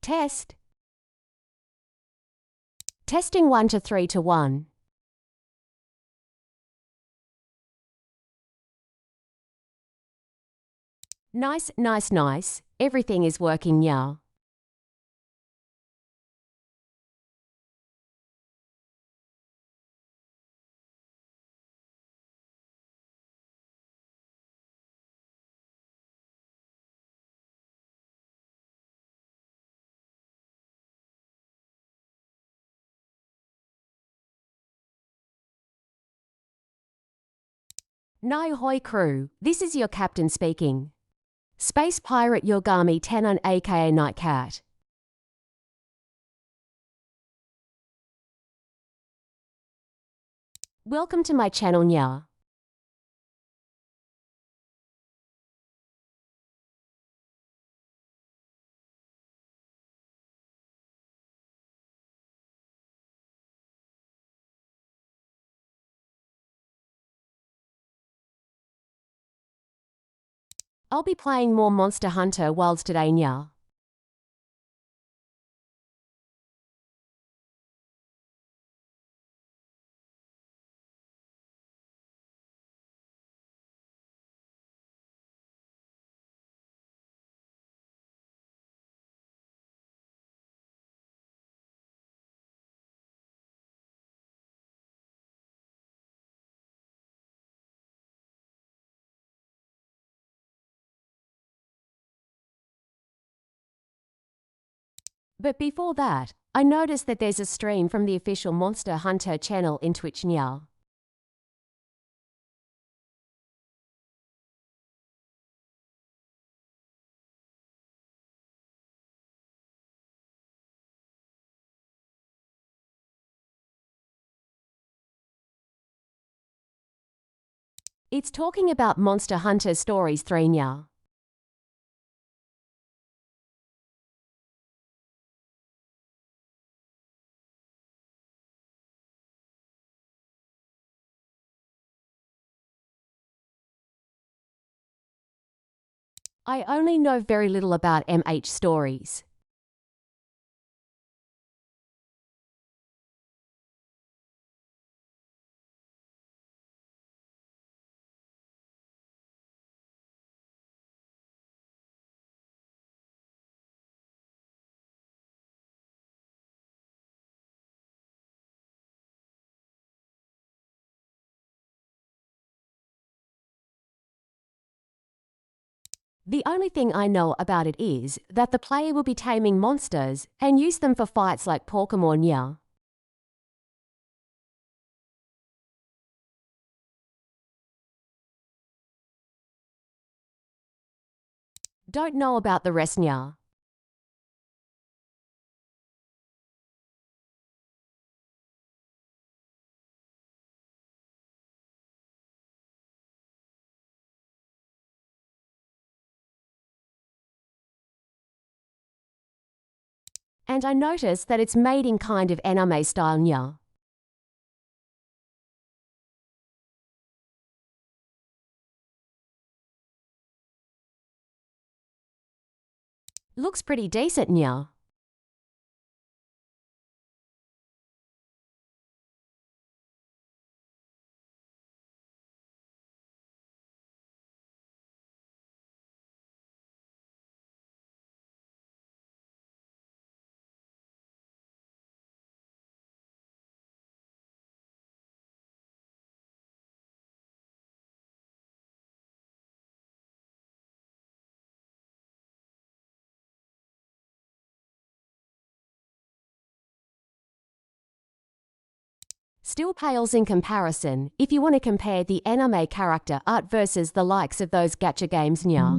Test. Testing 1 to 3 to 1. Nice, nice, nice. Everything is working now. Nai hoi crew, this is your captain speaking. Space Pirate Yogami Tenon aka Nightcat. Welcome to my channel nya. I'll be playing more Monster Hunter Wilds today nya. But before that, I noticed that there's a stream from the official Monster Hunter channel in Twitch now. It's talking about Monster Hunter Stories 3 now. I only know very little about MH stories. The only thing I know about it is that the player will be taming monsters and use them for fights like Pokemon yeah. Don't know about the rest yeah. And I noticed that it's made in kind of anime style yeah. Looks pretty decent yeah. Still pales in comparison if you want to compare the anime character art versus the likes of those gacha games nya.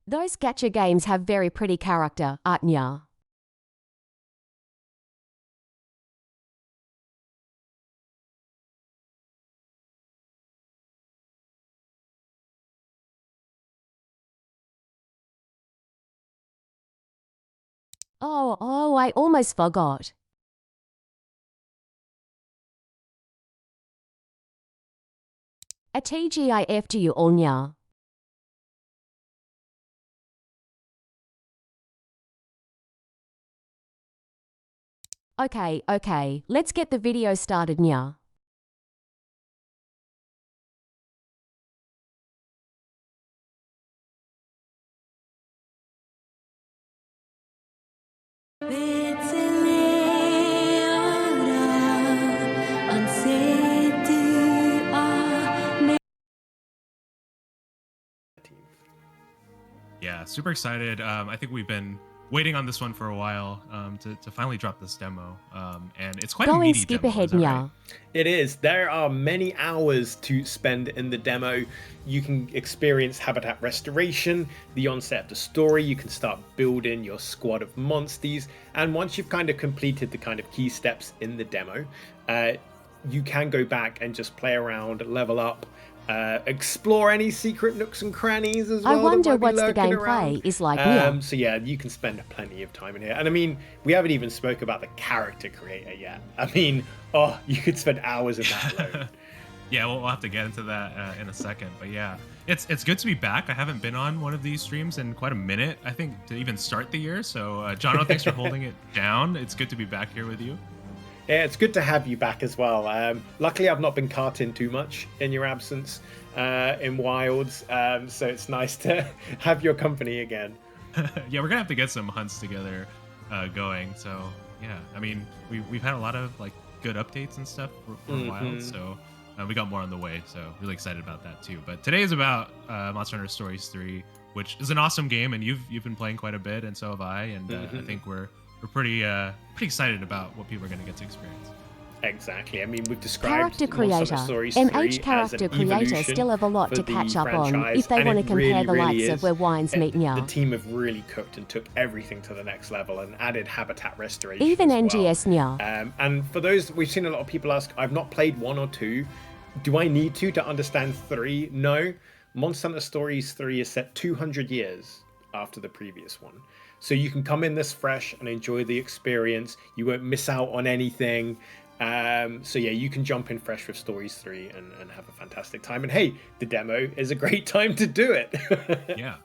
Those gacha games have very pretty character art nya. Oh, I almost forgot. A TGIF to you all nya. Okay, let's get the video started nya. Yeah, super excited. I think we've been waiting on this one for a while to finally drop this demo. And it's quite a Go and meaty skip demo, ahead is that nya. right? It is. There are many hours to spend in the demo. You can experience habitat restoration, the onset of the story. You can start building your squad of monsters. And once you've kind of completed the kind of key steps in the demo, you can go back and just play around, level up, explore any secret nooks and crannies as well. I wonder that might be what's the lurking gameplay around. is like nya. So yeah, you can spend plenty of time in here. And I mean, we haven't even spoke about the character creator yet. I mean, oh, you could spend hours in that alone. Yeah, we'll have to get into that in a second. But yeah, it's good to be back. I haven't been on one of these streams in quite a minute, I think, to even start the year. So, Jono, thanks for holding it down. It's good to be back here with you. Yeah, it's good to have you back as well. Luckily, I've not been carting too much in your absence in Wilds, so it's nice to have your company again. Yeah, we're gonna have to get some hunts together going. So yeah, I mean, we've had a lot of like good updates and stuff for Wild. So we got more on the way. So really excited about that too. But today is about Monster Hunter Stories 3, which is an awesome game, and you've been playing quite a bit, and so have I. And I think we're pretty excited about what people are going to get to experience. Exactly. I mean, we've described Character creator. MH character creator still have a lot to catch up on if they want to compare the likes of where wines meet now. The team have really cooked and took everything to the next level and added habitat restoration. Even as NGS well. now. And for those, we've seen a lot of people ask, I've not played 1 or 2. Do I need to understand 3? No. Monster Hunter Stories 3 is set 200 years after the previous one. So you can come in this fresh and enjoy the experience. You won't miss out on anything. So yeah, you can jump in fresh with Stories 3 and have a fantastic time. And hey, the demo is a great time to do it. Yeah.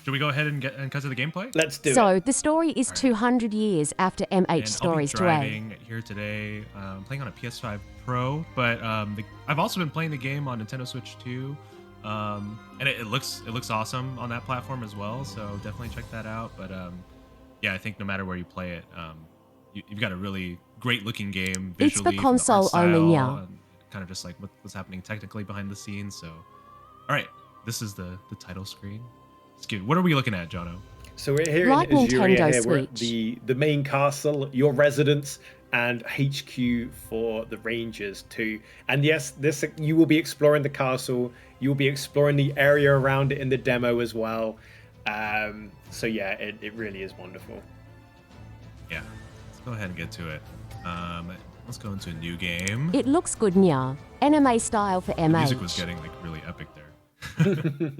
Should we go ahead and cut to the gameplay? Let's do it. So the story is 200 years after MH Stories 2. I'll be driving here today, playing on a PS5 Pro, but I've also been playing the game on Nintendo Switch 2. And it looks awesome on that platform as well. So definitely check that out. But yeah, I think no matter where you play it, you've got a really great looking game visually. It's for console only now. Kind of just like what's happening technically behind the scenes. So, all right, this is the title screen. It's good. What are we looking at, Jono? So we're here like in Azuria. Nintendo Here we're at Switch. the main castle, your residence, and HQ for the Rangers too. And yes, this you will be exploring the castle. You will be exploring the area around it in the demo as well. So yeah, it really is wonderful. Yeah, let's go ahead and get to it. Let's go into a new game. It looks good now. Anime style for MH. The music was getting like really epic there.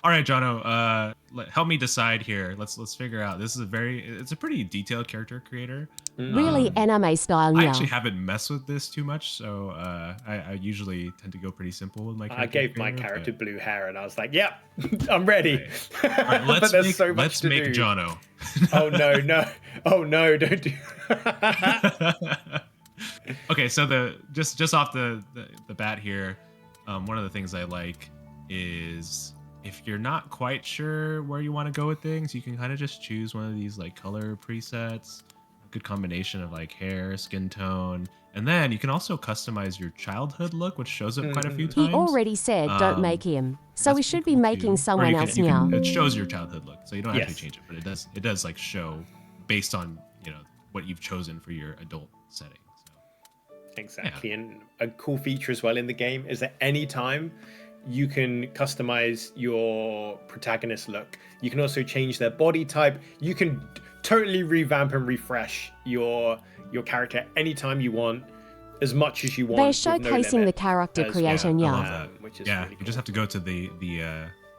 All right, Jono, help me decide here. Let's figure out. This is it's a pretty detailed character creator. Really anime style now. I actually haven't messed with this too much, so I usually tend to go pretty simple with my character. I gave my character blue hair, and I was like, "Yeah, I'm ready." All right, let's make Jono. Oh no, don't do. Okay, so just off the bat here, one of the things I like is, if you're not quite sure where you want to go with things, you can kind of just choose one of these like color presets, a good combination of like hair, skin tone, and then you can also customize your childhood look, which shows up quite a few times. He already said don't make him, so we should be making someone else now. It shows your childhood look, so you don't actually change it, but it does like show based on what you've chosen for your adult setting. So, exactly, yeah. And a cool feature as well in the game is that anytime you can customize your protagonist look. You can also change their body type. You can totally revamp and refresh your character anytime you want, as much as you want. They're showcasing the character creation, I love that. Which is really cool. You just have to go to the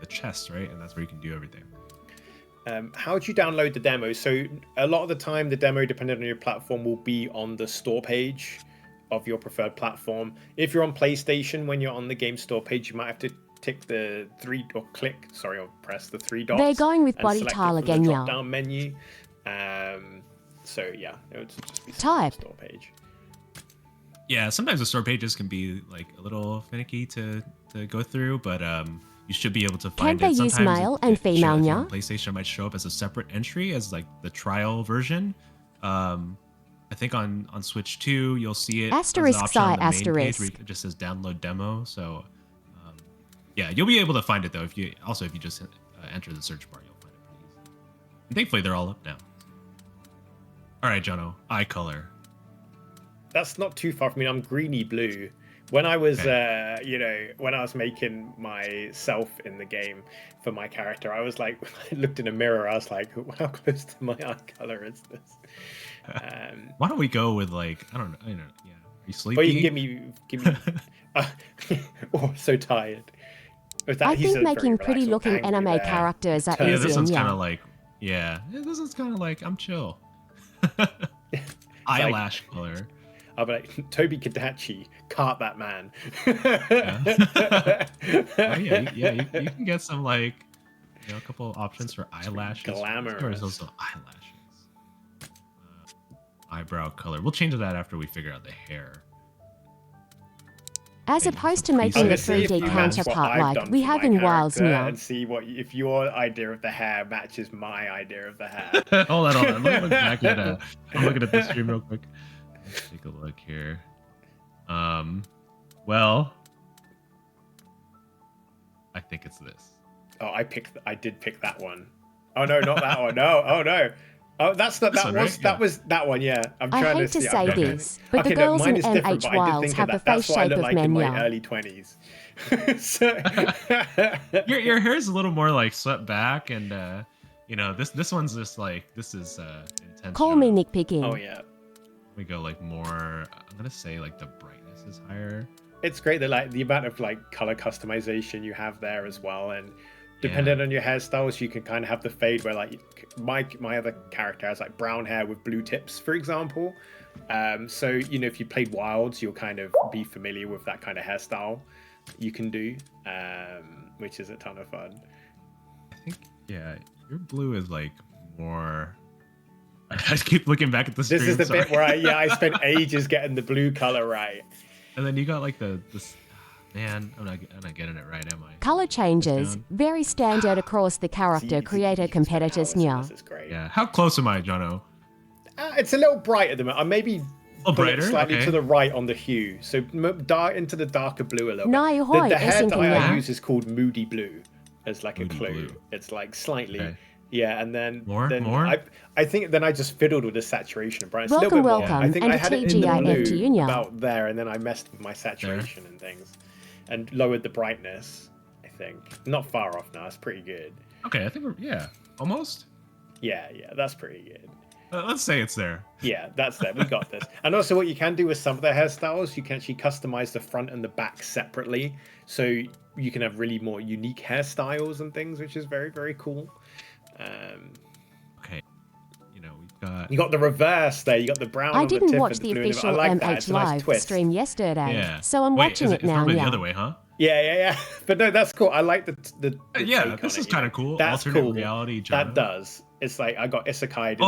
chest, right? And that's where you can do everything. How do you download the demo? So a lot of the time, the demo, depending on your platform, will be on the store page of your preferred platform. If you're on PlayStation, when you're on the game store page, you might have to tick the press the 3 dots. They're going with body tile again now. Drop-down menu. So yeah, it would just be type. The store page. Yeah, sometimes the store pages can be like a little finicky to go through, but you should be able to find it. Can't they use male and female now? PlayStation might show up as a separate entry as like the trial version. I think on Switch 2, you'll see it asterisk as an option on the main asterisk. page where it just says download demo. So yeah, you'll be able to find it though. If you just enter the search bar, you'll find it pretty easy. And thankfully, they're all up now. All right, Jono, eye color. That's not too far from me. I'm greeny blue. When I was, when I was making myself in the game for my character, I was like, I looked in a mirror. I was like, how close to my eye color is this? Why don't we go with like, I don't know. Yeah. Are you sleepy? Or you can give me. Oh, so tired. I think making pretty looking anime characters are easier. This one's kind of like, this is kind of like, I'm chill. Eyelash color. I'll be like, Toby Kadachi, cart that man. You can get some like, a couple of options for eyelashes. Glamour. There's also eyelashes. Eyebrow color. We'll change that after we figure out the hair. As opposed to making a 3D counterpart like we have in Wilds now. And see if your idea of the hair matches my idea of the hair. hold on. I'm looking at this stream real quick. Let's take a look here. Well, I think it's this. Oh, I did pick that one. Oh no, not that one. No. Oh no. Oh, that's not This that one, was right? that Yeah. was that one. Yeah, I'm I trying hate to see. say I'm trying this, to- but the okay, no, girls mine in is different, but I did MHWilds think have the that. That's face what I shape look of like men, in my yeah. early 20s. So, Your hair's a little more like swept back, and this one's just like this is intense. Call me genre. nitpicking. oh yeah, We go like more. I'm gonna say like the brightness is higher. it's great that like the amount of like color customization you have there as well, and depending on your hairstyles, you can kind of have the fade where like my other character has like brown hair with blue tips, for example. So if you played Wilds, you'll kind of be familiar with that kind of hairstyle you can do, which is a ton of fun. I think your blue is like more. I just keep looking back at the screen. This is the sorry. bit where I spent ages getting the blue color right. And then you got like this. Man, I'm not getting it right, am I? Color changes, down. very standard across the character, create a competitors now. now. This is great. Yeah. How close am I, Jono? It's a little bright at the moment. I maybe Oh, put it brighter? slightly Okay. to the right on the hue, so dark into the darker blue a little No, bit. hoi, The hair es dye thinking I now. use is called Moody Blue, as like Moody a clue. blue. It's like slightly, Okay. yeah, and then More? I think then I just fiddled with the saturation of brightness a little Welcome, bit more. welcome, I think and I a had it in the TGIF to blue you now. about there, and then I messed with my saturation and things, and lowered the brightness. I think not far off now. It's pretty good. Okay, I think we're almost. Yeah, that's pretty good. Let's say it's there. Yeah, that's there. We got this. And also what you can do with some of the hairstyles, you can actually customize the front and the back separately. So you can have really more unique hairstyles and things, which is very, very cool. Okay, we've got. You got the reverse there. You got the brown I on the didn't tip watch and the blue in official I like that. MH It's a nice Live twist. stream yesterday, Yeah. so I'm Wait, watching is it now. normally Yeah. the other way, huh? Yeah. But no, that's cool. I like the Yeah, take this on is it, kind of cool. That's Alternate cool. reality. Genre. That does. It's like I got isekai'd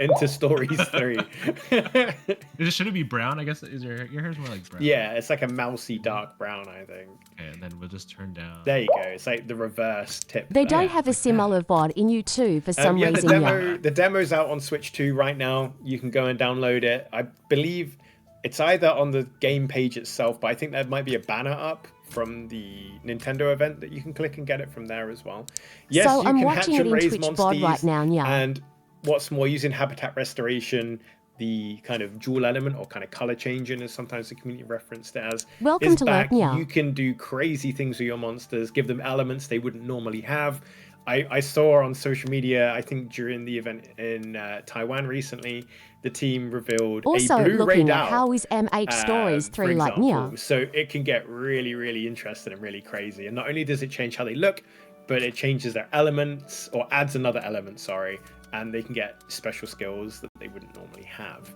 into Stories 3. Should it be brown? I guess your hair's more like brown. Yeah, it's like a mousy dark brown, I think. Okay, and then we'll just turn down. There you go. It's like the reverse tip. They there. don't have a similar VOD in U2 for some Yeah, reason. the demo's out on Switch 2 right now. You can go and download it. I believe it's either on the game page itself, but I think there might be a banner up from the Nintendo event that you can click and get it from there as well. Yes, So you I'm can watching hatch it and in raise Twitch monsters. VOD right now, yeah. And what's more, using habitat restoration, the kind of jewel element or kind of color changing, as sometimes the community referenced it as, Welcome is to back. Lerpnia. You can do crazy things with your monsters, give them elements they wouldn't normally have. I saw on social media, I think during the event in Taiwan recently, the team revealed Also a Blu-ray looking down. at how is MH Stories for 3 like example. Nia. So it can get really, really interesting and really crazy. And not only does it change how they look, but it changes their elements or adds another element, sorry. And they can get special skills that they wouldn't normally have.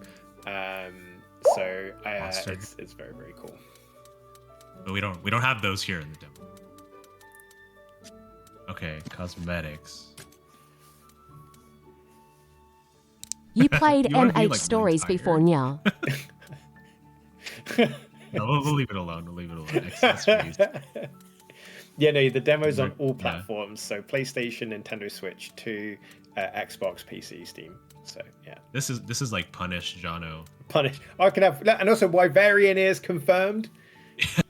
It's very, very cool. But we don't have those here in the demo. Okay, cosmetics. You played You wanna be, MH like, Stories really before tired. Nia. No, we'll leave it alone. We'll leave it alone. Accessories. Yeah, no, the demo's on all Yeah. platforms. So PlayStation, Nintendo Switch 2, Xbox, PC, Steam. So yeah. This is like Punish, Jono. Punish. I can have, and also Wyverian is confirmed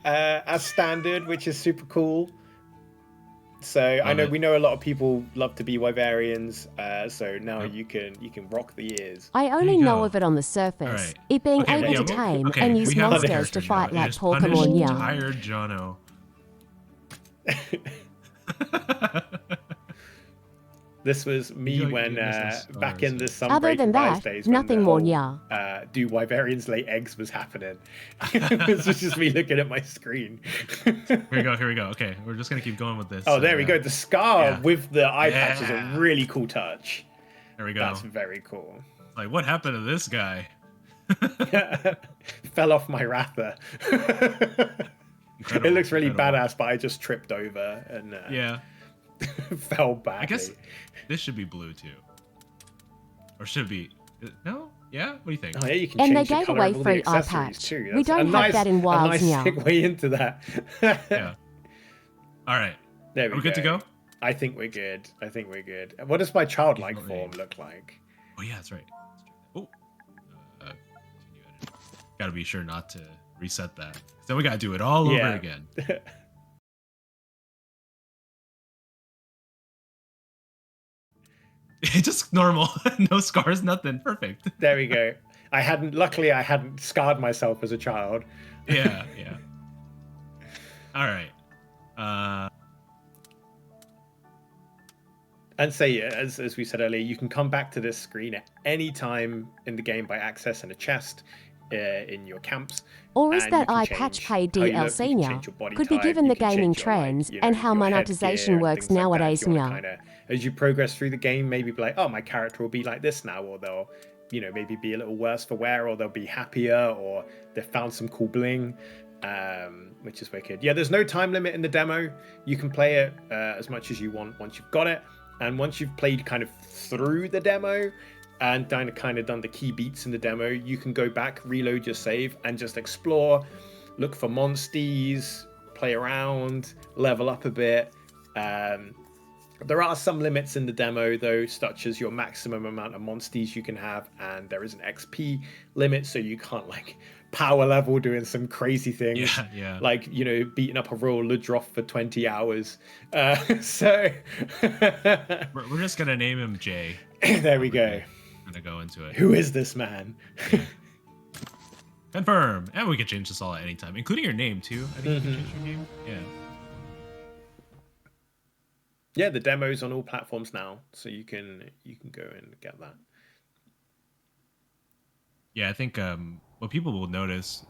as standard, which is super cool. So I know we know a lot of people love to be Wyverians, so now you can rock the ears. I only you know go. of it on the surface. Alright. It being Okay, able yeah, to well, tame okay, and we use have the monsters to character, fight Jono. like Just punish Pokemon Nia. tired Jono. This was me You like when doing this in back stars, in the yeah. Sunbreak Other than Rise that, days, when nothing the more whole, Nia. Do Wyverians lay eggs was happening. It was just me looking at my screen. Here we go. Okay, we're just gonna keep going with this. Oh, there we yeah. go. The scar Yeah. with the eye patch is a Yeah. really cool touch. There we go. That's very cool. Like, what happened to this guy? Fell off my Ratha. Incredible, It looks really incredible. badass, but I just tripped over and Yeah, fell badly. I guess this should be blue too, or should be no? Yeah, what do you think? Oh yeah, you can And they change the gave color away of all free the eye accessories patch. too. We That's don't a have nice, that in Wilds a nice now. segue into that. Yeah. All right. There Are we good to go? I think we're good. What does my childlike Definitely. form look like? Oh yeah, that's right. Oh. Continue edit. Gotta be sure not to reset that. Then we gotta do it all over again. Just normal. No scars, nothing. Perfect. There we go. Luckily I hadn't scarred myself as a child. Yeah. All right. And so, yeah, as we said earlier, you can come back to this screen at any time in the game by accessing a chest in your camps. Or is that eye patch paid DLC now? Could be given the gaming trends and how monetization works nowadays now. As you progress through the game, maybe be like, oh, my character will be like this now, or they'll, maybe be a little worse for wear, or they'll be happier, or they've found some cool bling, which is wicked. Yeah, there's no time limit in the demo. You can play it as much as you want once you've got it. And once you've played kind of through the demo and kind of done the key beats in the demo, you can go back, reload your save, and just explore, look for monsters, play around, level up a bit. There are some limits in the demo, though, such as your maximum amount of monsters you can have, and there is an XP limit, so you can't, like, power level doing some crazy things. Yeah. Like, beating up a Royal Ludroth for 20 hours. So... We're just going to name him Jay. There we go. I'm going to go into it. Who is this man? Confirm. And we can change this all at any time, including your name, too. I think you can change your name. Yeah. Yeah, the demo's on all platforms now, so you can go and get that. Yeah, I think what people will notice,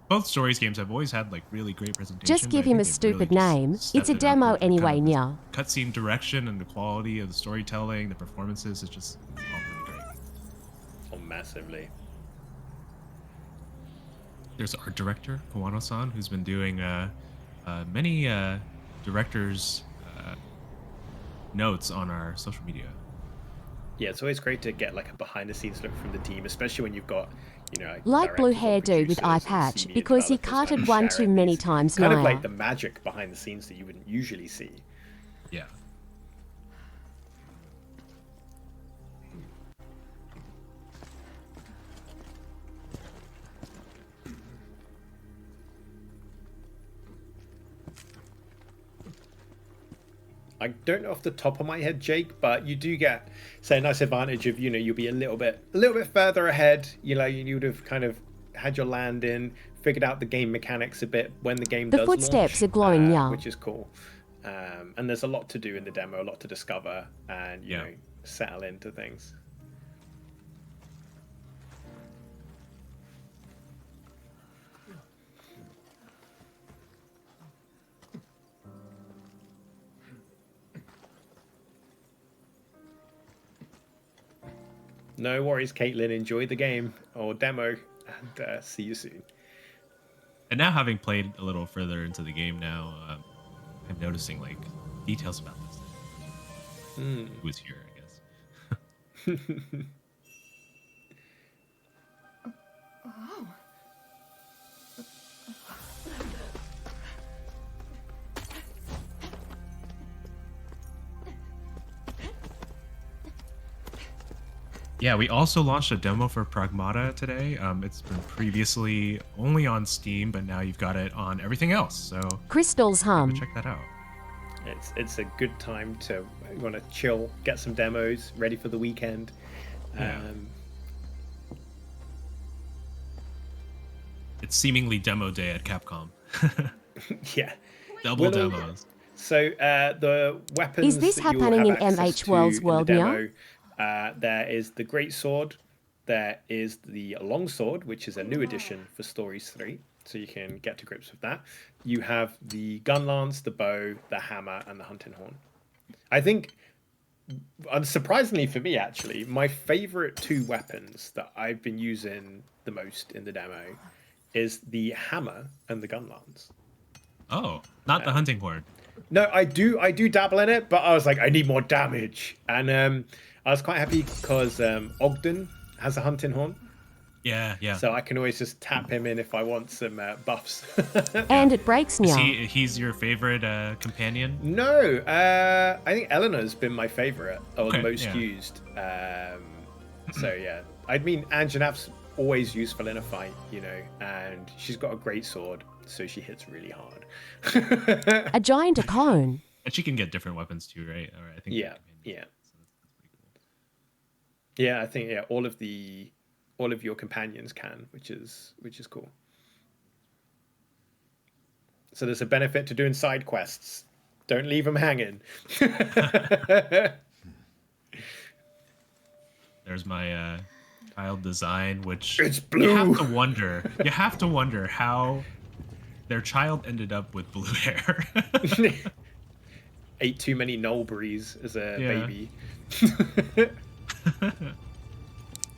both Stories games have always had like really great presentations. Just give him a stupid name. It's a demo anyway, yeah. Cutscene direction and the quality of the storytelling, the performances, it's just all really great. Oh, massively. There's art director Kawano-san, who's been doing many directors' notes on our social media. Yeah, it's always great to get like a behind-the-scenes look from the team, especially when you've got, like blue hair dude with eye patch, because he carted one too many times now. Kind of like the magic behind the scenes that you wouldn't usually see. Yeah. I don't know off the top of my head, Jake, but you do get, say, a nice advantage of, you'll be a little bit further ahead. You would have kind of had your land in, figured out the game mechanics a bit when the game does launch. The footsteps are glowing now, which is cool. And there's a lot to do in the demo, a lot to discover, and you know, settle into things. No worries, Caitlin. Enjoy the game or demo, and see you soon. And now, having played a little further into the game now, I'm noticing like details about this. Who was here, I guess. Oh. Yeah, we also launched a demo for Pragmata today. It's been previously only on Steam, but now you've got it on everything else. So Crystal's hum. check that out. It's a good time to want to chill, get some demos ready for the weekend. Yeah. It's seemingly demo day at Capcom. Yeah. Double demos. So the weapons. Is this happening in MHWilds world now? There is the Great Sword, there is the Long Sword, which is a new addition for Stories 3, so you can get to grips with that. You have the Gun Lance, the Bow, the Hammer, and the Hunting Horn. I think, unsurprisingly for me actually, my favorite two weapons that I've been using the most in the demo is the Hammer and the Gun Lance. Oh, not the Hunting Horn. No, I do dabble in it, but I was like, I need more damage, and I was quite happy because Ogden has a Hunting Horn. Yeah. So I can always just tap him in if I want some buffs. And it breaks now. He's your favorite companion? No, I think Eleanor's been my favorite, or the most used. So yeah, I mean, Anjanav's always useful in a fight, you know, and she's got a great sword, so she hits really hard. A giant cone. And she can get different weapons too, right? Or I think. Yeah, yeah. So that's pretty cool. Yeah, I think all of your companions can, which is cool. So there's a benefit to doing side quests. Don't leave them hanging. There's my child design, which it's blue. You have to wonder how their child ended up with blue hair. Ate too many Nulberries as a baby.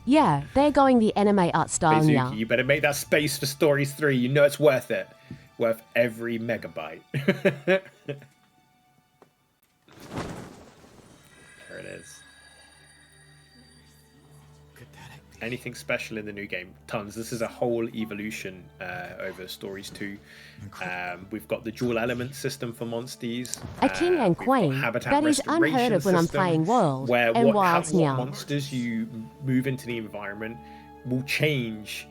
Yeah, they're going the anime art style Mizuki, now. you better make that space for Stories 3. You know it's worth it. Worth every megabyte. There it is. Anything special in the new game? Tons. This is a whole evolution over Stories 2. We've got the dual element system for monsters. A king and queen. That is unheard of when I'm playing World and Wilds what now. monsters you move into the environment will change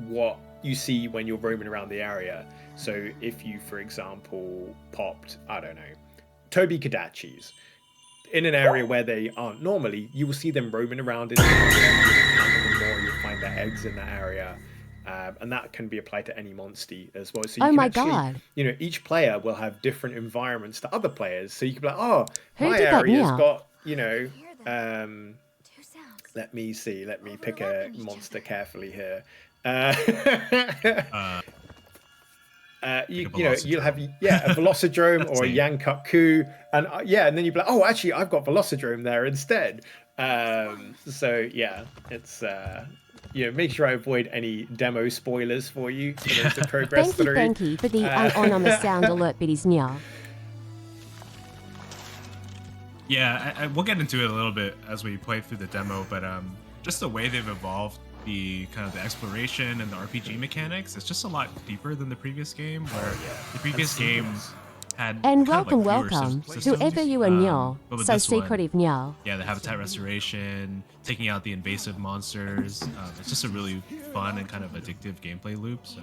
what you see when you're roaming around the area. So if you, for example, popped, I don't know, Toby Kadachis in an area where they aren't normally, you will see them roaming around in the area. You'll find their eggs in that area. And that can be applied to any monster as well. So you can God. You know, each player will have different environments to other players. So you can be like, oh, Who my did that area's now? got, you know, let me see. Let me pick a monster carefully here. You know, you'll have a Velocidrome or a Yankuk-Ku, and and then you'll be like, oh, actually, I've got Velocidrome there instead. So yeah, it's you know, make sure I avoid any demo spoilers for you for those to progress through. Thank you for the anonymous sound alert biddies now. Yeah, we'll get into it a little bit as we play through the demo, but just the way they've evolved the kind of the exploration and the RPG mechanics, it's just a lot deeper than the previous game, where the previous game had And kind of welcome, systems, whoever you are now, but with so this one, secretive now. yeah, the habitat restoration, taking out the invasive monsters, it's just a really fun and kind of addictive gameplay loop. So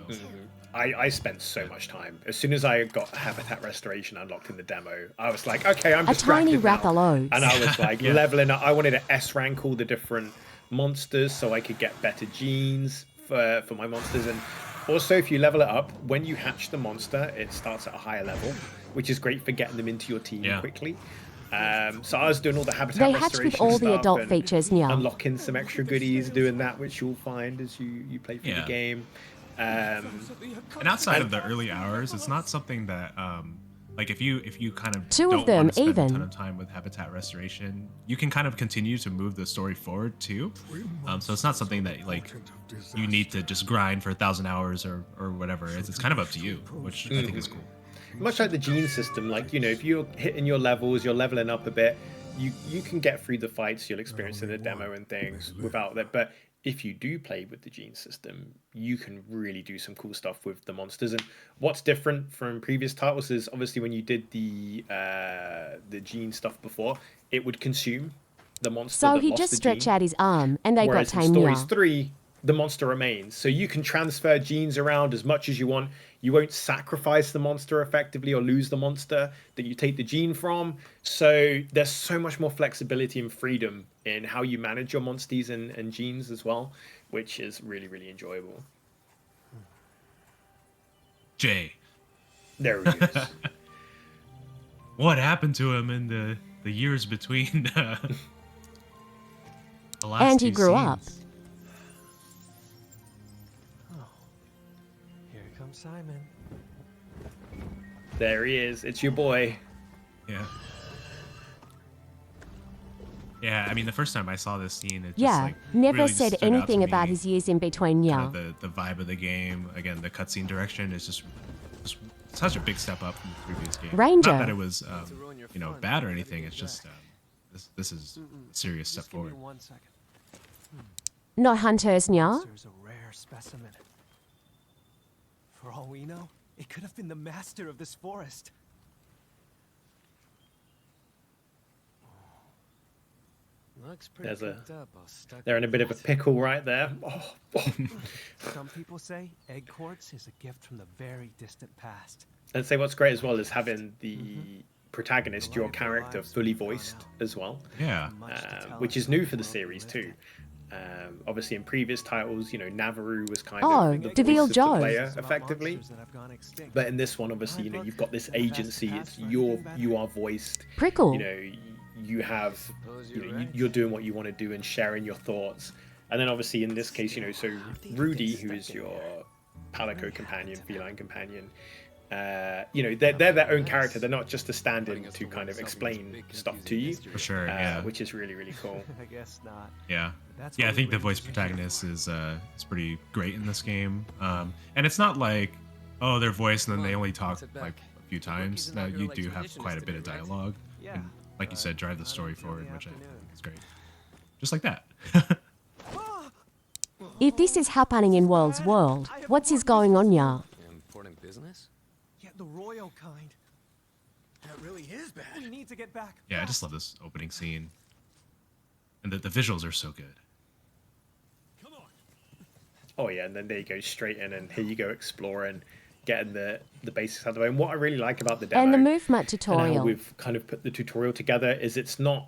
I spent so much time. As soon as I got habitat restoration unlocked in the demo, I was like, okay, I'm A tiny distracted now. Rathalos. And I was like leveling up. I wanted to S rank all the different monsters so I could get better genes for my monsters. And also, if you level it up, when you hatch the monster, it starts at a higher level, which is great for getting them into your team quickly. So I was doing all the habitat They hatch restoration with all the stuff adult and features now. unlocking some extra goodies, doing that, which you'll find as you play through the game. And outside of the early hours, it's not something that like if you kind of Two don't of them want to spend even. a ton of time with habitat restoration, you can kind of continue to move the story forward too. So it's not something that like you need to just grind for 1,000 hours or whatever. It's kind of up to you, which I think is cool. Much like the gene system, like, you know, if you're hitting your levels, you're leveling up a bit, you can get through the fights you'll experience in the demo and things without that. But if you do play with the gene system, you can really do some cool stuff with the monsters. And what's different from previous titles is obviously when you did the gene stuff before, it would consume the monster. So that he lost just the stretched gene. out his arm and they Whereas got in tame Stories now. 3, the monster remains. So you can transfer genes around as much as you want. You won't sacrifice the monster effectively or lose the monster that you take the gene from. So there's so much more flexibility and freedom in how you manage your monsters and genes as well, which is really, really enjoyable. Jay, There he is. what happened to him in the years between the last And he two grew up. scenes? Here comes Simon. There he is. It's your boy. Yeah. Yeah, I mean, the first time I saw this scene, it just Yeah, like never really said stood out to anything about me. his years in between Kind now. of the vibe of the game. Again, the cutscene direction is just such a big step up from the previous game. Ranger. Not that it was, you know, bad or anything. It's just this is a serious step Just give me forward. 1 second. Not hunters now. There's a rare specimen. For all we know, it could have been the master of this forest. Looks pretty There's a cooked up, all stuck they're in a with bit of a fat. pickle right there. Oh, oh. Some people say egg quartz is a gift from the very distant past. And say what's great as well is having the protagonist, The your light of their character, lives fully would have gone voiced out. as well, Yeah. Much to tell which us is how new the for the world we series lived too. in. Obviously, in previous titles, Navarro was kind Oh, of the Deville voice of the Joe. player It's about effectively. monsters that have gone extinct. But in this one, obviously, My book you've got this couldn't have asked agency. the It's past for anything better. you are voiced. Prickle. You have Suppose you you're know right. you're doing what you want to do and sharing your thoughts. And then obviously in this case, so Rudy, who is your palico companion, feline companion, they're their own character. They're not just a stand-in to kind of explain stuff to you, For sure. Yeah. which is really really cool. I guess not. Yeah. That's Yeah, I what think we the voice Rangers are here protagonist for. is pretty great in this game. And it's not like, oh, their voice and then they only talk sit back. like a few The rookie's times. No, inaugural you do have expedition quite is a to bit be, of right? dialogue. Yeah, And like you said, but drive the not story until forward, the which I think afternoon. is great. Just like that. If this is happening in World's world, what's is going on ya? Important business? Yeah, the royal kind. That really is bad. We need to get back. Yeah, I just love this opening scene. And the visuals are so good. Oh yeah, and then there you go straight in, and here you go exploring, getting the basics out of the way. And what I really like about the demo And the movement and how tutorial. we've kind of put the tutorial together is it's not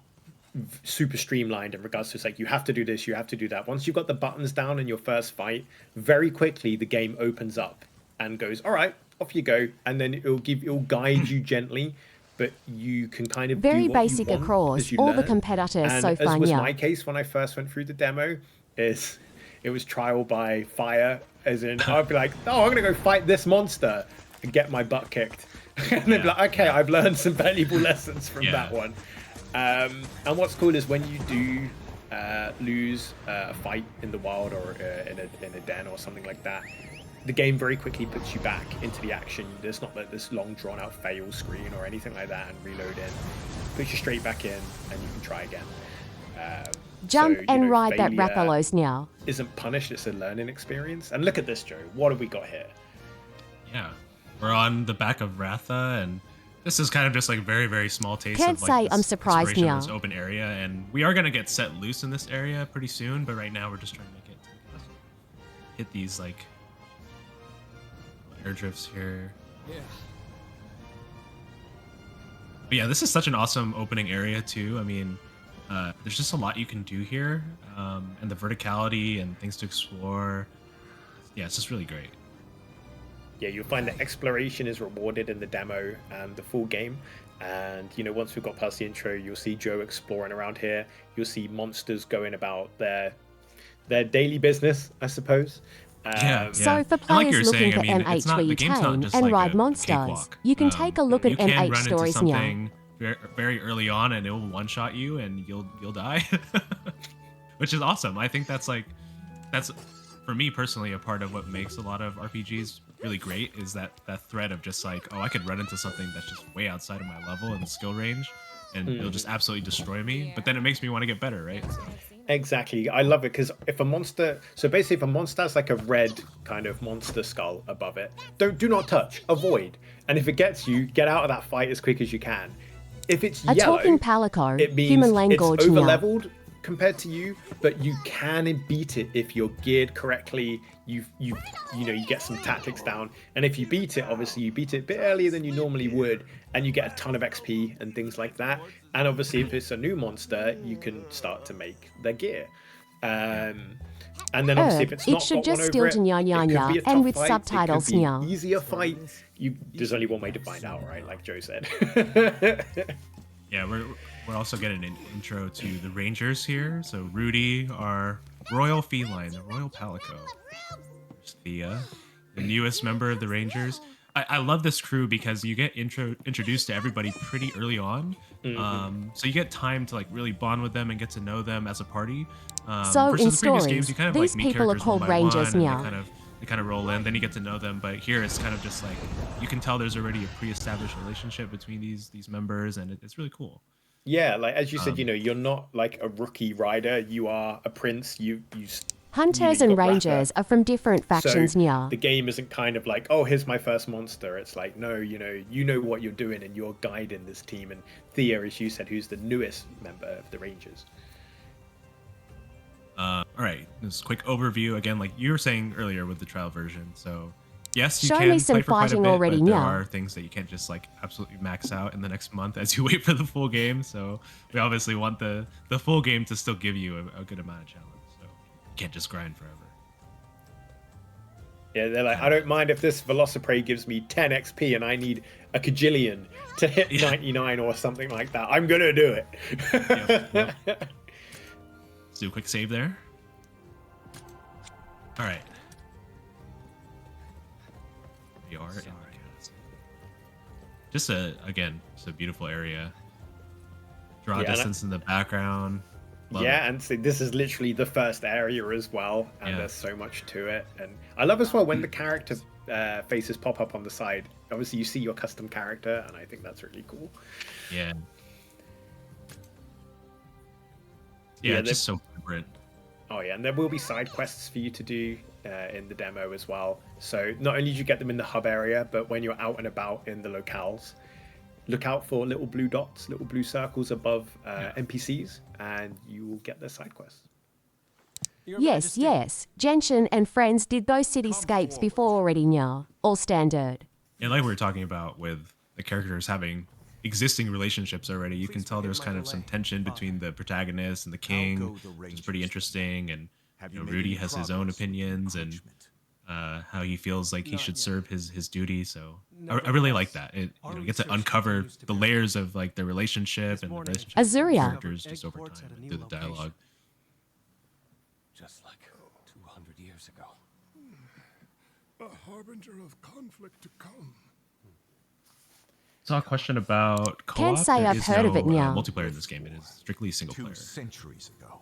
super streamlined in regards to it's like you have to do this, you have to do that. Once you've got the buttons down in your first fight, very quickly the game opens up and goes, all right, off you go, and then it'll guide you gently, but you can kind of Very do what basic you want across as you all the learn. competitors And so as far, was yeah. my case when I first went through the demo, is it was trial by fire, as in I'd be like, oh, I'm gonna go fight this monster and get my butt kicked. And they'd be like, okay, I've learned some valuable lessons from Yeah. that one. And what's cool is when you do lose a fight in the wild or in a den or something like that, the game very quickly puts you back into the action. There's not like this long drawn out fail screen or anything like that and reload in. Puts you straight back in and you can try again. Jump so, and ride that failure Rappalos now. isn't punished, it's a learning experience. And look at this, Joe. What have we got here? Yeah. We're on the back of Ratha, and this is kind of just like a very, very small taste Can't of like say this I'm surprised exploration of now. this open area. And we are going to get set loose in this area pretty soon, but right now we're just trying to make it hit these like air drifts here. Yeah. But yeah, this is such an awesome opening area too. I mean, there's just a lot you can do here, and the verticality and things to explore. Yeah, it's just really great. Yeah, you'll find that exploration is rewarded in the demo and the full game. And once we've got past the intro, you'll see Joe exploring around here. You'll see monsters going about their daily business, I suppose. Yeah. So for And like you players were looking saying, I to mean, it's not, the MHW game's not tame just and like ride a monsters, cakewalk. you can take a look You at can run MH into stories now. something very early on, and it will one-shot you, and you'll die, which is awesome. I think that's for me personally a part of what makes a lot of RPGs really great is that threat of just like, oh, I could run into something that's just way outside of my level and skill range, and it'll just absolutely destroy me. But then it makes me want to get better, right? So, Exactly. I love it because if a monster has like a red kind of monster skull above it, do not touch, avoid. And if it gets you, get out of that fight as quick as you can. If it's A yellow, talking palico, it means human it's language over now. leveled compared to you, but you can beat it if you're geared correctly. You get some tactics down, and if you beat it, obviously you beat it a bit earlier than you normally would, and you get a ton of XP and things like that. And obviously, if it's a new monster, you can start to make their gear. And then obviously, if it's it not should got just one over still it, to nya it nya could be nya, a and tough with fight, subtitles it could be now. easier fight. There's only one way to find out, right? Like Joe said. yeah, we're also getting an intro to the Rangers here. So Rudy, our royal feline, the royal palico. There's Thea, the newest member of the Rangers. I love this crew because you get introduced to everybody pretty early on. So you get time to like really bond with them and get to know them as a party. So versus in the previous stories, games, you kind of these like meet people are characters called one by Rangers one, now. and they kind of roll in, then you get to know them. But here it's kind of just like you can tell there's already a pre-established relationship between these members, and it's really cool. Yeah, like as you said, you're not like a rookie rider. You are a prince. Hunters you and got Rangers Ratha. are from different factions So now. the game isn't kind of like, oh, here's my first monster. It's like, no, you know what you're doing, and you're guiding this team. And Thea, as you said, who's the newest member of the Rangers. all right, this quick overview again, like you were saying earlier with the trial version. So, yes, you Show can me some fight for quite a fighting bit, already but there now. are things that you can't just like absolutely max out in the next month as you wait for the full game. So, we obviously want the full game to still give you a good amount of challenge. So, you can't just grind forever. Yeah, they're like, I don't mind if this Velociprey gives me 10 XP and I need a cajillion to hit 99 or something like that. I'm gonna do it. Yep. Let's do a quick save there. All right. We are in the castle. Just just a beautiful area. Draw distance in the background. Love yeah, it. and so this is literally the first area as well, and Yeah. there's so much to it. And I love as well when the character faces pop up on the side. Obviously, you see your custom character, and I think that's really cool. Yeah. Yeah, Yeah, just so vibrant. Oh yeah, and there will be side quests for you to do in the demo as well. So not only do you get them in the hub area, but when you're out and about in the locales, look out for little blue dots, little blue circles above NPCs, and you will get their side quests. Yes, yes. Genshin and friends did those cityscapes before already now. All standard. And like we were talking about with the characters having existing relationships already, you can tell there's kind of some tension between the protagonist and the king, which is pretty interesting. And Rudy has his own opinions and how he feels like he should serve his duty. So I really like that. It gets to uncover the layers of like the relationship and the relationship of the Azuria. characters just over time and through the dialogue. Just like 200 years ago. A harbinger of conflict to come. Saw a question about co-op. Can't say There I've is heard of no, it now. multiplayer in this game. It is strictly single player. 2 centuries ago.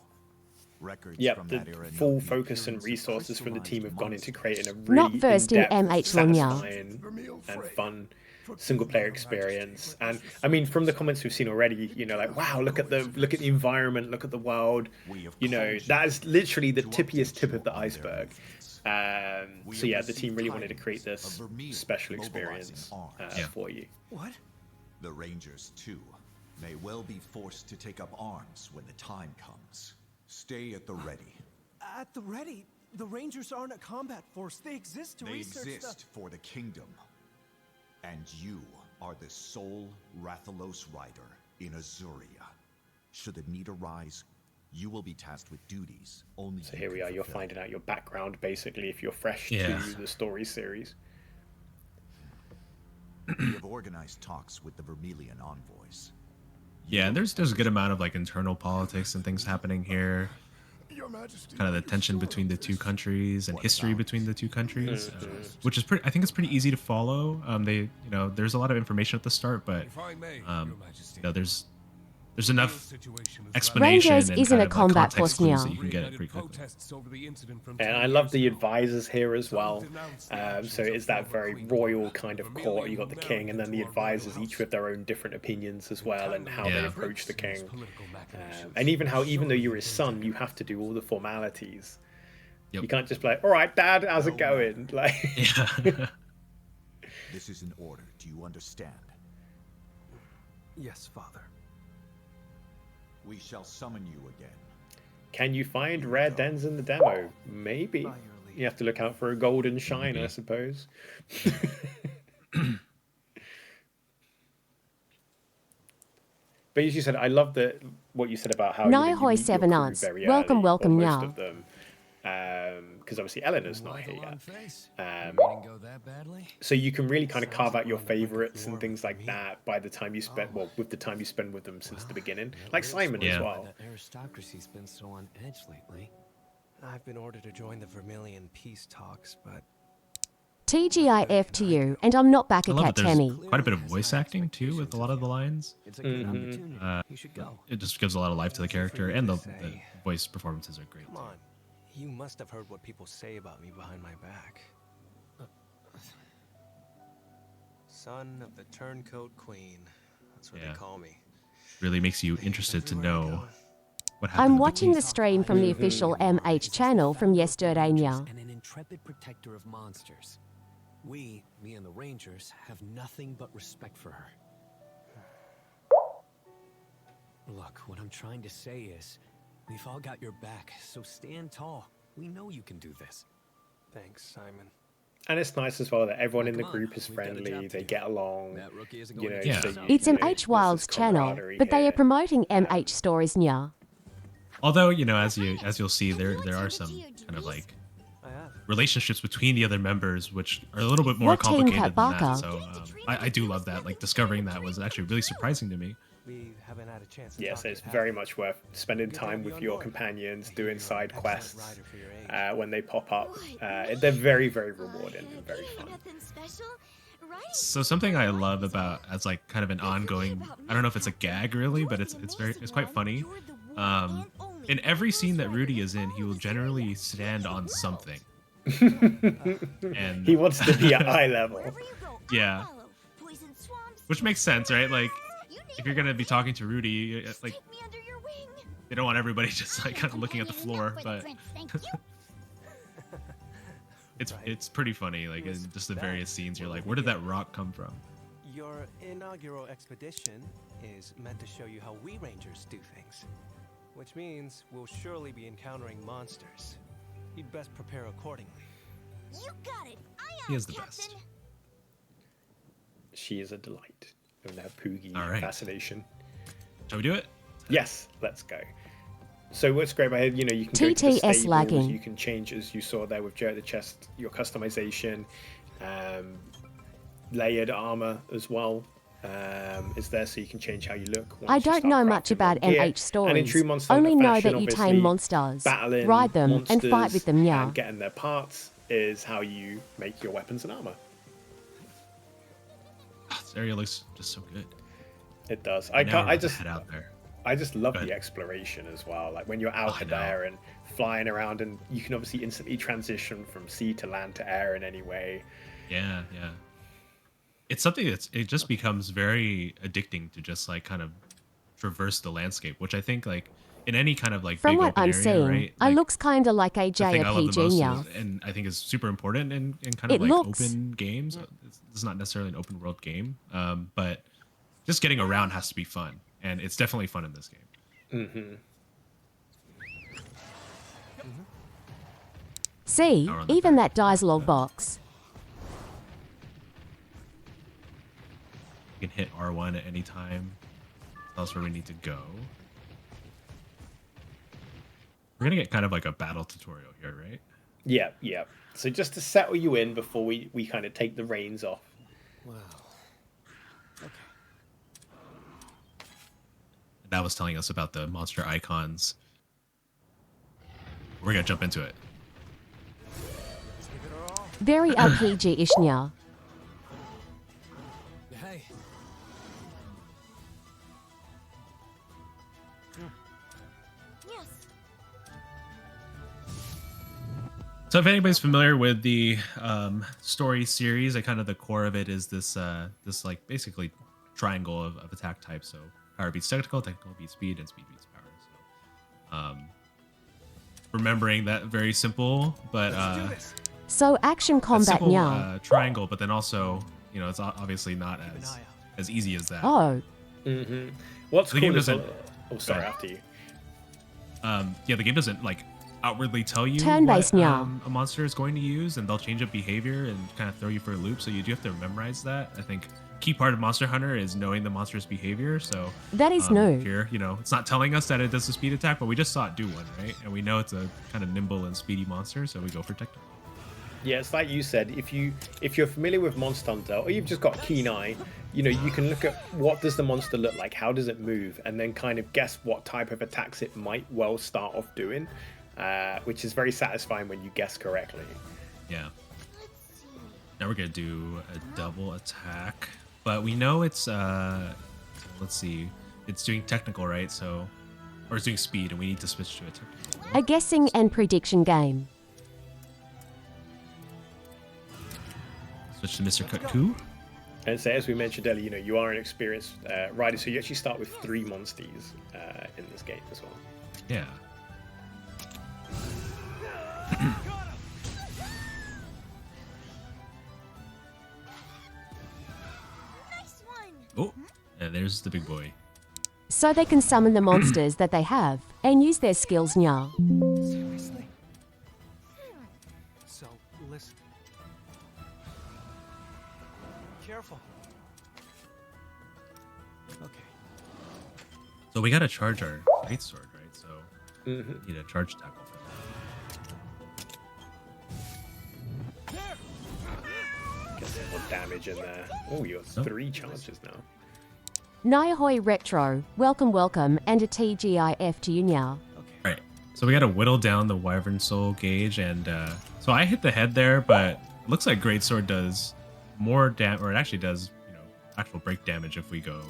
Records Yep, from the that era full note the focus and appearance of resources from the team have gone into crystallized creating a really Not versed in in-depth, MH Long Yao. satisfying and fun single-player experience. And I mean, from the comments we've seen already, like, wow, look at the environment, look at the world. That is literally the tippiest tip of the iceberg. So yeah, the team really wanted to create this special experience for you. What? The Rangers, too, may well be forced to take up arms when the time comes. Stay at the ready. At the ready, the Rangers aren't a combat force. They exist to They research exist for the kingdom. And you are the sole Rathalos rider in Azuria. Should the need arise, you will be tasked with duties only. So here we are, you're finding out your background, basically, if you're fresh Yeah. to the story series. We have organized talks with the Vermilion envoys. Yeah, and there's a good amount of like internal politics and things happening here. Your Majesty, Kind of the tension between the two countries and history between the two countries, which is pretty. I think it's pretty easy to follow. There's a lot of information at the start, but there's enough explanation Rangers and isn't kind a of, like, combat context force now. clues that you can get it pretty quickly. And I love the advisors here as well. So it's that very royal kind of court. You got the king, and then the advisors, each with their own different opinions as well, and how they approach the king. And even though you're his son, you have to do all the formalities. Yep. You can't just be like, "All right, Dad, how's it going?" Like, Yeah. this is an order. Do you understand? Yes, Father. We shall summon you again. can you find rare dens in the demo? Maybe. You have to look out for a golden shine, I suppose. But as you said, I love what you said about how Nai you hoi meet your 7 crew aunts. very Welcome, early, welcome, or most Yao. of them. Because obviously Eleanor's not here yet. Go that badly? So you can really kind of carve out your favorites and things like that by the time you spend, with the time you spend with them since the beginning. Like Simon as Yeah. well. That aristocracy's been so on edge lately. I've been ordered to join the Vermilion peace talks, but TGIF to you, and I'm not back I at love that there's Katemi. quite a bit of voice acting too with a lot of the lines. it's a good opportunity. You should go. It just gives a lot of life to the character, and the voice performances are great. Come on. You must have heard what people say about me behind my back. Son of the Turncoat Queen. That's what Yeah. they call me. Really makes you interested to know what happened. I'm to the watching the queen. stream from the official MH channel from yesterday now. And an intrepid protector of monsters. We, me and the Rangers, have nothing but respect for her. Look, what I'm trying to say is, We've all got your back, so stand tall. We know you can do this. Thanks, Simon. And it's nice as well that everyone in the Come on, group is we've got a friendly. job to They do. get along. That rookie isn't You going know, to Yeah. so so It's you an know, there's MHWilds this channel, camaraderie but they here. are promoting MH stories now. Although, you know, as you'll see, there are some kind of like I have. relationships between the other members, which are a little bit more What team complicated cut than that. Barker? So I do love that. Like discovering that was actually really surprising to me. We haven't had a chance to Yeah, talk so it's yet, have very we? much worth spending Good to time have you with on your board. companions, I hear doing you're an side excellent quests rider for your age. when they pop up. They're very, very rewarding and very fun. Nothing special, right? So something I love about as like kind of an ongoing, I don't know if it's a gag really, but it's quite funny. In every scene that Rudy is in, he will generally stand on something. And He wants to be at eye level. Wherever you go, Yeah. I'll follow. Poison swamps, Which makes sense, right? Like you name if you're it, gonna be talking to Rudy, just like take me under your wing. they don't want everybody just like kind of looking at the floor, Companion but enough for the prince, thank you. it's pretty funny. Like in just the various scenes, you're like, where did that rock come from? Your inaugural expedition is meant to show you how we Rangers do things. Which means we'll surely be encountering monsters. You'd best prepare accordingly. You got it. He is the best. She is a delight in her Poogie All right. fascination. Shall we do it? Yes, let's go. So what's great about it, you know, you can go to the TTS stables, lagging. you can change, as you saw there with Joe at the chest, your customization, layered armor as well is there, so you can change how you look. once I you don't start know much crafting about more gear. MH And in stories. true Monster Only Hunter know fashion, that you obviously, tame monsters, battling ride them, and fight monsters with them, yeah. and getting their parts is how you make your weapons and armor. This area looks just so good. It does. Now I we're about to just head out there. I just love Good. the exploration as well. Like when you're out I know. there and flying around, and you can obviously instantly transition from sea to land to air in any way. Yeah, yeah. It's something it just becomes very addicting to just like kind of traverse the landscape, which I think like in any kind of like From big what open I'm area, seeing, right? it Like, looks kind of like a the thing I love the JRPG most now. is, and I think is super important in kind of It like looks- open games. It's not necessarily an open world game, but just getting around has to be fun, and it's definitely fun in this game. See, Power on the even that dice log box. You can hit R1 at any time. Tell us where we need to go. We're gonna get kind of like a battle tutorial here, right? Yeah, yeah. So just to settle you in before we kind of take the reins off. Wow. That was telling us about the monster icons. We're gonna jump into it. Very RPG-ish now. Hey. Yes. So if anybody's familiar with the story series, like kind of the core of it is this this like basically triangle of attack types. So power beats technical, technical beats speed, and speed beats power. So remembering that very simple but So action that combat simple now. triangle, but then also you know it's obviously not as easy as that. Oh, What's The cool game is doesn't- oh, sorry, ahead. after you. Yeah, the game doesn't like outwardly tell you Turn-based what now. a monster is going to use, and they'll change up behavior and kind of throw you for a loop. So you do have to memorize that. I think key part of Monster Hunter is knowing the monster's behavior. So that is new. here, you know, it's not telling us that it does a speed attack, but we just saw it do one, right? And we know it's a kind of nimble and speedy monster, so we go for technical. Yeah, it's like you said. If you're familiar with Monster Hunter, or you've just got a keen eye, you know you can look at what does the monster look like, how does it move, and then kind of guess what type of attacks it might well start off doing, which is very satisfying when you guess correctly. Yeah. Now we're gonna do a double attack, but we know it's let's see, it's doing technical, right? So, or it's doing speed, and we need to switch to a technical. A guessing and prediction game. Switch to Mr. Kutku. And so, as we mentioned earlier, you know you are an experienced rider, so you actually start with 3 monsters in this game as well. Yeah. Nice one. Oh, and there's the big boy. So they can summon the monsters that they have. and use their skills nya. Seriously? So, listen. Careful. Okay. So we gotta charge our great sword, right? So we need a charge tackle for Get some more damage in there. Oh, you have 3 charges now. Nyahoy Retro, welcome, and a TGIF to you nya. that. Right. So we gotta whittle down the Wyvern Soul gauge, and so I hit the head there, but it looks like great sword does more damage, or it actually does, actual break damage if we go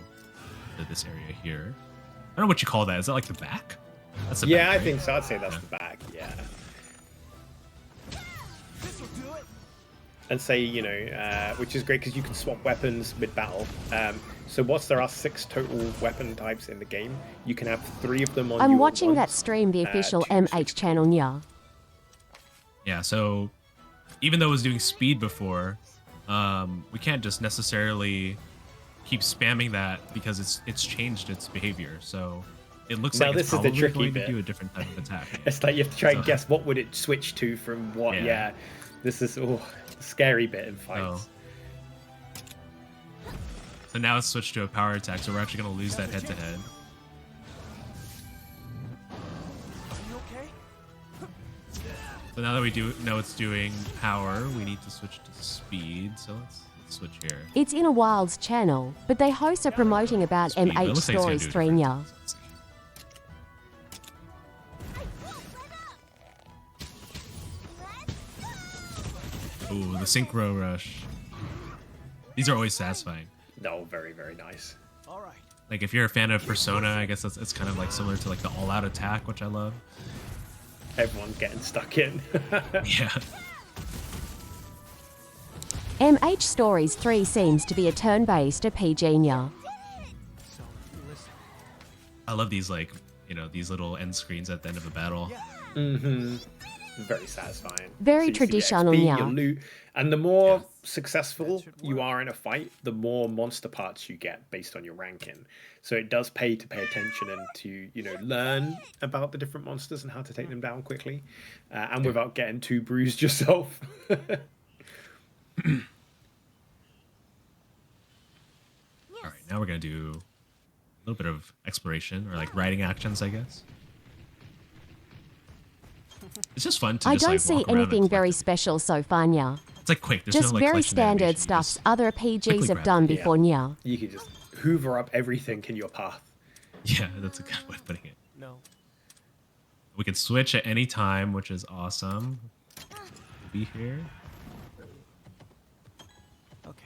to this area here. I don't know what you call that. Is that like the back? That's the Yeah, back, I right? think so. I'd say that's the back. Yeah. And say, which is great because you can swap weapons mid-battle. So whilst there are 6 total weapon types in the game, you can have 3 of them on I'm your watching that ones, stream, the official 2 MH channel nya. Yeah, so even though it was doing speed before, we can't just necessarily keep spamming that because it's changed its behavior. So it looks Now like this it's is the probably tricky going bit. to do a different type of attack. Yeah. It's like you have to try and So- guess what would it switch to from what. Yeah. Yeah. This is the scary bit in fights. Oh. So now it's switched to a power attack, so we're actually going to lose that head-to-head. Are you okay? So now that we do know it's doing power, we need to switch to speed. So let's switch here. It's in a Wilds channel, but they host a promoting about Speed, but it MH looks like it's gonna Stories do 3 different nya. things. Let's see. Ooh, the synchro rush. These are always satisfying. No, very, very nice. All right. Like if you're a fan of Persona, I guess it's kind of like similar to like the all-out attack, which I love. Everyone's getting stuck in. Yeah. MH Stories 3 seems to be a turn-based PG nya. So, listen. I love these like, these little end screens at the end of a battle. Very satisfying. Very So you see your traditional, XP, yeah. your loot, and the more successful That should you work. are in a fight, the more monster parts you get based on your ranking. So it does pay to pay attention and to learn about the different monsters and how to take them down quickly, and without getting too bruised yourself. All right, now we're gonna do a little bit of exploration or like writing actions, I guess. It's just fun to I just don't like see walk around and anything very collect it. special so far nya. It's like quick. There's Just no like very collection standard animation. You stuffs just- other quickly PGs have grab done it. before nya. You can just hoover up everything in your path. Yeah, that's a good way of putting it. No. We can switch at any time, which is awesome. We'll be here. Okay.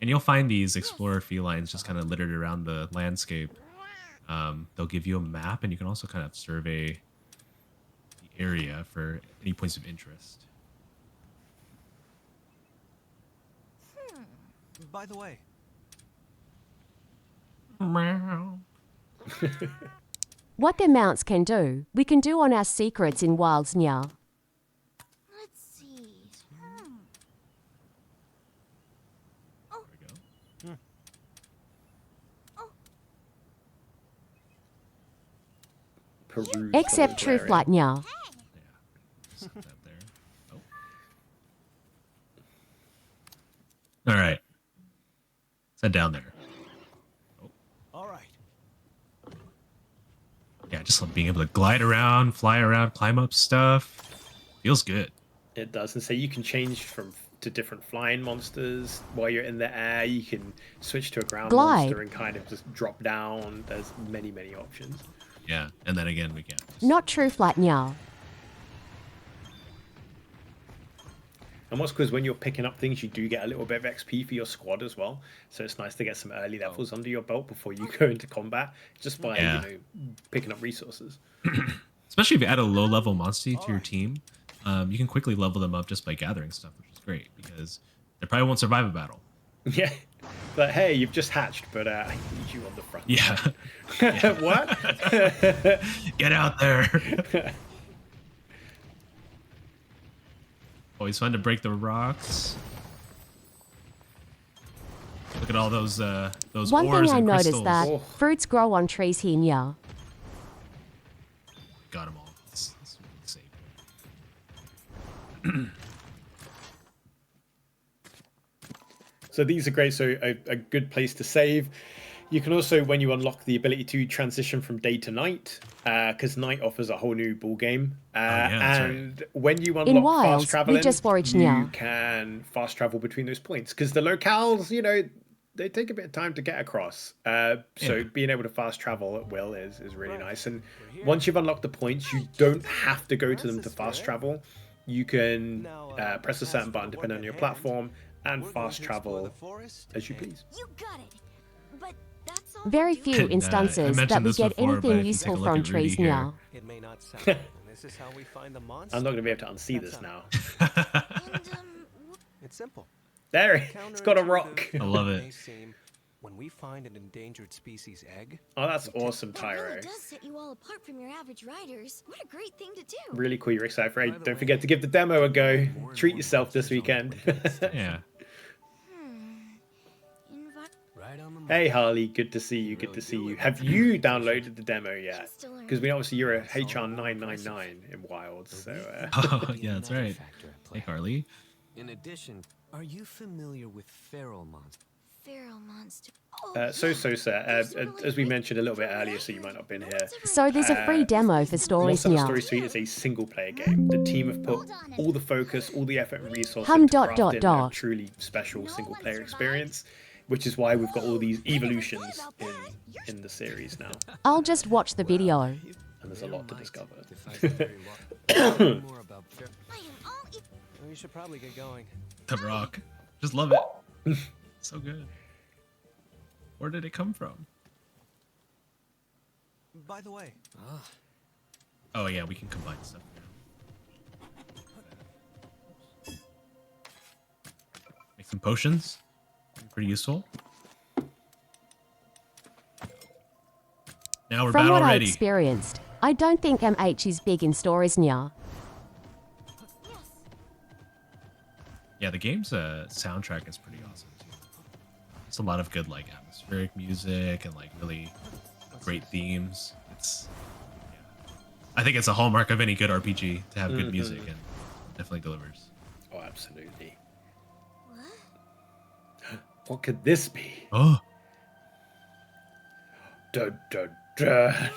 And you'll find these explorer felines just kind of littered around the landscape. They'll give you a map, and you can also kind of survey the area for any points of interest. By the way, What their mounts can do, we can do on our secrets in Wilds nya. Let's see. There we go. Peruse Except the True area. Flight nya. Set that there. Oh. All right. Set down there. all right. Yeah, just like being able to glide around, fly around, climb up stuff. Feels good. It does, and so you can change to different flying monsters while you're in the air. You can switch to a ground Glide. monster and kind of just drop down. There's many, many options. Yeah, and then again, we can. Not True Flight nya. And what's cool is when you're picking up things, you do get a little bit of XP for your squad as well. So it's nice to get some early levels under your belt before you go into combat, just by Yeah. picking up resources. Especially if you add a low-level monster to your team, you can quickly level them up just by gathering stuff, which is great because they probably won't survive a battle. Yeah, but hey, you've just hatched, but I need you on the front. Yeah, What? get out there. Always fun to break the rocks. Look at all those One ores thing I and noticed crystals. that Oh. fruits grow on trees here near. Got them all. Let's save. So these are great. So a good place to save. You can also, when you unlock the ability to transition from day to night, because night offers a whole new ball game. yeah, that's right. And when you In unlock fast Wilds, we traveling, just foraged you now. can fast travel between those points. Because the locales, they take a bit of time to get across. So Yeah. being able to fast travel at will is really nice. And once you've unlocked the points, you don't have to go to them to fast travel. You can press a certain button depending on your platform and fast travel as you please. You got it. But that's all. Very we're few doing? instances that mentioned we this get before, but if anything you take useful a look from at Rudy trees here- near. It may not sound, and this is how we find the monster. I'm not going to be able to unsee this now. And It's simple. There, it's got a rock. I love it. May seem, when we find an endangered species egg, Oh, that's awesome, that really Tyro. does set you all apart from your average riders. What a great thing to do. Really cool you're excited for it. By the Don't way, forget to give the demo a go. more and Treat more yourself this monsters on the weekend. playtest station. Yeah. right on the mark. Hey Harley, good to see you. Good to see you. Have you downloaded the demo yet? Just to learn. Because we obviously you're a HR 999 in Wilds, so Oh, yeah, that's right. Hey, Harley. In addition, are you familiar with feral monsters? Feral monster. As we mentioned a little bit earlier, so you might not have been here. So there's a free demo for stories Monster near. Story Suite is a single player game. The team have put all the focus, all the effort and resources Hum into dot crafting dot a dot. truly special single player experience, which is why we've got all these evolutions in the series now, I'll just watch the video. and there's a lot to discover. More about I am all ears. We should probably get going. The Rock. Just love it. So good. Where did it come from? By the way, Oh, yeah, we can combine stuff now. Make some potions. Pretty useful. Now we're From battle what I ready. experienced, I don't think MH is big in stories near. Yes. Yeah, the game's soundtrack is pretty awesome too. It's a lot of good like atmospheric music and like really great themes. It's I think it's a hallmark of any good RPG to have good music, and it definitely delivers. Oh, absolutely. What could this be? Oh. Dun, dun, dun.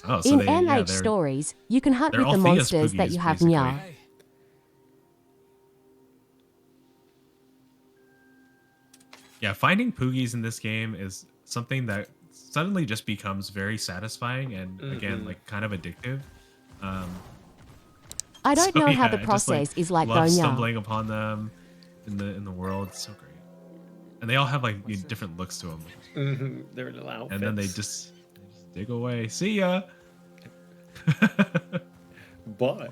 Oh, so In they, MH yeah, they're, stories, you can hunt they're with the all Thea's monsters that Poogies, you have basically. near. Yeah, finding Poogies in this game is something that suddenly just becomes very satisfying and again like kind of addictive. I don't So, know how yeah, the I just, process is like love though near. stumbling upon them in the world. It's so great, and they all have like different looks to them, They're in little outfits. and then they just dig away. See ya. But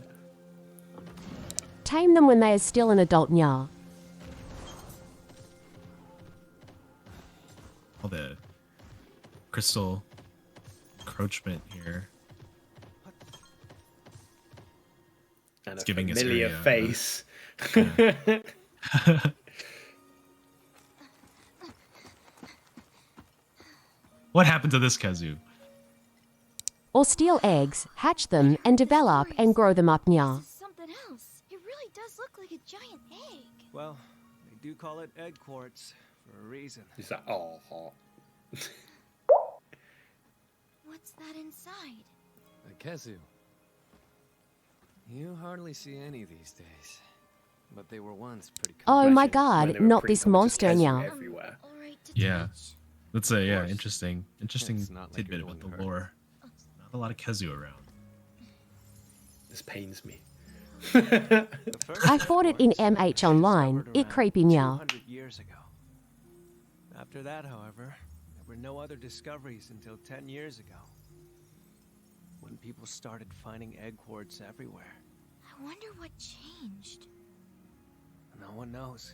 Tame them when they are still an adult near. All the crystal encroachment here. and It's a giving us familiar area, face. What happened to this kazoo? Or steal eggs, hatch them, and develop and grow them up near. This is something else. It really does look like a giant egg. well, they do call it egg quartz for a reason. He's like, oh. What's that inside? A Kezu. You hardly see any these days, but they were once pretty common. Oh my Imagine when they god, were not pretty this common, just monster Kezu near. everywhere. All right to Yeah. touch. That's a course. interesting It's not like tidbit you're about going the to hurt. lore. Not a lot of kazoo around. This pains me. The first I fought it in egg quartz MH Online. discovered It around creepy near. 200 years ago. After that, however, there were no other discoveries until 10 years ago, when people started finding egg quartz everywhere. I wonder what changed. No one knows.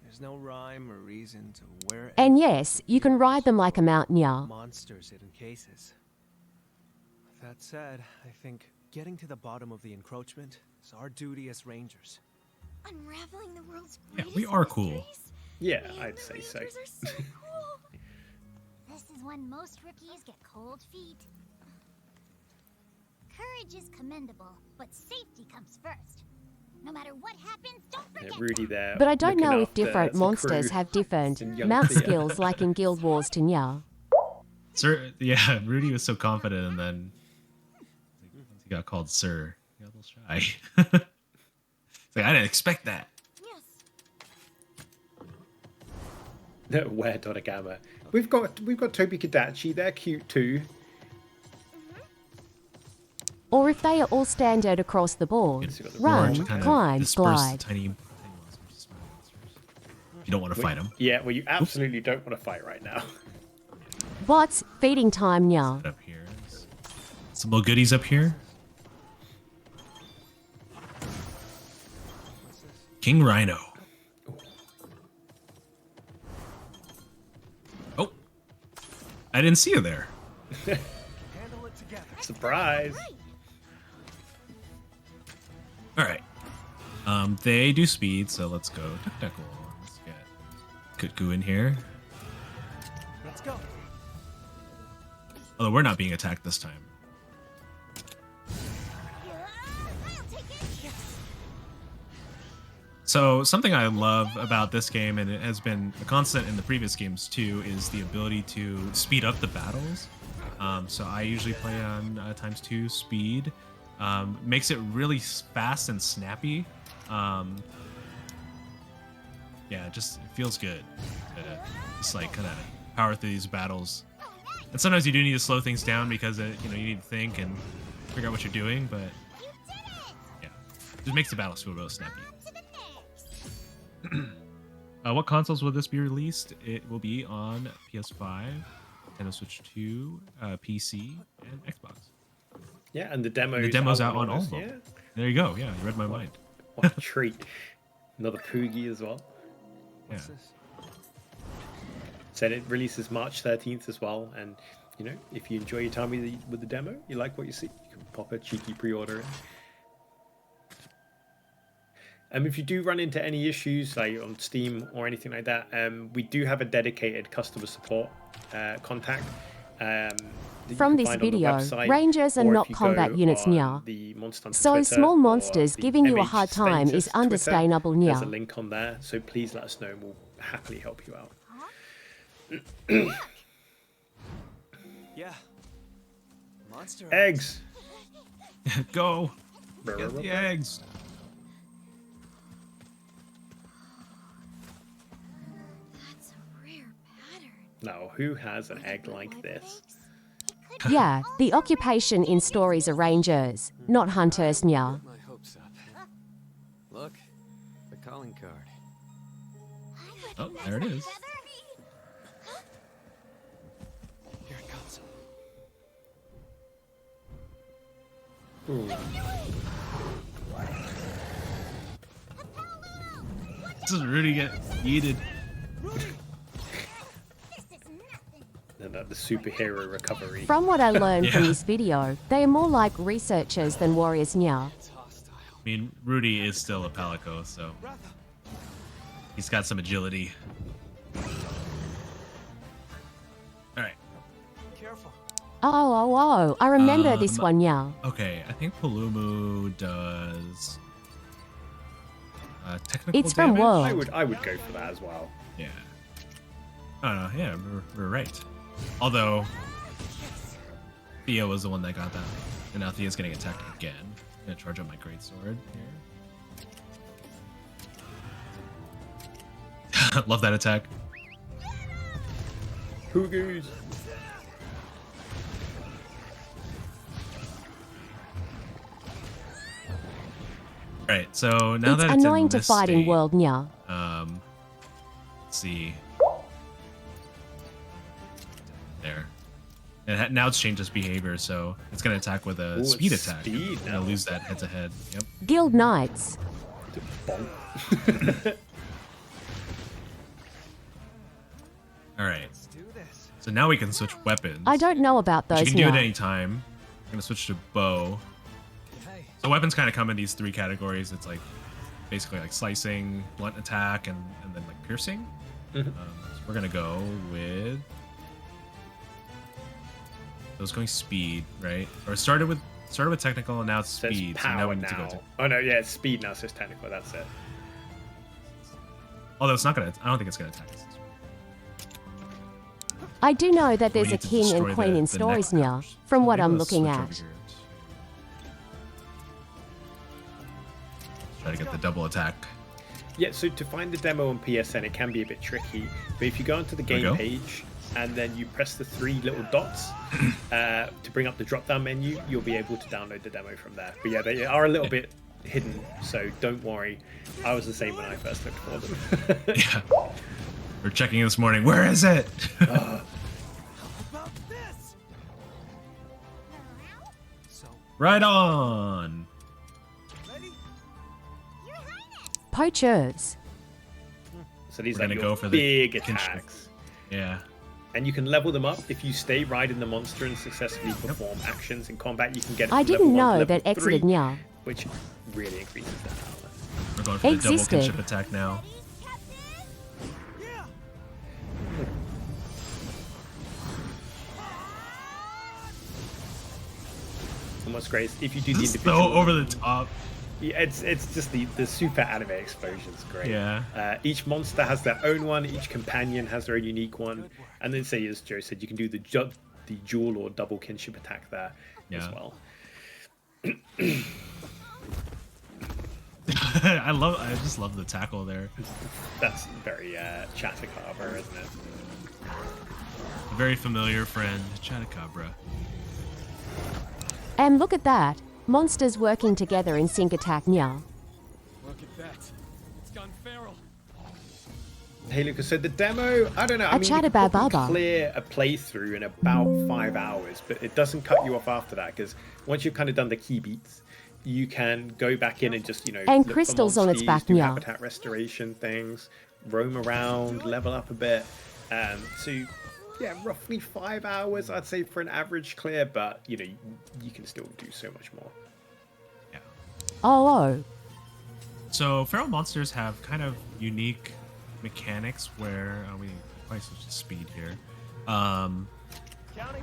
There's no rhyme or reason to where And yes, you can ride them like a mount near. monsters hid in cases. With that said, I think getting to the bottom of the encroachment is our duty as rangers. Unraveling the world's Yeah, greatest we are cool. mysteries? Yeah, Man, I'd the say so. Rangers are so cool. This is when most rookies get cold feet. Courage is commendable, but safety comes first. No matter what happens, don't Yeah, forget Rudy that. there. But I don't looking know if after different the monsters crew have different in Young mount Thea. skills like in Guild Wars to Nya. Sir, yeah, Rudy was so confident, and then once he got called Sir, he got a little shy. It's like, I didn't expect that. Yes. Where Dodagama. We've got Toby Kadachi. They're cute too. Or if they are all standard across the board, Yes, you've got the run, To kind of climb, disperse the glide. tiny monsters, small monsters. You don't want to fight them. Yeah, well, you absolutely don't want to fight right now. What's feeding time, Nya? Up here, some little goodies up here. King Rhino. Oh, I didn't see you there. Handle it together. Surprise! All right. They do speed, so let's go technical. Let's get Kutku in here. Let's go. Although we're not being attacked this time. I'll take it. So something I love about this game, and it has been a constant in the previous games too, is the ability to speed up the battles. So I usually play on ×2 speed. Makes it really fast and snappy. Yeah, it just feels good to just like kind of power through these battles. And sometimes you do need to slow things down because you need to think and figure out what you're doing. But yeah, it just makes the battles feel real snappy. What consoles will this be released? It will be on PS5, Nintendo Switch 2, PC, and Xbox. Yeah, and the demo. The demo's out on all of them. Yeah. There you go. Yeah, you read my mind. What a treat. Another Poogie as well. Yeah. What's this? Said it releases March 13th as well. And, if you enjoy your time with the demo, you like what you see, you can pop a cheeky pre-order in. If you do run into any issues, like on Steam or anything like that, we do have a dedicated customer support contact. That you From can this find on the video, website, Rangers are or if not you combat go units, on Nya. the Monster Hunter So Twitter small or monsters the giving you a MH hard time is Twitter, understandable, There's a Nya. link on there, so please let us know and we'll happily help you out. Yeah. Monster Eggs! Go. Brr, Get brr, the brr. eggs. That's a rare pattern. Now, who has an egg like this? Yeah, the occupation in stories are rangers, not hunters, Nya. My hopes up. Look, the calling card. Oh, there it is. Here it comes. Ooh. Does Rudy get yeeted? And the superhero recovery. From what I learned from Yeah. this video, they are more like researchers than warriors, Nya. It's hostile. I mean, Rudy is still a Palico, so Ratha. he's got some agility. All right. Careful. Oh, I remember this Um, one, Nya. Okay, I think Palumu does technical It's from damage? World. I would go for that as well. Yeah. Oh no, yeah, we're right. Although Thea was the one that got that, and now Thea's getting attacked again. I'm gonna charge up my greatsword here. Love that attack. Poogies! Right, so now It's that it's annoying in to this fight in state, World, Nya. Let's see. There. And now it's changed its behavior, so it's gonna attack with a Ooh, speed it's attack. speed And I'll now. lose that head to head. Yep. Guild Knights. Bonk. Alright. Let's do this. So now we can switch weapons. I don't know about But those, you can do it Nya. any time. I'm gonna switch to bow. Hey, So weapons kind of come in these three categories. It's like basically like slicing, blunt attack, and then like piercing. So we're gonna go with those going speed, right? Or started with technical and now it's So speed. it's So now power we need to go now. to. Oh no, yeah, it's speed now, so it's technical. That's it. Although it's not gonna. I don't think it's gonna attack us. I do know that there's We a need to king and destroy queen in the stories neck now, powers. from So what maybe I'm let's looking switch at. over here. Try to get the double attack. Yeah, so to find the demo on PSN, it can be a bit tricky. But if you go onto the There we game go. page and then you press the 3 little dots to bring up the drop-down menu, you'll be able to download the demo from there. But yeah, they are a little bit hidden, so don't worry. I was the same when I first looked for them. Yeah. We're checking this morning. Where is it? Right on. Poachers. So these We're are gonna your go for the big kinship. attacks. Yeah. And you can level them up if you stay riding the monster and successfully perform actions in combat. You can get it I from didn't level 1 to know level that exited 3, Nya. which really increases the power. We're going for the double Existed. kinship attack now. And what's great is if you do the This is individual, so over the top. yeah, it's just the super anime explosion's great. Yeah. Each monster has their own one. Each companion has their own unique one. And then, say as Joe said, you can do the dual or double kinship attack there as Yeah. well. I just love the tackle there. That's very Chatacabra, isn't it? A very familiar friend, Chatacabra. And look at that. Monsters working together in sync attack Nya. Look at that. It's gone feral. Hey Lucas, so the demo, I don't know. I A mean, you could Chatterbaba probably Baba. clear a playthrough in about 5 hours, but it doesn't cut you off after that because once you've kind of done the key beats, you can go back in and just And look for crystals on its monsters, back, do yeah. habitat restoration things, roam around, level up a bit. So yeah, roughly 5 hours I'd say for an average clear, but you can still do so much more. Yeah. Oh. So feral monsters have kind of unique mechanics where we probably switch to speed here. Counting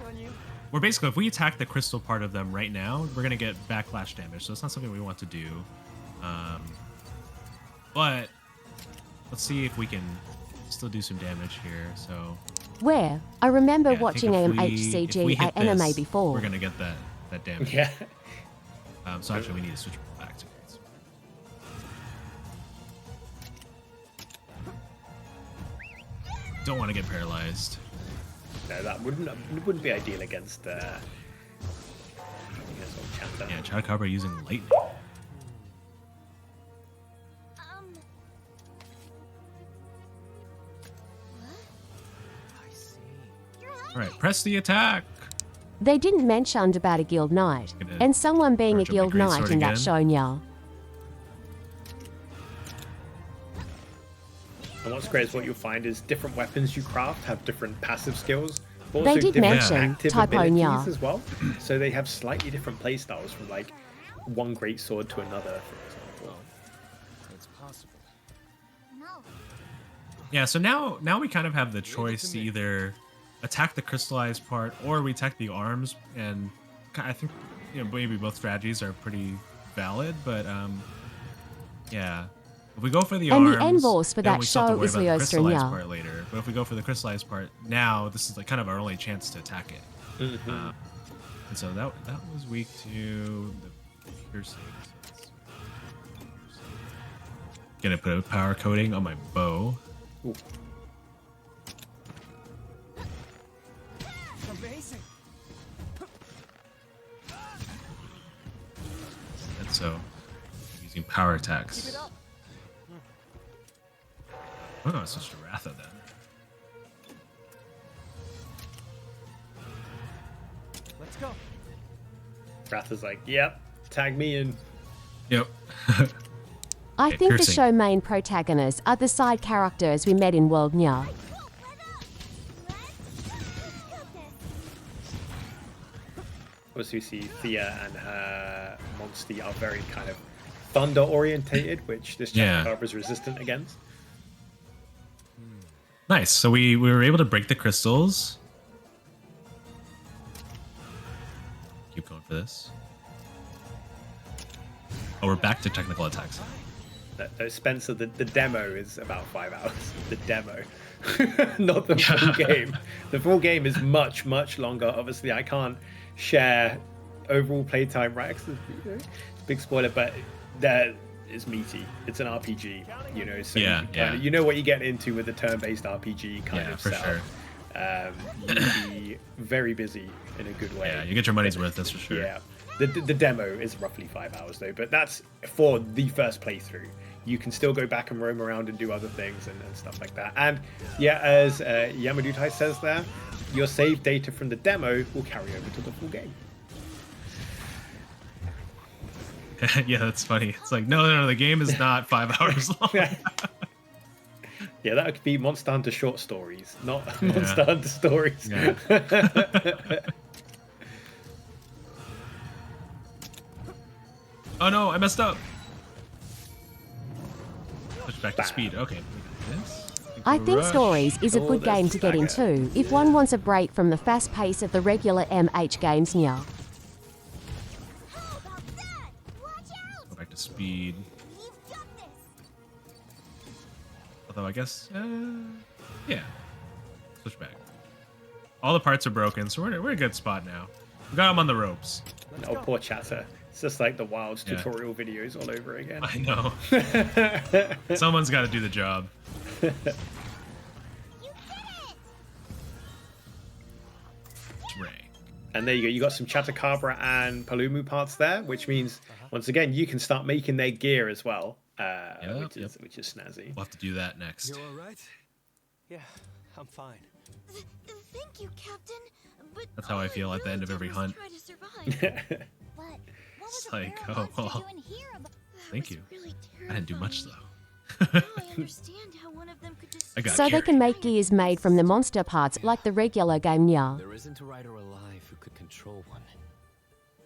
on you. Where basically if we attack the crystal part of them right now, we're gonna get backlash damage. So it's not something we want to do. But let's see if we can still do some damage here. So Where? I remember yeah, I think watching if we MHCG hit at anime this, before. we're gonna get that damage. Yeah. So actually we need to switch back to it. Don't want to get paralyzed. No, that wouldn't be ideal against Chatter. Yeah, Chatacabra using lightning. I see. All right, press the attack. They didn't mention about a guild knight, Gonna and someone being a charge up my guild greatsword knight in that again. show Nya. And what's great is what you'll find is different weapons you craft have different passive skills. But They also did different mention active typo abilities Nya. as well. So they have slightly different playstyles from like one great sword to another, for example. It's possible. No. Yeah, so now we kind of have the choice to either attack the crystallized part or we attack the arms, and I think maybe both strategies are pretty valid, but yeah. If we go for the And the arms, envoys for then that we still have to show worry is about the Leoster crystallized Nya. part later. But if we go for the crystallized part now, this is like kind of our only chance to attack it. Mm-hmm. And so that was weak to the piercing. Gonna put a power coating on my bow. Ooh. Amazing. And so using power attacks. Keep it up. Oh, it's just a Ratha then. Let's go. Wrath is like, yep, tag me in. Yep. I Okay, think the piercing. show main protagonists are the side characters we met in World Nya. Obviously, we see Thea and her monster are very kind of thunder orientated, which this Yeah. Chupacabra is resistant against. Nice. So we were able to break the crystals. Keep going for this. Oh, we're back to technical attacks. Spencer, the demo is about 5 hours. The demo, not the full game. The full game is much, much longer. Obviously, I can't share overall playtime, right? 'Cause it's a big spoiler, but that is meaty. It's an RPG, you know. So you know what you get into with a turn-based RPG kind of for setup. sure. You'll be very busy in a good way. Yeah, you get your money's worth, that's for sure. Yeah. The demo is roughly 5 hours though, but that's for the first playthrough. You can still go back and roam around and do other things and stuff like that. And yeah, as Yamadutai says there, your save data from the demo will carry over to the full game. Yeah, that's funny. It's like, no, the game is not 5 hours long. Yeah, that could be Monster Hunter short stories, not Monster Hunter stories. Yeah. Oh no, I messed up. Switch back to speed. Okay. I think Stories is a good there's game to get into if one wants a break from the fast pace of the regular MH games now. Go back to speed. Although I guess, yeah. Switch back. All the parts are broken, so we're in a good spot now. We got him on the ropes. Oh, poor chatter. It's just like the Wilds tutorial videos all over again. I know. Someone's got to do the job. And there you go. You got some Chatacabra and Palumu parts there, which means once again you can start making their gear as well, which is snazzy. We'll have to do that next. You all right? Yeah, I'm fine. Thank you, Captain. But that's how I feel at the end of every hunt. It's like, oh well. Thank you. I didn't do much though. I understand how one of them could just So they can make gears made from the monster parts like the regular game now. There isn't a rider alive who could control one.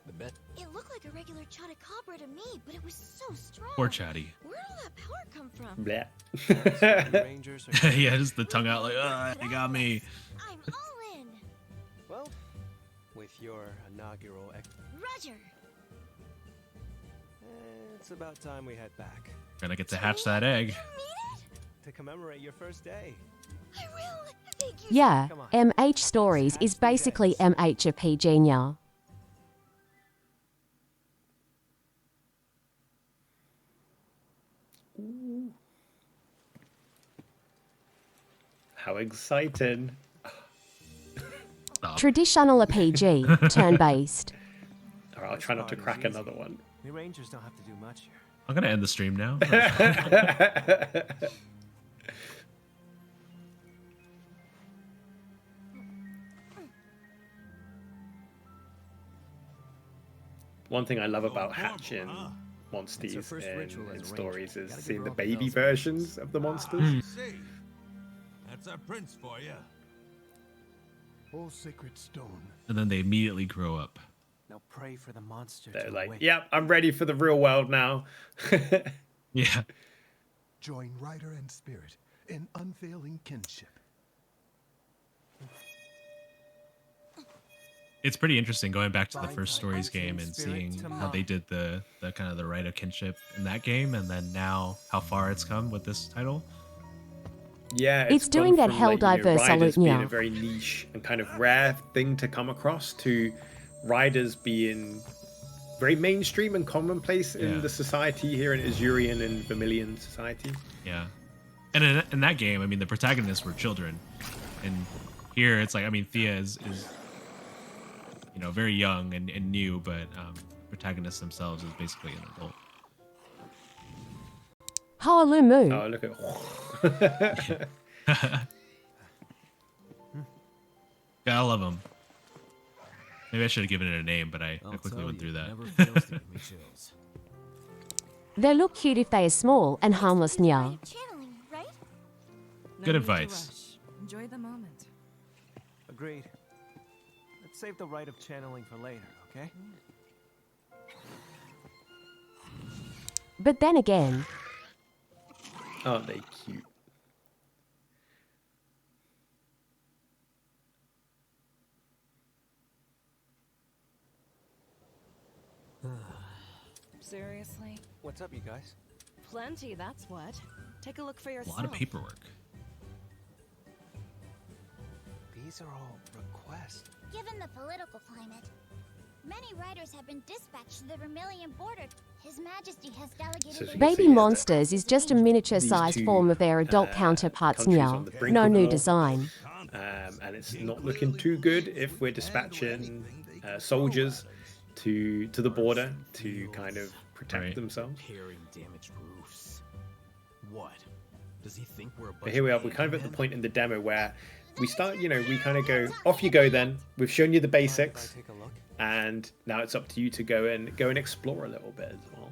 The bet. It looked like a regular Chatacabra to me, but it was so strong. Poor Chatty. Where did all that power come from? Bleh. Yeah, just the tongue out like, they got me. I'm all in. Well, with your inaugural Roger. It's about time we head back. Gonna get to hatch that egg. To commemorate your first day. I will. Thank you. Yeah, MH Stories is basically MHWilds now. How exciting. Traditional PG, turn-based. Alright, I'll try not to crack another one. We Rangers don't have to do much here. I'm gonna end the stream now. One thing I love about hatching monsters in stories is seeing the baby versions of the monsters. That's our prince for you. All sacred stone. And then they immediately grow up. Now pray for the monster. They're like, yep, I'm ready for the real world now. Yeah. Join rider and spirit in unfailing kinship. It's pretty interesting going back to the first Stories game and seeing how they did the kind of the right of kinship in that game, and then now how far it's come with this title. Yeah, it's doing that hell diverse riders being now. a very niche and kind of rare thing to come across, to riders being very mainstream and commonplace in the society here in Azurian and Vermilion society. Yeah, and in that game, I mean, the protagonists were children, and here it's like, I mean, Thea is you know, very young and new, but protagonists themselves is basically an adult. Halalumu. Oh, look at. Gotta love them. Maybe I should have given it a name, but I quickly went through that. They look cute if they are small and harmless now. Channeling, right? Good advice. Enjoy the moment. Agreed. Let's save the rite of channeling for later, okay? But then again, Aren't they cute? Seriously? What's up, you guys? Plenty, that's what. Take a look for A yourself. lot of paperwork. These are all requests. Given the political climate, many riders have been dispatched to the Vermilion border. His Majesty has delegated. So as you can Baby see, Monsters is just a miniature-sized two, form of their adult counterparts countries now. on the brink No of new war. design. And it's not looking too good if we're dispatching soldiers to the border to kind of protect themselves. Repairing damaged roofs. What? Does he think we're a bunch But here we are. We're kind of at the point in the demo where we start, you know, we kind of go, off you go then. We've shown you the basics. Take a look. And now it's up to you to go and explore a little bit as well.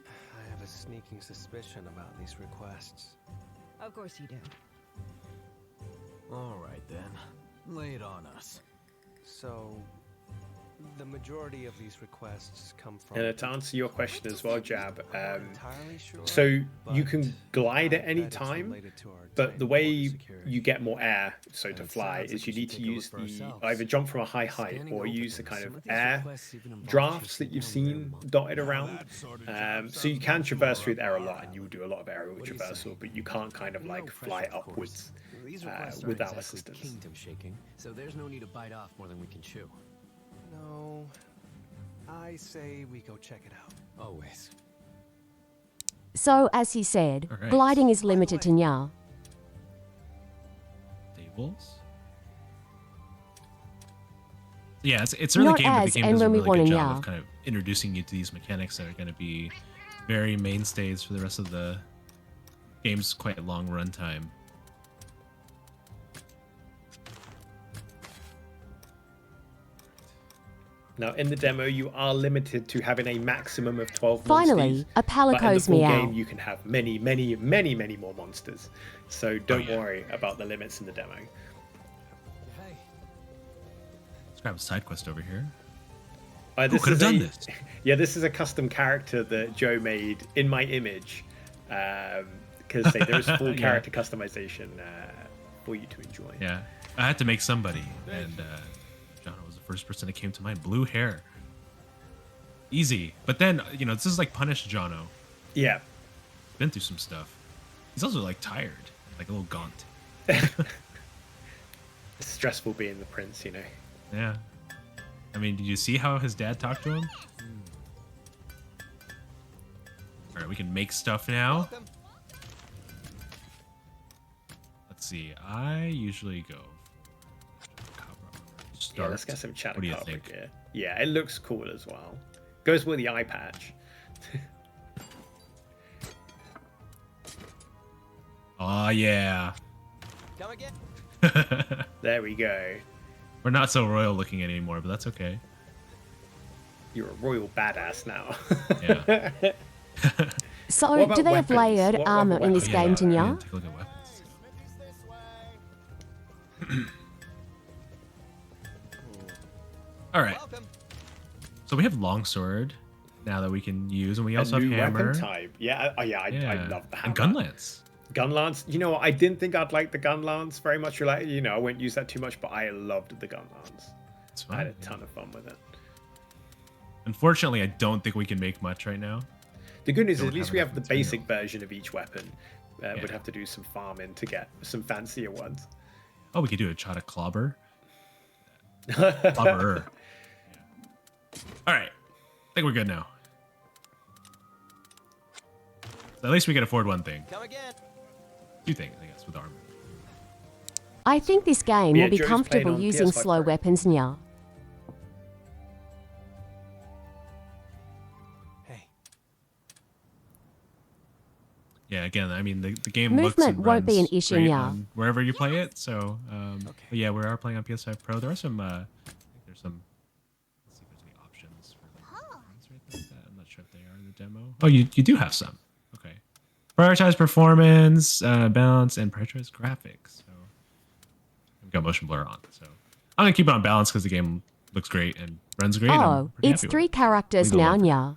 I have a sneaking suspicion about these requests. Of course you do. All right then. Lay it on us. So, the majority of these requests come from. And to answer your question as well, Jab, entirely sure, so you but can glide at I any bet it's time, related to our but the tank way border security. you get more air, so to it fly, sounds is like you we need should to take a use look for the ourselves. either jump from a high height Scanning or use the openings. kind Some of these air requests even involve drafts that chasing you've down seen their dotted around. So you can traverse through there a lot, and you'll do a lot of aerial What do you traversal, say? but you can't kind of No like pressure, fly of course. upwards These requests aren't without exactly assistance. kingdom shaking, so there's no need to bite off more than we can chew. No. I say we go check it out. Always. So, as he said, Alright. gliding is limited to Nya. Stables. Yeah, it's early Not game, but as the game and does a when we really want good to job now. of kind of introducing you to these mechanics that are going to be very mainstays for the rest of the game's quite long runtime. Now, in the demo, you are limited to having a maximum of 12 Finally, monsters. a But in the palico's full meow. game, you can have many, many, many, many more monsters. So don't yeah. worry about the limits in the demo. Hey, Let's grab a side quest over here. This could have is done a- this? Yeah, this is a custom character that Joe made in my image. Because there is full Yeah. character customization for you to enjoy. Yeah, I had to make somebody, and Jono was the first person that came to mind. Blue hair. Easy. But then, you know, this is like Punish Jono. Yeah. Been through some stuff. He's also like tired, like a little gaunt. It's stressful being the prince, you know. Yeah. I mean, did you see how his dad talked to him? All right, we can make stuff now. Let's see. I usually go. Yeah, let's get some What do you Chatacarba think? gear. Yeah, it looks cool as well. Goes with the eye patch. Oh yeah. Come again. There we go. We're not so royal looking anymore, but that's okay. You're a royal badass now. Yeah. What So, about do they have weapons? layered What armor in this game, Yeah, Nya? take a look at weapons. All right. So we have longsword now that we can use, and we also a have new hammer. weapon type. Yeah, I love the hammer. And gun lance. Gun lance. You know, I didn't think I'd like the gun lance very much. Like, you know, I wouldn't use that too much, but I loved the gun lance. It's I had a fine. ton of fun with it. Unfortunately, I don't think we can make much right now. The good news is Don't at least have we enough have the material. basic version of each weapon. We'd Yeah. have to do some farming to get some fancier ones. Oh, we could do a shot of clobber. Clobberer. All right. I think we're good now. So at least we can afford one thing. Come again. Two things, I guess, with armor. I think this game Yeah, will be Joe's comfortable playing on using PS5 slow Pro. weapons, Nya. Hey. Yeah, again, I mean, the game Movement looks and won't be runs an issue, great yeah. on wherever you play it. So, but yeah, we are playing on PS5 Pro. There are some, I think there's some, let's see if there's any options for like, ones right there like that. I'm not sure if they are in the demo. Oh, you do have some. Okay. Prioritize performance, balance, and prioritize graphics. So, we've got motion blur on. So, I'm going to keep it on balance because the game looks great and runs great. and I'm Oh, pretty it's happy with 3 it. characters Leave it now, alone. Nya.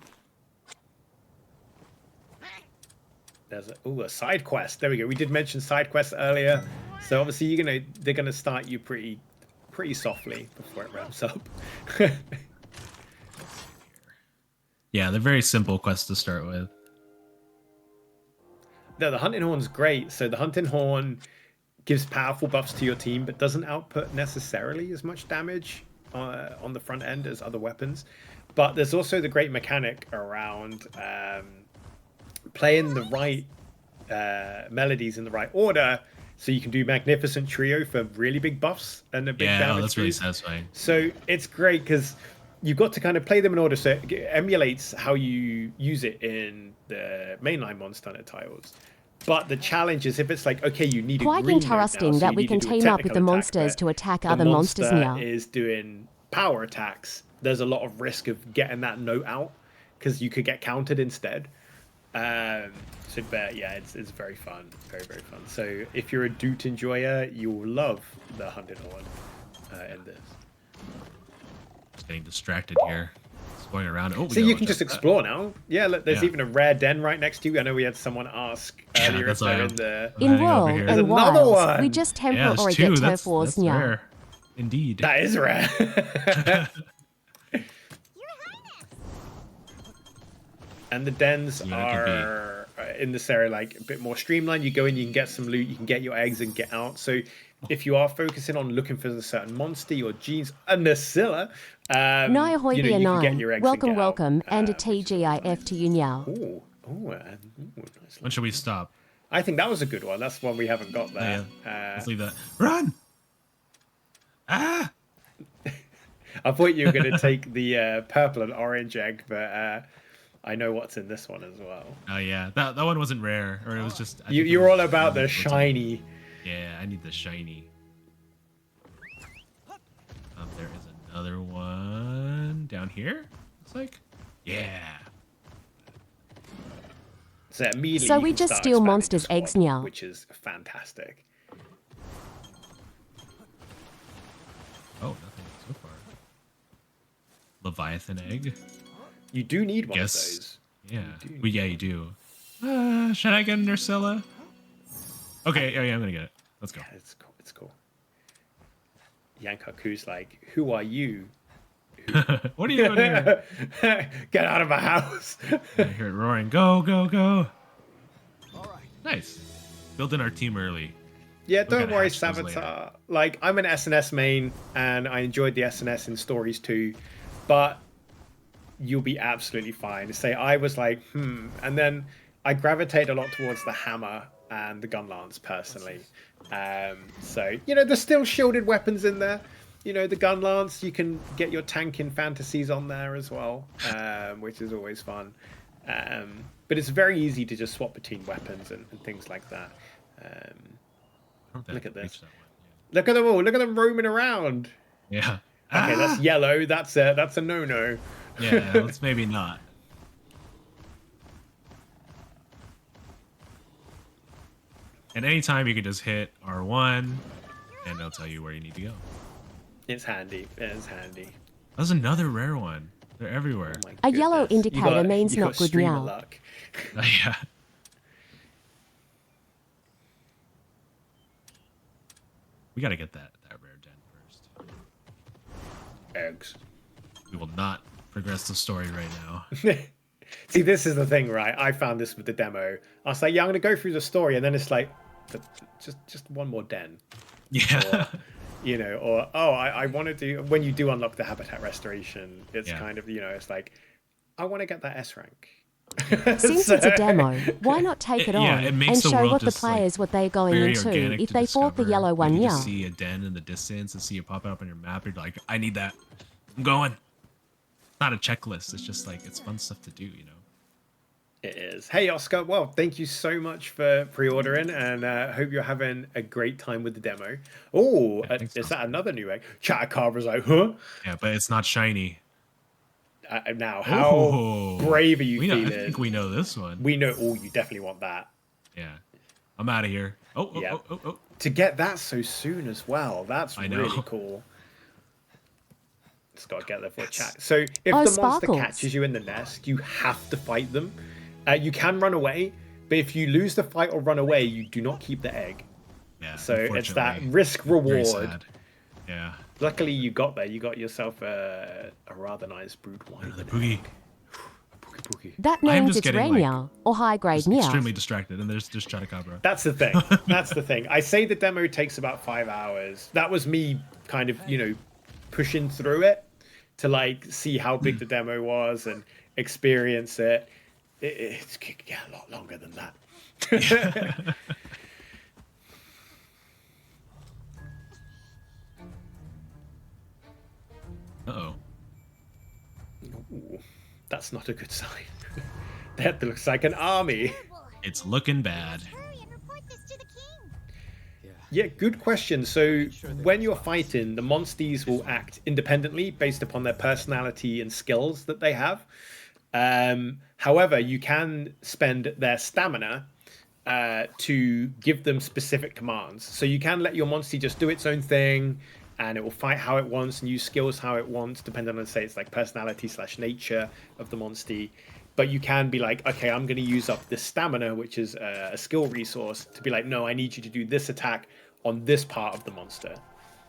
There's a side quest. There we go. We did mention side quests earlier, so obviously they're gonna start you pretty softly before it ramps up. Yeah, they're very simple quests to start with. No, the hunting horn's great. So the hunting horn gives powerful buffs to your team, but doesn't output necessarily as much damage on the front end as other weapons. But there's also the great mechanic around playing the right melodies in the right order, so you can do Magnificent Trio for really big buffs and a big damage. Yeah, that's really boost. satisfying. So it's great because you've got to kind of play them in order so it emulates how you use it in the mainline Monster Hunter titles. But the challenge is if it's like, okay, you need a Quite green note now, interesting so that you we need can to do a team up with the technical attack, monsters but to attack the other monsters monster now. is doing power attacks. There's a lot of risk of getting that note out because you could get countered instead. But yeah, it's very fun, very fun. So if you're a Doot enjoyer, you'll love the Hunted Horn in this. Just getting distracted here. Just going around. Oh, So you can just explore now. Yeah, look, there's Yeah. even a rare den right next to you. I know we had someone ask earlier if they're in the. In World here. and another Wilds, one. we just Yeah, temper there's or two. get That's turf now. rare. Indeed. That is rare. And the dens Yeah, it could be. are in this area like a bit more streamlined. You go in, you can get some loot, you can get your eggs and get out. So if you are focusing on looking for a certain monster, your genes, a Nasilla, Naya you can get Hoybia9, your eggs welcome, and get welcome, out. and a TGIF to you now. Nice. When should we stop? I think that was a good one. That's one we haven't got there. Let's leave that. Run! Ah! I thought you were going to take the purple and orange egg, but I know what's in this one as well. Oh yeah, that one wasn't rare, or it was just. You're all about the shiny. Yeah, I need the shiny. There is another one down here. Looks like. Yeah. So immediately. So you we can just start steal expanding monsters' your eggs squad, now. which is fantastic. Oh, nothing so far. Leviathan egg. You do need one Yes. of those. Yeah. Yeah, you do. Should I get an Ursula? Okay, yeah, I'm gonna get it. Let's go. Yeah, it's cool. It's cool. Yankaku's like, who are you? What are you doing here? Get out of my house. I hear it roaring. Go, go, go. Nice. Built in our team early. Yeah, We're don't gonna worry, hatch those later. Savitar. Like, I'm an SNS main, and I enjoyed the SNS in stories too, but you'll be absolutely fine. Say, I was like, and then I gravitate a lot towards the hammer and the gun lance personally. So, there's still shielded weapons in there. The gun lance, you can get your tanking fantasies on there as well, which is always fun. But it's very easy to just swap between weapons and things like that. Look at this. Look at them all. Look at them roaming around. Yeah. Okay, that's yellow. That's a no-no. Yeah, let's maybe not. And anytime you can just hit R1, and it'll tell you where you need to go. It's handy. It's handy. That's another rare one. They're everywhere. A yellow indicator means you not got good stream of now. luck. Yeah. We gotta get that rare den first. Eggs. We will not progress the story right now. See, this is the thing, right? I found this with the demo. I was like, yeah, I'm going to go through the story, and then it's like, just one more den. Yeah. Or I want to do, when you do unlock the habitat restoration, it's kind of, it's like, I want to get that S rank. Since it's a demo, why not take it on Yeah, it makes and the show world what the just, like, players what they're going very into organic if to they bought the discover. yellow one, You yeah. just see a den in the distance and see it popping up on your map. You're like, I need that. I'm going. It's not a checklist. It's just like, it's fun stuff to do, It is. Hey, Oscar. Well, thank you so much for pre-ordering, and hope you're having a great time with the demo. Oh, is that another new egg? Chatacabra's like, huh? Yeah, but it's not shiny. Now, how brave are you feeling? I think we know this one. We know. Oh, you definitely want that. Yeah. I'm out of here. Oh. To get that so soon as well, that's I know. really cool. Just gotta get there for a chat. So if Oh, the monster sparkles. catches you in the nest, you have to fight them. You can run away, But if you lose the fight or run away, you do not keep the egg. Yeah. So it's that unfortunately. risk Very reward. sad. Yeah. Luckily, you got there. You got yourself a rather nice brood wine. The boogie. That I am means just it's getting, rare like, Nya, or high-grade Just Nya. extremely distracted, and there's Chatacabra. That's the thing. That's the thing. I say the demo takes about 5 hours. That was me kind of, pushing through it to like see how big the demo was and experience it. It could get a lot longer than that. Uh-oh. Ooh, that's not a good sign. That looks like an army. It's looking bad. Yeah, good question. So when you're fighting, the monsters will act independently based upon their personality and skills that they have. However, you can spend their stamina to give them specific commands. So you can let your monster just do its own thing, and it will fight how it wants and use skills how it wants, depending on, say, it's like personality / nature of the monster. But you can be like, okay, I'm going to use up this stamina, which is a skill resource, to be like, no, I need you to do this attack on this part of the monster.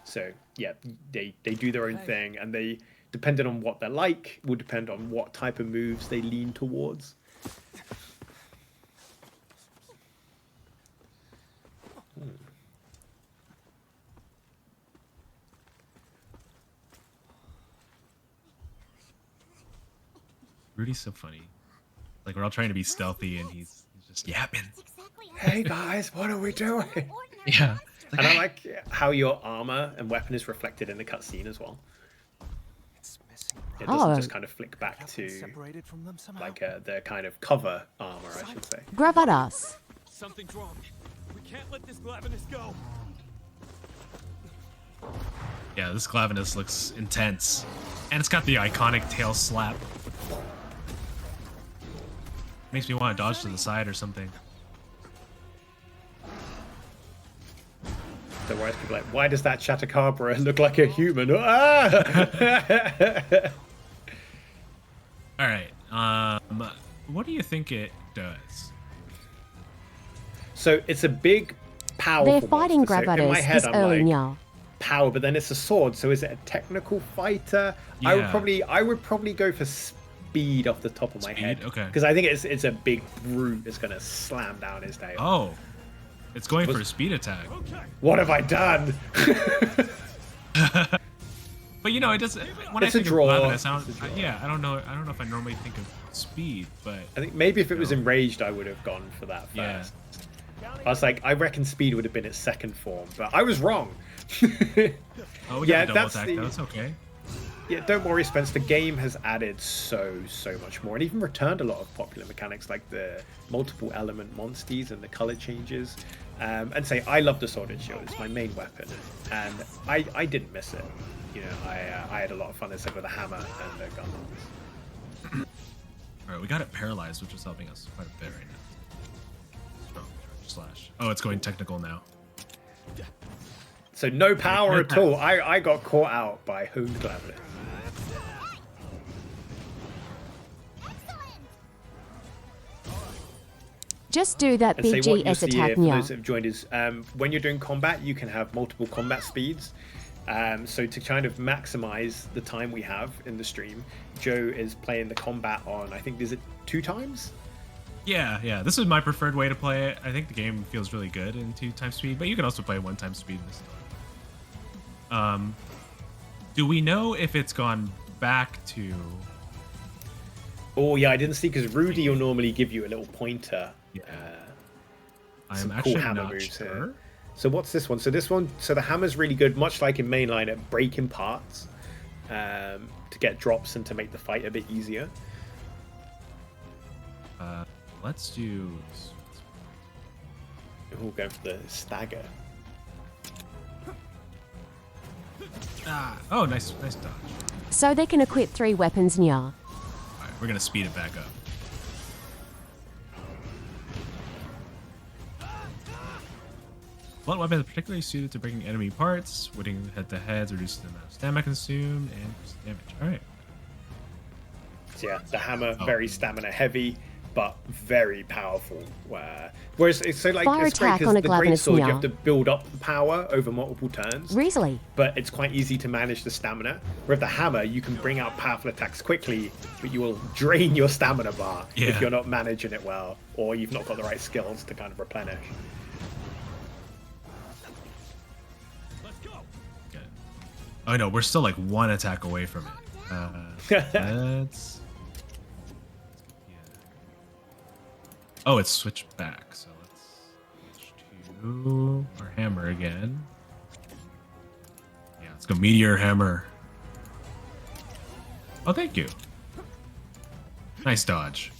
So yeah, they do their own thing, and they, depending on what they're like, will depend on what type of moves they lean towards. Rudy's so funny. Like, we're all trying to be stealthy, and he's just yapping. Hey guys, what are we doing? Yeah. And I like how your armor and weapon is reflected in the cutscene as well. It doesn't just kind of flick back to like the kind of cover armor, I should say. Gravatas. Something's wrong. We can't let this Glavenus go. Yeah, this Glavenus looks intense. And it's got the iconic tail slap. Makes me want to dodge to the side or something. So whereas people are like, why does that Chatacabra look like a human? Ah! All right. What do you think it does? So it's a big, powerful They're fighting monster. So in my Gravatas head, this I'm early like, Nya. power, but then it's a sword. So is it a technical fighter? Yeah. I would probably go for speed off the top of my head. Okay. Because I think it's a big brute that's gonna slam down his tail. Oh, it's going for a speed attack. What have I done? But you know, it does. When It's I a think draw. of Glavenus, I don't know if I normally think of speed, but I think maybe if it was enraged, I would have gone for that first. Yeah. I was like, I reckon speed would have been its second form, but I was wrong. Oh, we Yeah, got the double that's attack. the- That's okay. Yeah, don't worry, Spence. The game has added so much more, and even returned a lot of popular mechanics like the multiple element monsters and the color changes. And say, I love the sword and shield. It's my main weapon, and I didn't miss it. You know, I had a lot of fun, as I said, with the hammer and the gun. All right, we got it paralyzed, which is helping us quite a bit right now. Strong charge slash. Oh, it's going technical now. So no power at all. I got caught out by Honed Glavenus. Just do that And say what you'll BGS see here, attack for Nya. those that have joined, is when you're doing combat, you can have multiple combat speeds. So to kind of maximize the time we have in the stream, Joe is playing the combat on, I think, is it 2 times? Yeah. This is my preferred way to play it. I think the game feels really good in 2x speed, but you can also play 1x speed this time. Do we know if it's gone back to? Oh yeah, I didn't see, because Rudy will normally give you a little pointer. Yeah. I'm Some actually cool hammer not moves sure. here. So what's this one? So the hammer's really good, much like in mainline, at breaking parts to get drops and to make the fight a bit easier. Let's do. We'll go for the stagger. Oh, nice dodge. So they can equip 3 weapons Nya. All right, we're gonna speed it back up. Blunt weapon is particularly suited to breaking enemy parts, winning head-to-heads, reduces the amount of stamina consumed, and increases damage. All right. So yeah, the hammer, very stamina heavy. but very powerful. Whereas it's so like Fire it's great attack on because a the Glavenus greatsword you Nya. have to build up the power over multiple turns. Risley. But it's quite easy to manage the stamina. With the hammer, you can bring out powerful attacks quickly, but you will drain your stamina bar if you're not managing it well, or you've not got the right skills to kind of replenish. Oh no, we're still like one attack away from it. Let's. Oh, it's switched back, so let's switch to our hammer again. Yeah, let's go meteor hammer. Oh, thank you. Nice dodge.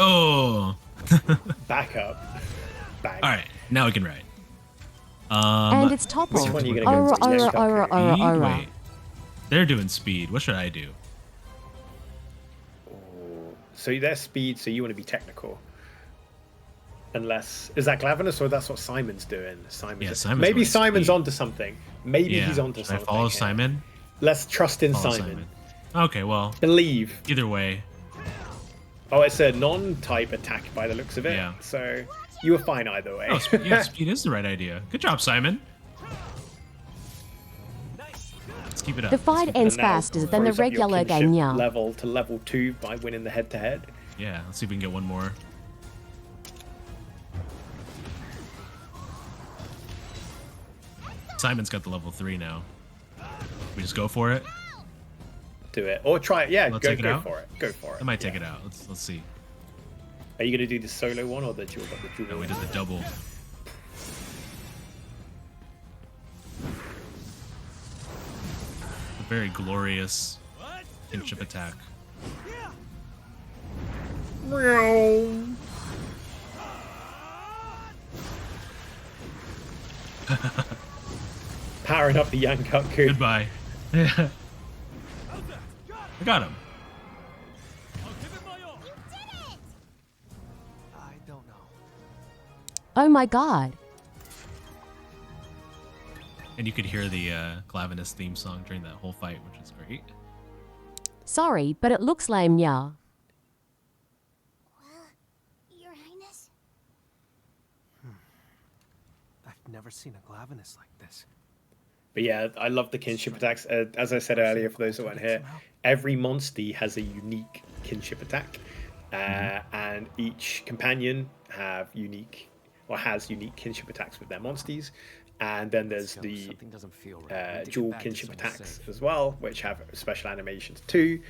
Oh. Back up. Bang. All right, now we can ride. And it's toppled. Which one are you gonna go for? Wait, they're doing speed. What should I do? So they're speed, so you want to be technical. Unless is that Glavenus or that's what Simon's doing? Simon's maybe Simon's speed. onto something. Maybe he's onto something. I follow Simon? Let's trust in Follow Simon. Okay, well. Believe. Either way. Oh, it's a non-type attack by the looks of it. Yeah. So you were fine either way. Oh, yeah, speed is the right idea. Good job, Simon. Let's keep it up. The fight ends faster than the regular game, yeah. Level to level 2 by winning the head-to-head. Yeah, let's see if we can get one more. Simon's got the level 3 now. We just go for it. Do it or try it. Yeah, Let's go take it out. for it. Go for it. I might take it out. Let's see. Are you gonna do the solo one or the dual? No, we did the double. A very glorious kinship attack. Powering up the Yankaku. Goodbye. I got him. I don't know. Oh my god. And you could hear the Glavenus theme song during that whole fight, which is great. Sorry, but it looks lame, yeah. Your Highness? I've never seen a Glavenus like this. But yeah, I love the kinship attacks. As I said earlier, for those that weren't here, every monster has a unique kinship attack, and each companion has unique kinship attacks with their monsters. And then there's the dual kinship attacks as well, which have special animations too.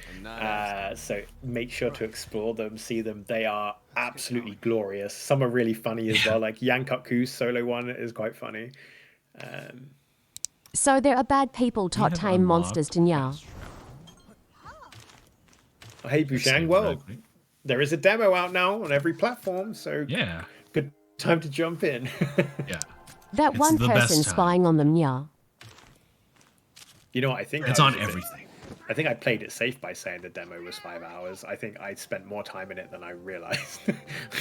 So make sure to explore them, see them. They are absolutely glorious. Some are really funny as well. Like Yankaku's solo one is quite funny. So there are bad people to tame monsters to nya. Oh, hey Bujang, well, there is a demo out now on every platform, so yeah, good time to jump in. Yeah. That It's one the person best time. spying on them, yeah. You know what, I think It's I on was a bit- everything. I think I played it safe by saying the demo was 5 hours. I think I spent more time in it than I realized.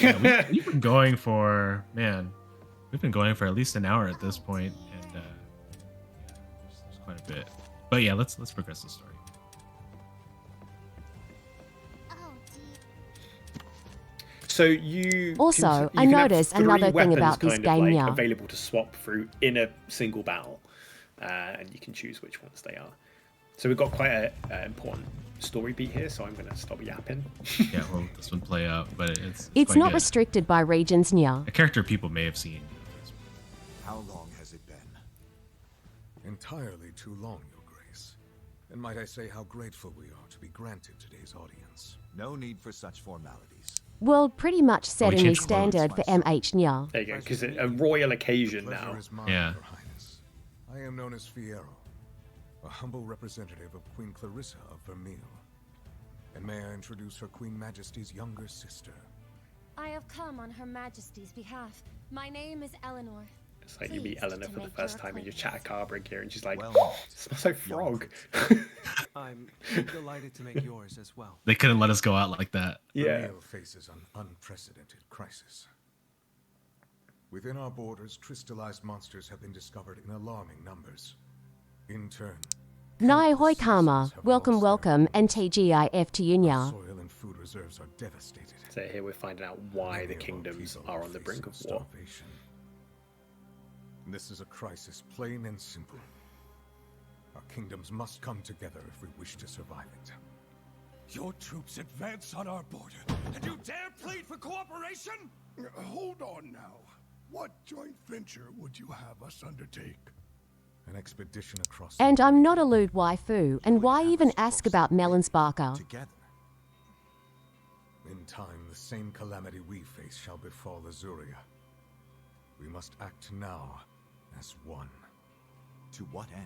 Yeah, we've been going for we've been going for at least an hour at this point, and there's quite a bit. But yeah, let's progress the story. So you Also, can I have noticed 3 another thing weapons about this kind of game, like yeah. available to swap through in a single battle, and you can choose which ones they are. So we've got quite an important story beat here, so I'm going to stop yapping. Yeah, we'll let this one play out, but it's It's quite not good. restricted by regions, nya. A character people may have seen. How long has it been? Entirely too long, Your Grace. And might I say how grateful we are to be granted today's audience. No need for such formalities. Well, pretty much set we a new changed clothes. standard for MH, nya. There you go, because it's a royal occasion Pleasure now. is mine, Yeah. Your Highness. I am known as Fiero, a humble representative of Queen Clarissa of Vermeil. And may I introduce her Queen Majesty's younger sister. I have come on Her Majesty's behalf. My name is Eleanor. It's like you meet Eleanor for the make first your time and you chat a Carbrig here, and she's like, Well, smells like frog. I'm delighted to make yours as well. They couldn't let us go out like that. Yeah. Vermeil faces an unprecedented crisis. Within our borders, crystallized monsters have been discovered in alarming numbers. In turn, Nai hoi kama, welcome, and TGIF to you nya. soil and food reserves are devastated. So here we're finding out why the kingdoms are on the brink of war. Starvation. This is a crisis, plain and simple. Our kingdoms must come together if we wish to survive it. Your troops advance on our border, and you dare plead for cooperation? Hold on now. What joint venture would you have us undertake? An expedition across. And I'm not a lewd waifu, and why even ask about Melons Barker? Together. In time, the same calamity we face shall befall Azuria. We must act now as one. To what end?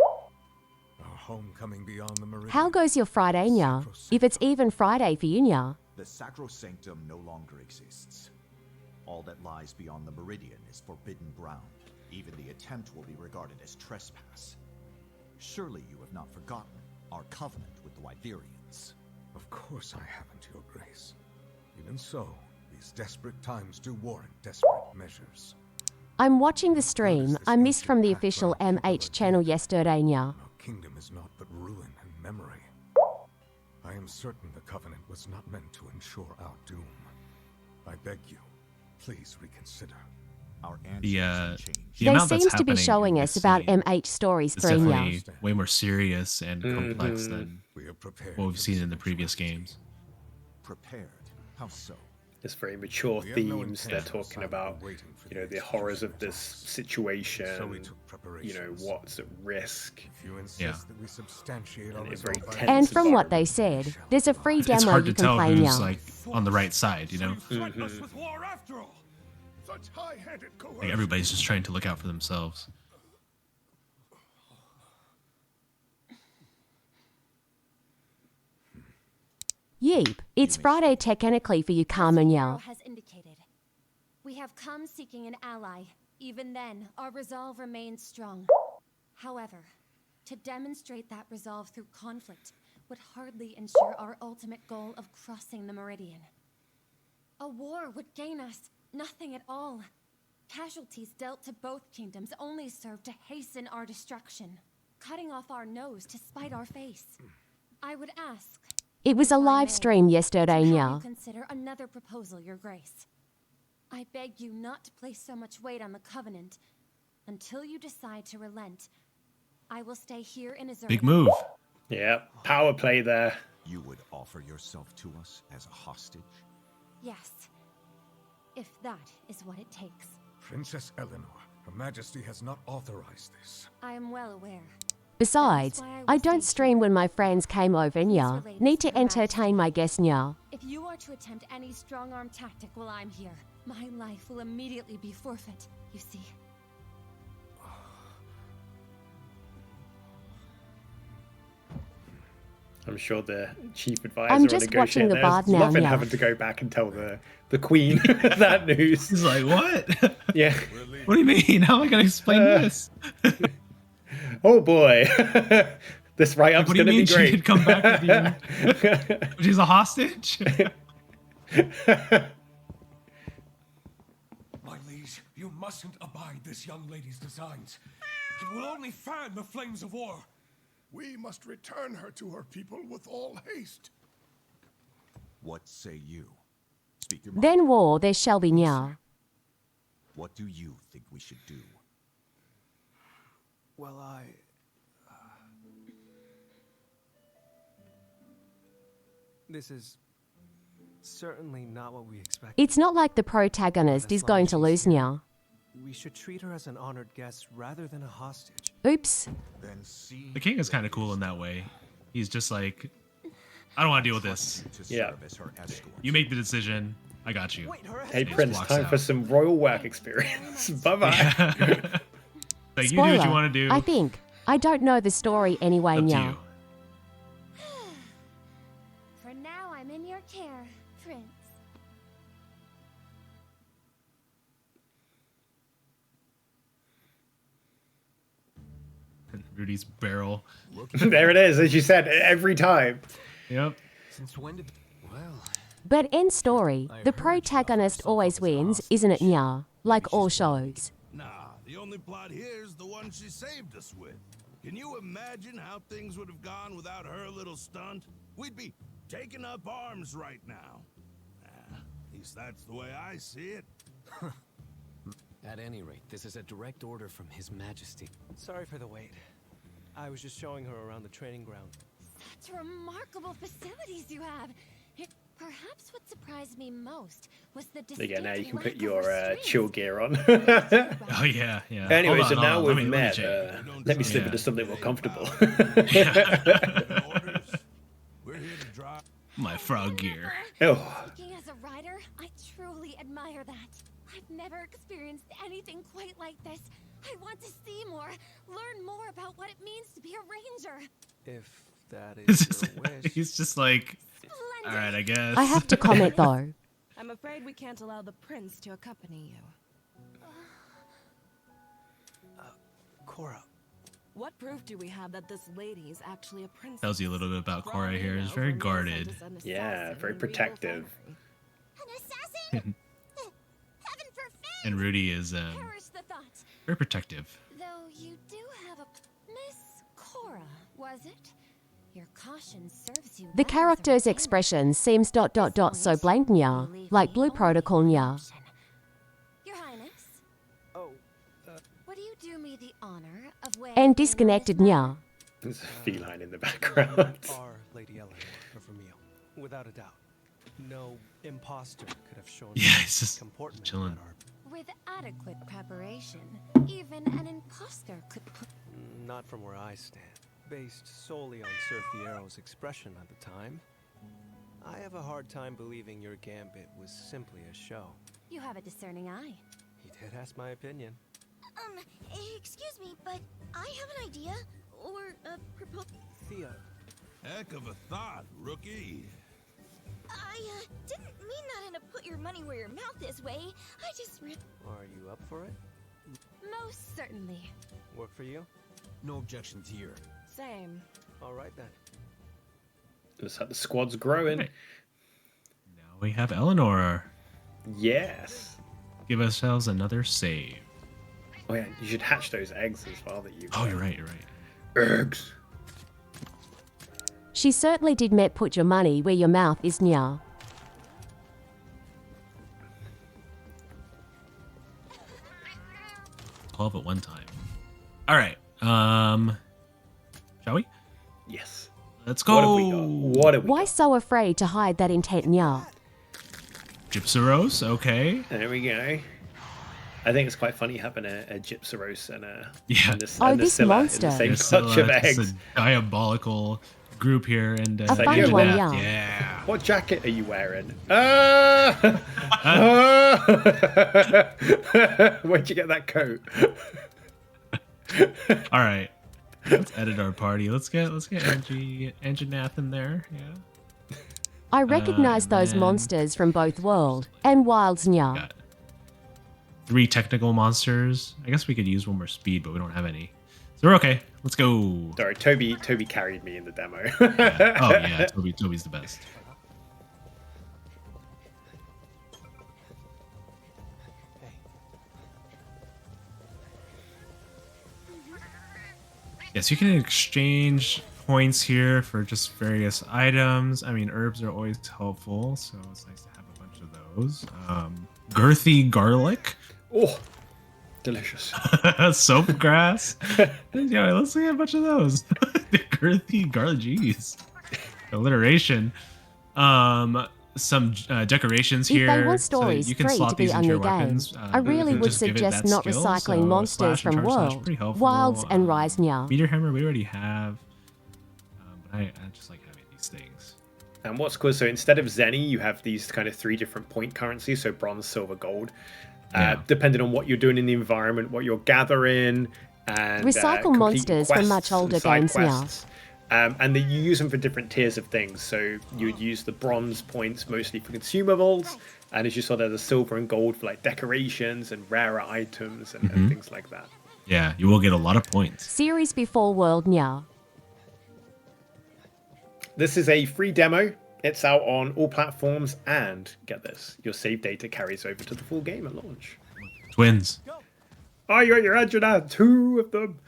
Our homecoming beyond the meridian. How goes your Friday nya? If it's even Friday for you nya. The Sacrosanctum no longer exists. All that lies beyond the meridian is forbidden ground. Even the attempt will be regarded as trespass. Surely you have not forgotten our covenant with the Wyverians. Of course I haven't, Your Grace. Even so, these desperate times do warrant desperate measures. I'm watching the stream I missed from the official MH channel yesterday nya. Our kingdom is not but ruin and memory. I am certain the covenant was not meant to ensure our doom. I beg you, please reconsider. Our The They amount that's seems to be happening showing in us this about scene MH stories is 3 nya. definitely way more serious and complex than what we've seen in the previous games. Prepared? How so? It's very mature themes they're talking about, you know, the horrors of this situation, you know, what's at risk. Yeah. That we substantiate our And it's very resolve by tense. And from what they said, there's a free It's demo hard you to can tell play who's nya. like on the right side, you know? Threaten us with war after all. Such high-handed Like coercion. everybody's just trying to look out for themselves. Yeep, it's Friday technically for you Carmen nya. has indicated. We have come seeking an ally. Even then, our resolve remains strong. However, to demonstrate that resolve through conflict would hardly ensure our ultimate goal of crossing the meridian. A war would gain us nothing at all. Casualties dealt to both kingdoms only serve to hasten our destruction, cutting off our nose to spite our face. I would ask. It was a live stream yesterday To have you nya. consider another proposal, Your Grace. I beg you not to place so much weight on the Covenant. Until you decide to relent, I will stay here in Azuria. Big move. Yeah, power play there. You would offer yourself to us as a hostage? Yes. If that is what it takes. Princess Eleanor, Her Majesty has not authorized this. I am well aware. Besides, I don't stream when my friends came over nya. Need to entertain my guests nya. If you are to attempt any strong-arm tactic while I'm here, my life will immediately be forfeit, you see. I'm sure the chief advisor I'm or just watching negotiator the there's bard now, loving yeah. having to go back and tell the queen that news. He's like, what? Yeah. What do you mean? How am I going to explain this? Oh boy. This write-up's What do you going to be mean she great. could come back with you? She's a hostage? My liege, you mustn't abide this young lady's designs. It will only fan the flames of war. We must return her to her people with all haste. What say you? Speak your mind. Then war there shall be nya. What do you think we should do? Well, this is certainly not what we expected. It's not like the protagonist is going to lose nya. We should treat her as an honored guest rather than a hostage. Oops. Then see The king is kind of cool in that way. He's just like, I don't want to deal with this. Yeah. as her escort. You make the decision. I got you. Hey And he Prince, walks time out. for some royal work experience. Bye-bye. Like, you do what you Spoiler, want to do. I think. I don't know the story anyway Up to nya. you. For now, I'm in your care, Prince. Rudy's barrel. There it is, as you said, every time. Yep. Since when did... Well, But end story, the protagonist always wins, isn't it, Nya? Like all shows. Nah, the only plot here is the one she saved us with. Can you imagine how things would have gone without her little stunt? We'd be taking up arms right now. At least that's the way I see it. At any rate, this is a direct order from His Majesty. Sorry for the wait. I was just showing her around the training ground. Such remarkable facilities you have. Perhaps what surprised me most was the Again, now you can distinct put your chill gear on. Oh yeah, yeah. Anyway, Hold so on, now hold on. we've met. Let me slip Yeah. into something more comfortable. My frog gear. Oh. Speaking as a rider, I truly admire that. I've never experienced anything quite like this. I want to see more, learn more about what it means to be a ranger. If that is your wish. He's just like, all right, I guess. I have to comment though. I'm afraid we can't allow the prince to accompany you. Cora. What proof do we have that this lady is actually a princess? Tells you a little bit about Cora here. He's very guarded. Yeah, very protective. And Rudy is very protective. Though you do have a Miss Cora, was it? Your caution serves you. The character's expression seems ... so blank, Nya. Like Blue Protocol, Nya. Your Highness. Oh. Would you do me the honor of weighing And disconnected, Nya. There's a feline in the background. Our Lady Eleanor of Vermeil, without a doubt. No imposter could have shown Yeah, he's just comportment chilling. that our With adequate preparation, even an imposter could put. Not from where I stand. Based solely on Sir Fiero's expression at the time, I have a hard time believing your gambit was simply a show. You have a discerning eye. He did ask my opinion. Excuse me, but I have an idea. Or a proposal. Thea. Heck of a thought, rookie. I didn't mean that in a put your money where your mouth is way. I just Are you up for it? Most certainly. Work for you? No objections here. Same. All right then. Looks like the squad's growing. Now we have Eleanor. Yes. Give ourselves another save. Oh yeah, you should hatch those eggs as well that you. Oh, you're right. You're right. Eggs. She certainly did met put your money where your mouth is, Nya. 12 at one time. All right. Shall we? Yes. Let's go. What have we got? What have we Why so afraid to hide that intent, Nya? Gypsaros, okay. There we go. I think it's quite funny having a Gypsaros and a Yeah. and a, Oh, and a this Scylla monster. in the same Yeah, clutch of it's eggs. a diabolical group here, and A fun yo, one, man. yeah. yeah. What jacket are you wearing? Where'd you get that coat? All right. Let's edit our party. Let's get Angie Nath in there. Yeah. I recognize those then- monsters from both World and Wilds, Nya. Got 3 technical monsters. I guess we could use one more speed, but we don't have any. So we're okay. Let's go. Sorry, Toby carried me in the demo. Yeah. Oh yeah, Toby's the best. Yes, you can exchange points here for just various items. I mean, herbs are always helpful, so it's nice to have a bunch of those. Girthy garlic. Oh, delicious. Soap grass. Yeah, let's get a bunch of those. The girthy garlic. Jeez. Alliteration. Some decorations If here. they want so stories you can free slot to be these on into your your game, weapons. I really and would just give it suggest that not skill. recycling So monsters slash and from charge slash, World, pretty helpful. Wilds, and Rise, Nya. Meteor hammer we already have. But I just like having these things. And what's cool, so instead of Zenny, you have these kind of 3 different point currencies, so bronze, silver, gold. Yeah. Depending on what you're doing in the environment, what you're gathering, and Recycle complete monsters from quests much and older side games now. quests. And you use them for different tiers of things. So you would use the bronze points mostly for consumables, and as you saw there, the silver and gold for like decorations and rarer items and things like that. Yeah, you will get a lot of points. Series before World, Nya. This is a free demo. It's out on all platforms, and get this, your save data carries over to the full game at launch. Twins. Oh, you got your Android, 2 of them.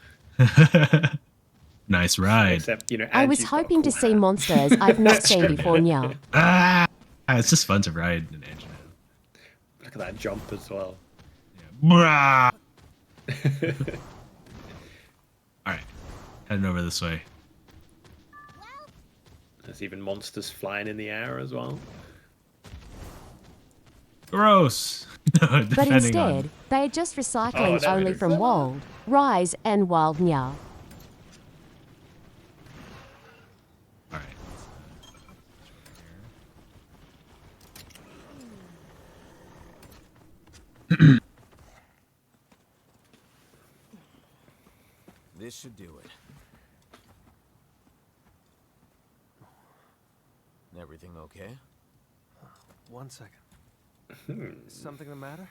Nice ride. Except, you know, I was hoping to see monsters I've not seen before now. It's just fun to ride an engine. Look at that jump as well. Yeah. Alright. Heading over this way. There's even monsters flying in the air as well. Gross. But instead, they are just recycling only from Wold, Rise, and Wild Nya. This should do it. Everything okay? One second. Is something the matter?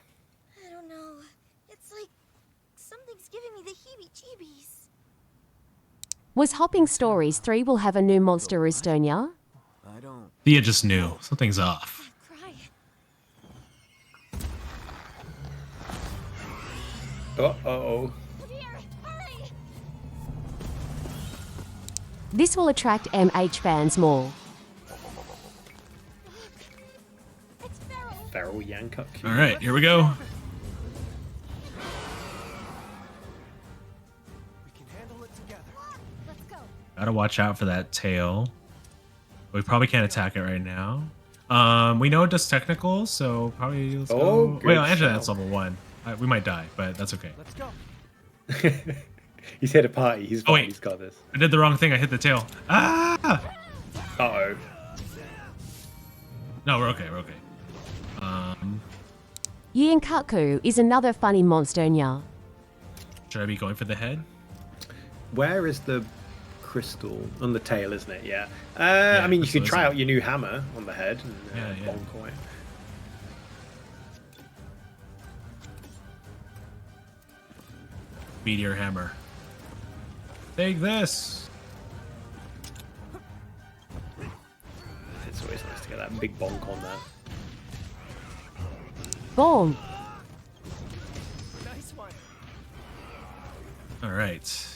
I don't know. It's like something's giving me the heebie-jeebies. Was Hopping Stories 3 will have a new monster rooster Nya? I don't. Thea just knew. Something's off. Uh-oh. This will attract MH fans more. Feral Yankup. Alright, here we go. Gotta watch out for that tail. We probably can't attack it right now. We know it does technical, so probably let's go. Wait, Angela, that's level 1. We might die, but that's okay. Let's go. He's hit a party. He's wait. He's got this. I did the wrong thing. I hit the tail. Ah! Uh-oh. No, we're okay. We're okay. Yin Kutku is another funny monster Nya. Should I be going for the head? Where is the crystal? On the tail, isn't it? Yeah. I mean, you could try out your new hammer on the head. And, bonk away. Meteor hammer. Take this. It's always nice to get that big bonk on that. Boom. Nice one. All right.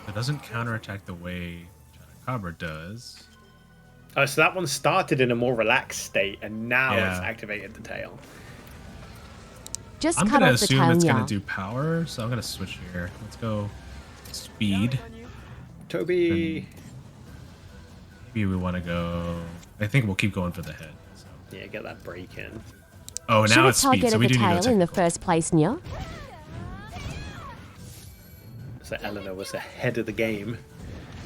It doesn't counterattack the way Chupacabra does. Oh, so that one started in a more relaxed state, and now Yeah. it's activated the tail. Just I'm cut gonna off the assume tail it's Nya. gonna do power, so I'm gonna switch here. Let's go speed. Toby. Maybe we want to go. I think we'll keep going for the head. So. Yeah, get that break in. Oh, Should now have it's speed, targeted so we the do need tail to in the first place Nya. So Eleanor was ahead of the game.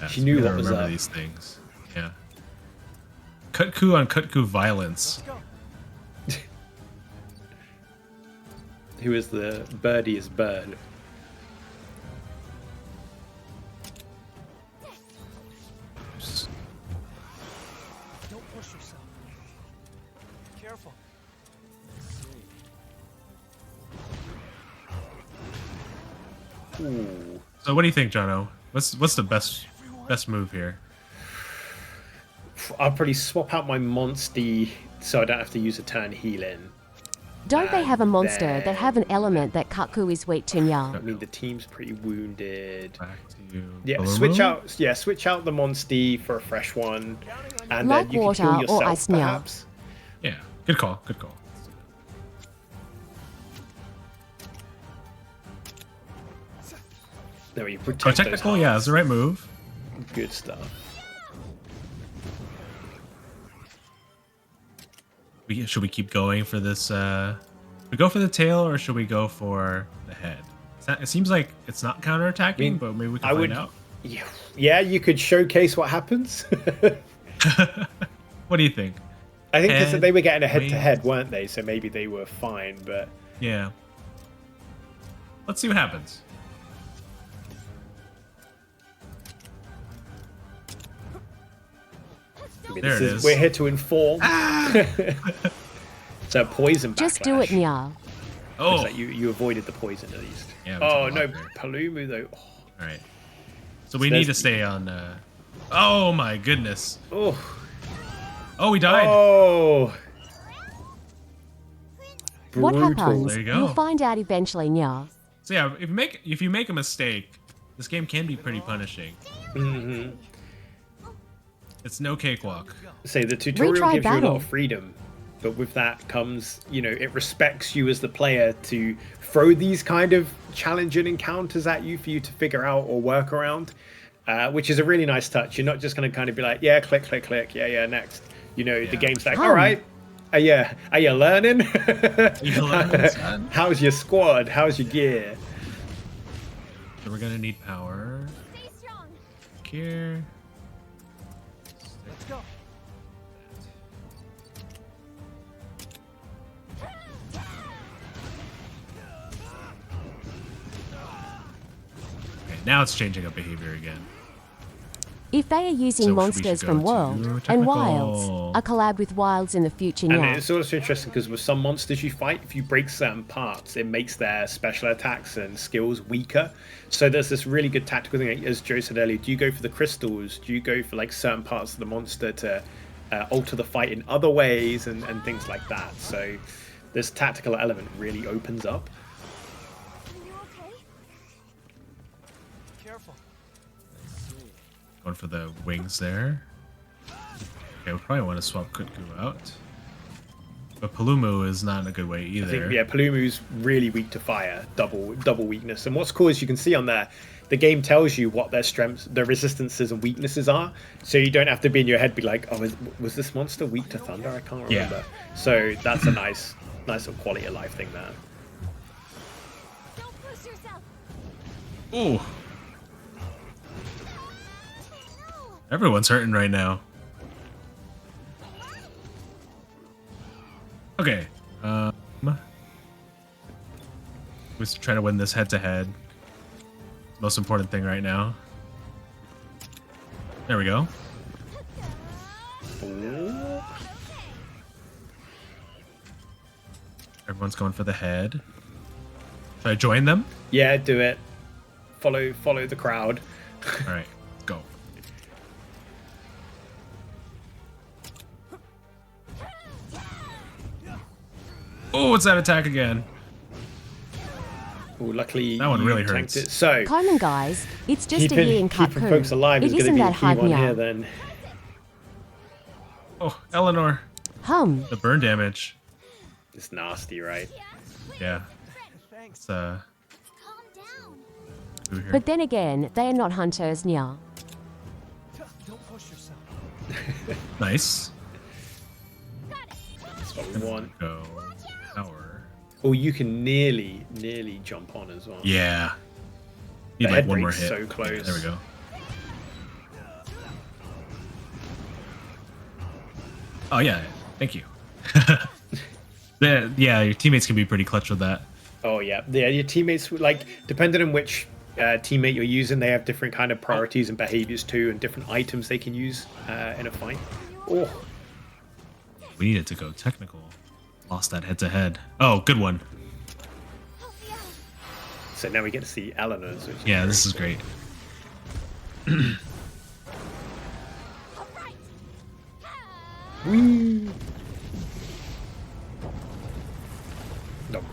Yeah, She so knew we what gotta was remember up. these things. Yeah. Kutku on Kutku violence. Who is the birdiest bird? Don't push yourself. Careful. Ooh. So what do you think, Jono? What's the best move here? I'll probably swap out my Monsty so I don't have to use a turn healing. Don't they have a monster that have an element that Kutku is weak to I Nya? mean, the team's pretty wounded. Back to Yeah, Balloon switch Moon? out. Yeah, switch out the Monsty for a fresh one, and Like then you water can or heal yourself, ice Nya. perhaps. Yeah, good call. Good call. There you protect Oh, those technical? Yeah, hearts. it's the right move. Good stuff. Should we keep going for this? We go for the tail, or should we go for the head? It seems like it's not counterattacking, but maybe we can find out. Yeah, you could showcase what happens. What do you think? I think Head, they were getting a head-to-head, wings. weren't they? So maybe they were fine, but Yeah. Let's see what happens. I mean, There this it is, is. we're here to inform. So poison backlash. Just do it Nya. Oh. Looks like you avoided the poison at least. Yeah, we Oh took a no, lot there. Palumu though. Oh. All right. So we need to there's- stay on Oh my goodness. Oh. Oh, he died. Oh. What Brutal. happens? There you go. You'll find out eventually, yeah. So yeah, if you make a mistake, this game can be pretty punishing. Mm-hmm. It's no cakewalk. Say the tutorial Retry gives you a lot battle. of freedom, but with that comes, you know, it respects you as the player to throw these kind of challenging encounters at you for you to figure out or work around, which is a really nice touch. You're not just going to kind of be like, yeah, click, click, click, yeah, next. You know, the game's like, all right, are you learning? Son? How's your squad? How's your gear? So we're gonna need power. Here. Let's go. Okay, now it's changing up behavior again. If they are using So we monsters should from go to World and technical. Wilds, a collab with Wilds in the future And now. it's also interesting because with some monsters you fight, if you break certain parts, it makes their special attacks and skills weaker. So there's this really good tactical thing, as Joe said earlier. Do you go for the crystals? Do you go for like certain parts of the monster to alter the fight in other ways and things like that? So this tactical element really opens up. Careful. Going for the wings there. Okay, we probably want to swap Kutku out. But Palumu is not in a good way either. I think, yeah, Palumu's really weak to fire, double weakness. And what's cool is you can see on there, the game tells you what their strengths, their resistances and weaknesses are. So you don't have to be in your head be like, oh, was this monster weak to thunder? I can't remember. Yeah. So that's a nice sort of quality of life thing there. Don't push yourself. Ooh. Everyone's hurting right now. Okay. Let's try to win this head-to-head. Most important thing right now. There we go. Everyone's going for the head. Should I join them? Yeah, do it. Follow the crowd. All right, go. Oh, what's that attack again? Oh, luckily that one you really tanked hurts. it. So Come on, guys. It's just a keeping year in folks Cocoon. alive It is going to isn't be the that key hard one now. here then. Oh, Eleanor. The burn damage. It's nasty, right? Yeah. It's over here. But then again, they are not hunters now. Don't push yourself. Nice. That's what we want. Go. Power. Oh, you can nearly jump on as well. Yeah. The Need like head one more break's hit. so close. Yeah, there we go. Oh yeah, thank you. Yeah, your teammates can be pretty clutch with that. Oh yeah, your teammates, like, depending on which teammate you're using, they have different kind of priorities and behaviors too, and different items they can use in a fight. Oh, We needed to go technical. Lost that head-to-head. Oh, good one. so now we get to see Eleanor's. Which is Yeah, very this is cool. great. Whee! No.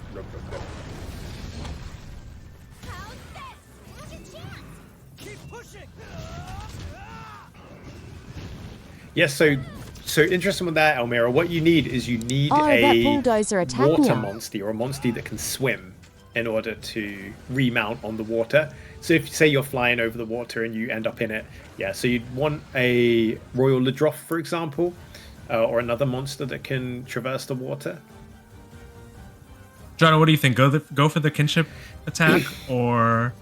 Yes, so interesting with that, Elmira. What you need is you need Oh, that a bulldozer attack water now. monster or a monster that can swim in order to remount on the water. So if say you're flying over the water and you end up in it, yeah. So you'd want a Royal Ledroth, for example, or another monster that can traverse the water. John, what do you think? Go for the kinship attack, or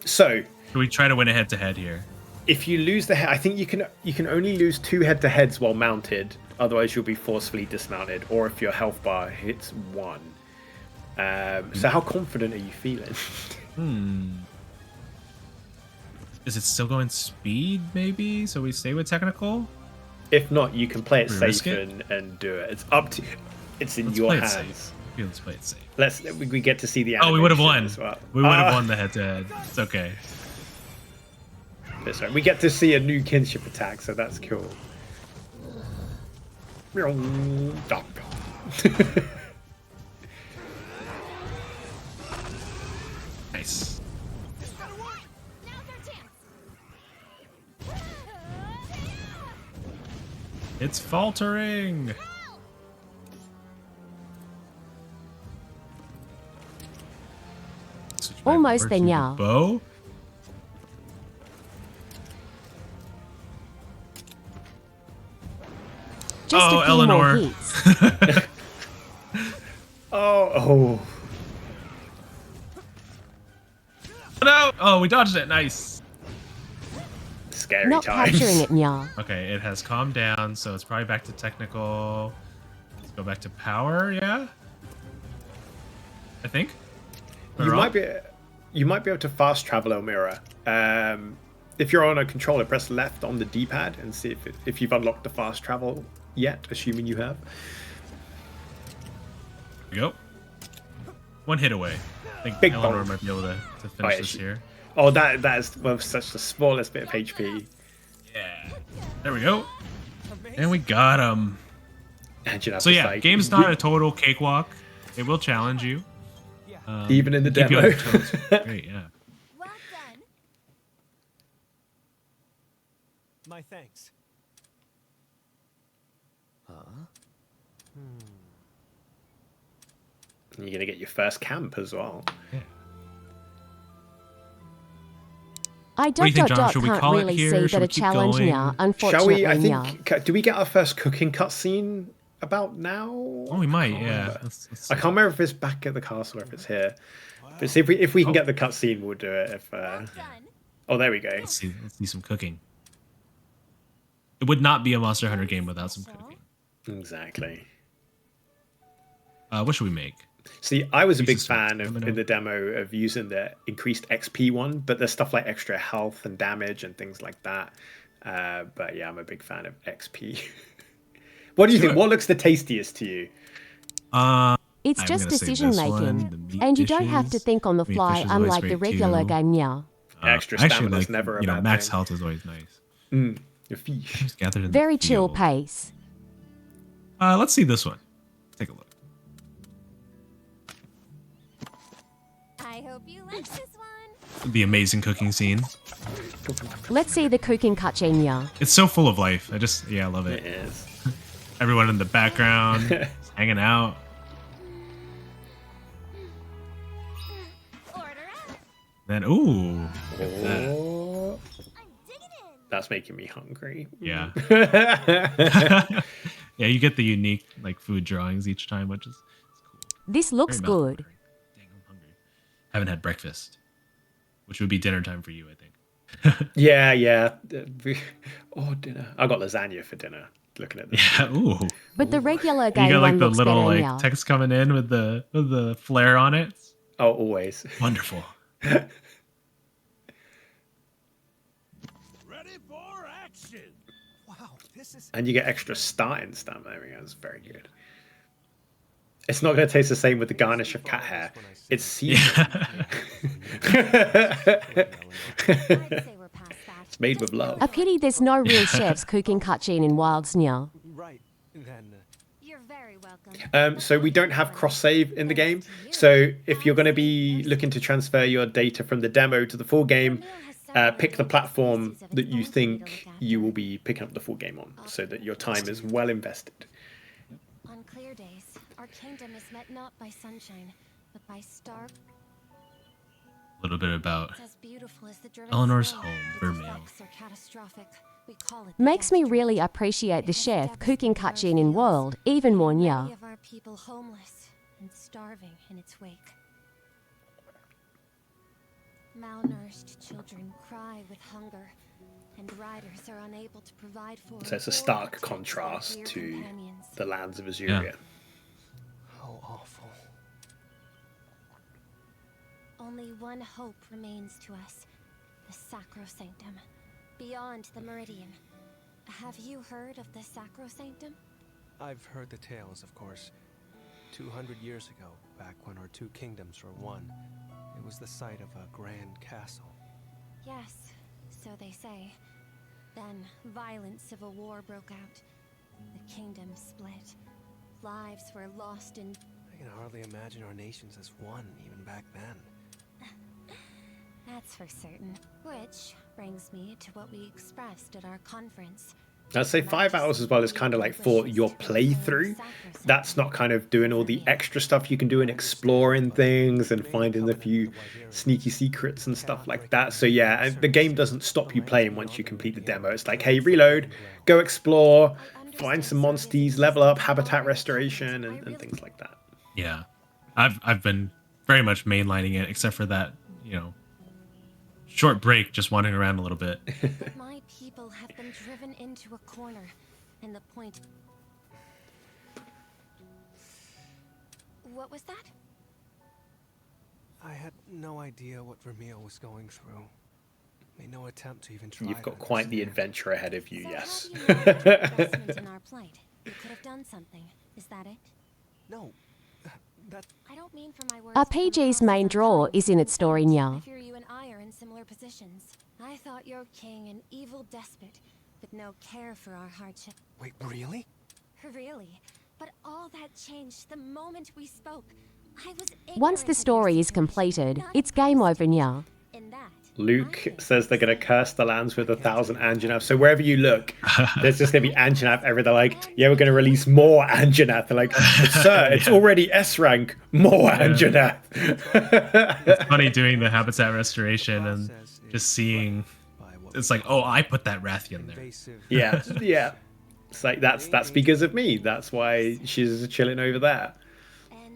So do we try to win a head-to-head here? if you lose the head, I think you can only lose 2 head-to-heads while mounted. Otherwise, you'll be forcefully dismounted, or if your health bar hits 1. So how confident are you feeling? Is it still going speed, maybe? So we stay with technical? If not, you can play it We safe risk it? and do it. It's up to it's in Let's your play it hands. safe. Yeah, let's play it safe. We get to see the Oh, we would have animation won. as well. We would have Ah. won the head-to-head. It's okay. this one. We get to see a new kinship attack, so that's cool. Nice. It's faltering. Almost there, Nya. Bow. Just a few Eleanor. more hits. Oh. No! Oh, we dodged it. Nice. Scary Not times. capturing it, Nya. Okay, it has calmed down, so it's probably back to technical. Let's go back to power, yeah? I think. You might be able to fast travel Elmira. If you're on a controller, press left on the D-pad and see if you've unlocked the fast travel yet, assuming you have. There we go. One hit away. I think Big Eleanor bonk. might be able to finish this here. Oh, that is such the smallest bit of HP. Yeah. There we go. And we got him. And you have So to yeah, say, game's not a total cakewalk. It will challenge you. Even in the keep you on demo. your toes. Great, yeah. Well done. My thanks. You're gonna get your first camp as well. I What do you think, John? Should we can't call it really here? see Should that we a keep challenge going? Nya, Shall unfortunately, we? I Nya. think. Do we get our first cooking cutscene about now? Oh, we might. Yeah. I can't remember if it's back at the castle or if it's here. But see if we can get the cutscene, we'll do it. If oh, there we go. Let's see some cooking. It would not be a Monster Hunter game without some cooking. Exactly. What should we make? See, I was a big Jesus, fan of in the demo of using the increased XP one, but there's stuff like extra health and damage and things like that. But yeah, I'm a big fan of XP. What do you think? What looks the tastiest to you? It's I'm just gonna say decision this making, one, the meat and you don't have to dishes. think on the Meat fly, fish is always unlike the great, regular too. game, Nya. Extra I actually stamina's like, never a bad max thing. health is always nice. Your fish. Just gathered in the Very chill field. pace. Let's see this one. Take a look. I hope you like this one. The amazing cooking scene. Let's see the cooking cutscene, Nya. It's so full of life. I love it. It is. Everyone in the background, just hanging out. Then, ooh. look at that. Oh. That's making me hungry. Yeah. Yeah, you get the unique like food drawings each time, which is cool. This looks Very mouth-watering. good. Dang, I'm hungry. Haven't had breakfast, which would be dinner time for you, I think. Yeah. Oh, dinner. I got lasagna for dinner. Looking at this. Yeah. Ooh. But the regular You game got like one the looks little better, like Nya. text coming in with the flare on it. Oh, always. Wonderful. Ready for action. Wow, this is And you get extra starting stamina. There we go. It's very good. It's not going to taste the same with the garnish of cat hair. It's seasoned. It's made with love. A pity there's no real chefs cooking cutscene in Wilds, Nya. right. Then You're very welcome. So we don't have cross save in the game. So if you're going to be looking to transfer your data from the demo to the full game, pick the platform that you think you will be picking up the full game on, so that your time is well invested. On clear days, our kingdom is met not by sunshine, but by stark. A little bit about It's as beautiful as the driven Eleanor's snow. home, Its Vermeil. effects are catastrophic. We call it Makes me really appreciate the chef cooking cutscene in World even more, many Nya. of our people homeless and starving in its wake. Malnourished children cry with hunger, and riders are unable to provide for. So it's a or stark protect their contrast dear to companions. the lands of Azuria. how awful. Only one hope remains to us, the Sacrosanctum, beyond the Meridian. Have you heard of the Sacrosanctum? I've heard the tales, of course. 200 years ago, back when our two kingdoms were one, it was the site of a grand castle. Yes, So they say. Then violent civil war broke out. The kingdom split. Lives were lost in... I can hardly imagine our nations as one even back then. That's for certain. Which brings me to what we expressed at our conference. I'd say 5 hours as well is kind of like for your playthrough. That's not kind of doing all the extra stuff you can do and exploring things and finding a few sneaky secrets and stuff like that. So yeah, and the game doesn't stop you playing once you complete the demo. It's like, hey, reload, go explore, find some monsters, level up, habitat restoration, and things like that. Yeah, I've been very much mainlining it, except for that, you know, short break, just wandering around a little bit. But my people have been driven into a corner, and the point... What was that? I had no idea what Vermeil was going through. Made no attempt to even try. You've got quite the adventure ahead of you, yes. How do you know investment in our plight? You could have done something. Is that it? No. I don't mean for my words. RPG's main draw is in its story, I Nya. fear you and I are in similar positions. I thought your king an evil despot, with no care for our hardship. Wait, really? Really? But all that changed the moment we spoke. I was Once the story is completed, it's game over, Nya. Luke says they're going to curse the lands with 1,000 Anjanath. So wherever you look, there's just going to be Anjanath everywhere. They're like, yeah, we're going to release more Anjanath. They're like, sir, it's already S rank. More Anjanath. It's funny doing the habitat restoration and just seeing. It's like, oh, I put that Rathian there. Yeah, yeah. It's like that's because of me. That's why she's chilling over there.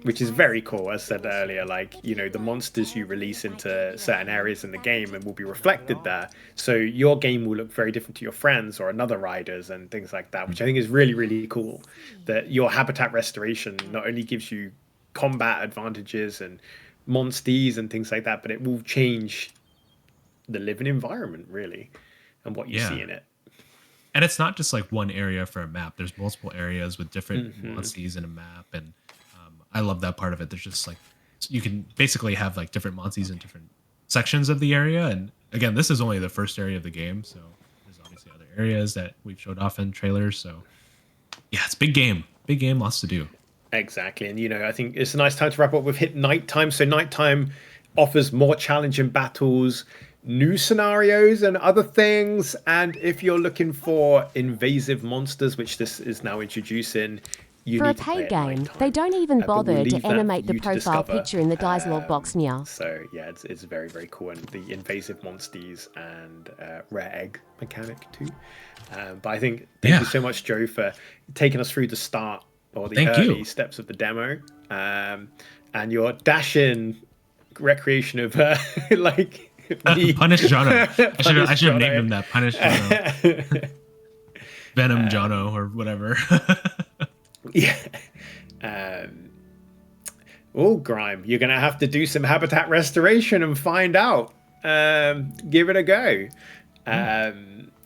Which is very cool, as said earlier, like, you know, the monsters you release into certain areas in the game and will be reflected there. So your game will look very different to your friends or another riders and things like that, which I think is really, really cool. That your habitat restoration not only gives you combat advantages and monsters and things like that, but it will change the living environment, really, and what you see in it. And it's not just like one area for a map. There's multiple areas with different monsters in a map, and I love that part of it. There's just like, you can basically have like different monsters in different sections of the area. And again, this is only the first area of the game, so there's obviously other areas that we've showed off in trailers. So yeah, it's big game, lots to do. Exactly. And, you know, I think it's a nice time to wrap up. We've hit nighttime. So nighttime offers more challenging battles, new scenarios and other things. And if you're looking for invasive monsters, which this is now introducing, For a paid game, they don't even bother to animate the profile picture in the dice log box, Nya. So yeah, it's very, very cool. And the invasive monsters and rare egg mechanic too. But I think, thank you so much, Joe, for taking us through the start or the early steps of the demo. And your dashing recreation of like... Punish Jono. I should have named him that. Punish Jono. Venom Jono or whatever. Yeah. Oh, Grime, you're going to have to do some habitat restoration and find out. Give it a go.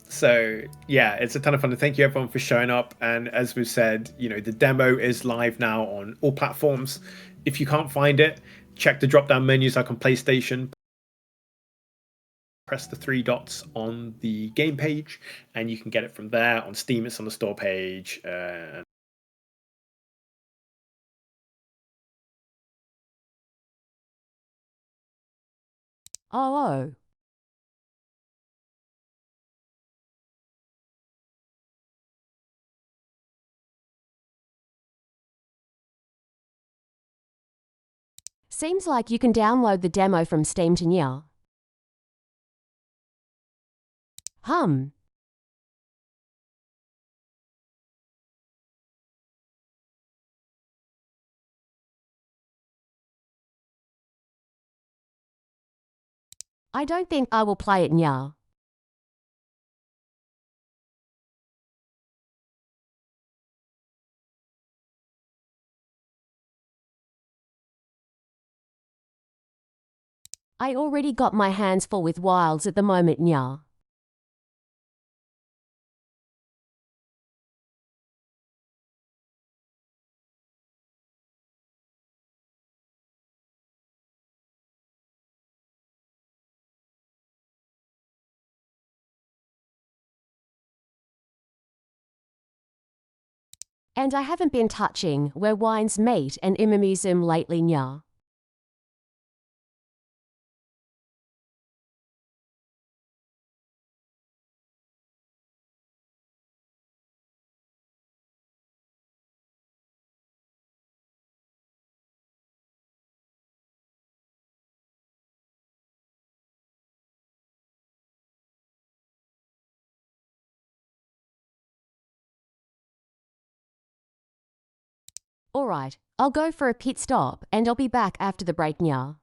So, yeah, it's a ton of fun. And thank you, everyone, for showing up. And as we've said, you know, the demo is live now on all platforms. If you can't find it, check the drop-down menus like on PlayStation. Press the 3 dots on the game page, and you can get it from there. On Steam, it's on the store page. Oh. Seems like you can download the demo from Steam to Nya. I don't think I will play it, Nya. I already got my hands full with Wilds at the moment, Nya. and I haven't been touching where wine's meat and imamusum lately nya. Alright, I'll go for a pit stop and I'll be back after the break nya.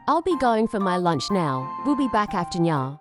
I'll be going for my lunch now. We'll be back after Nya.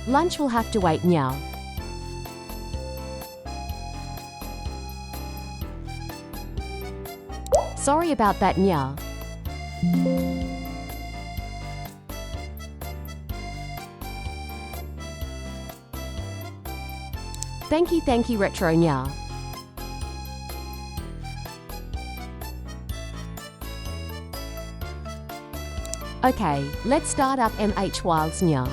Lunch will have to wait now. Sorry about that, Nya. Thank you, Retro Nya. Okay, let's start up MHWilds Nya.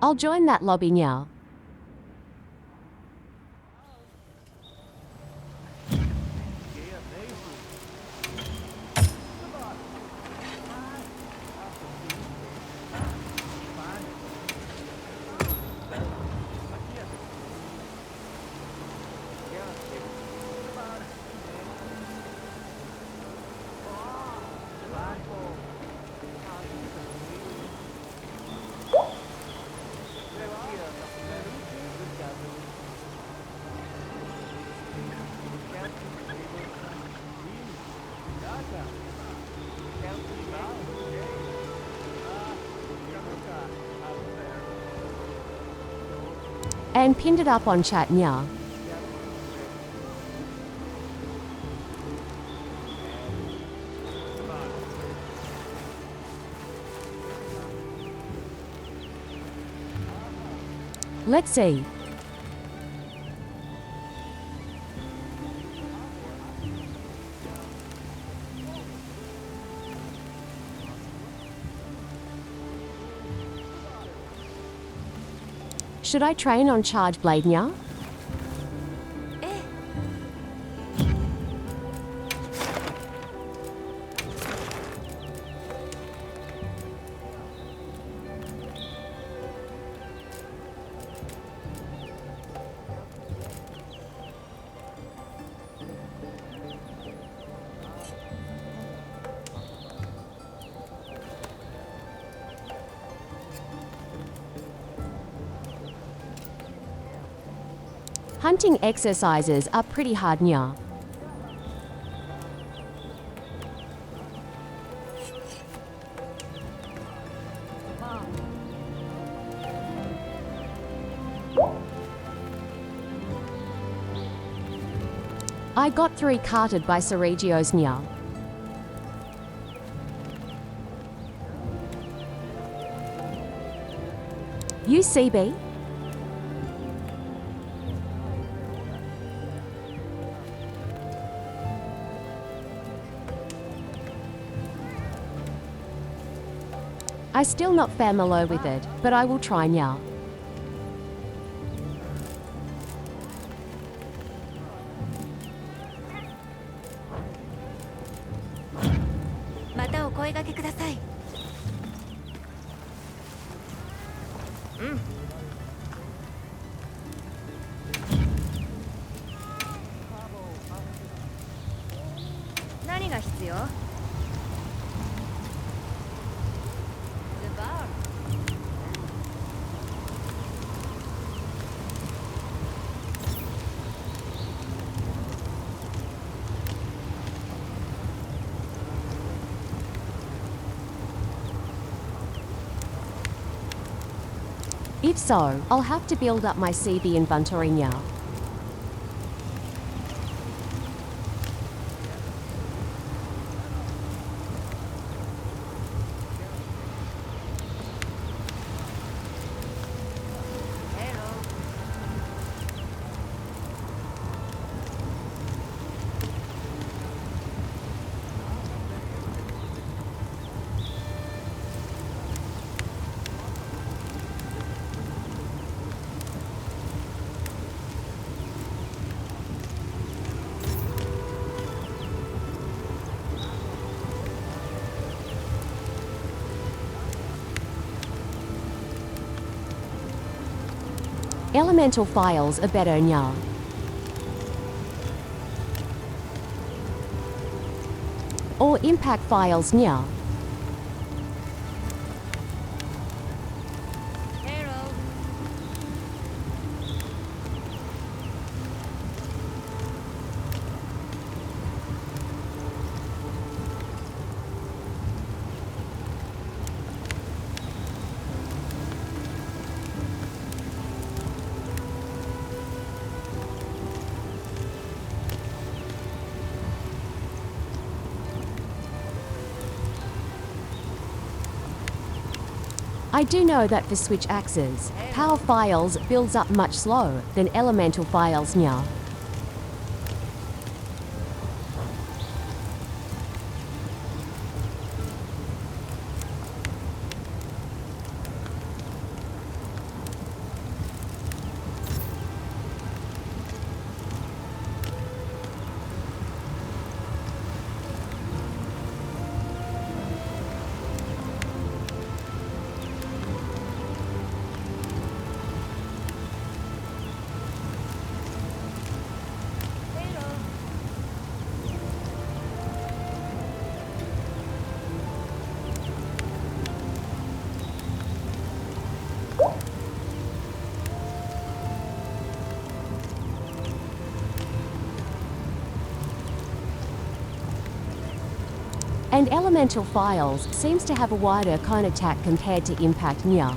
I'll join that lobby now. And pinned it up on chat nya. Let's see. Should I train on Charge Blade nya? Hunting exercises are pretty hard nya. I got 3 carted by Sergio's nya. UCB? I still not familiar with it, but I will try now. If so, I'll have to build up my CB inventory now. Elemental files are better nya. Or impact files nya. I do know that for switch axes, power files builds up much slower than elemental files nya. And Elemental Files seems to have a wider cone attack compared to Impact Nya.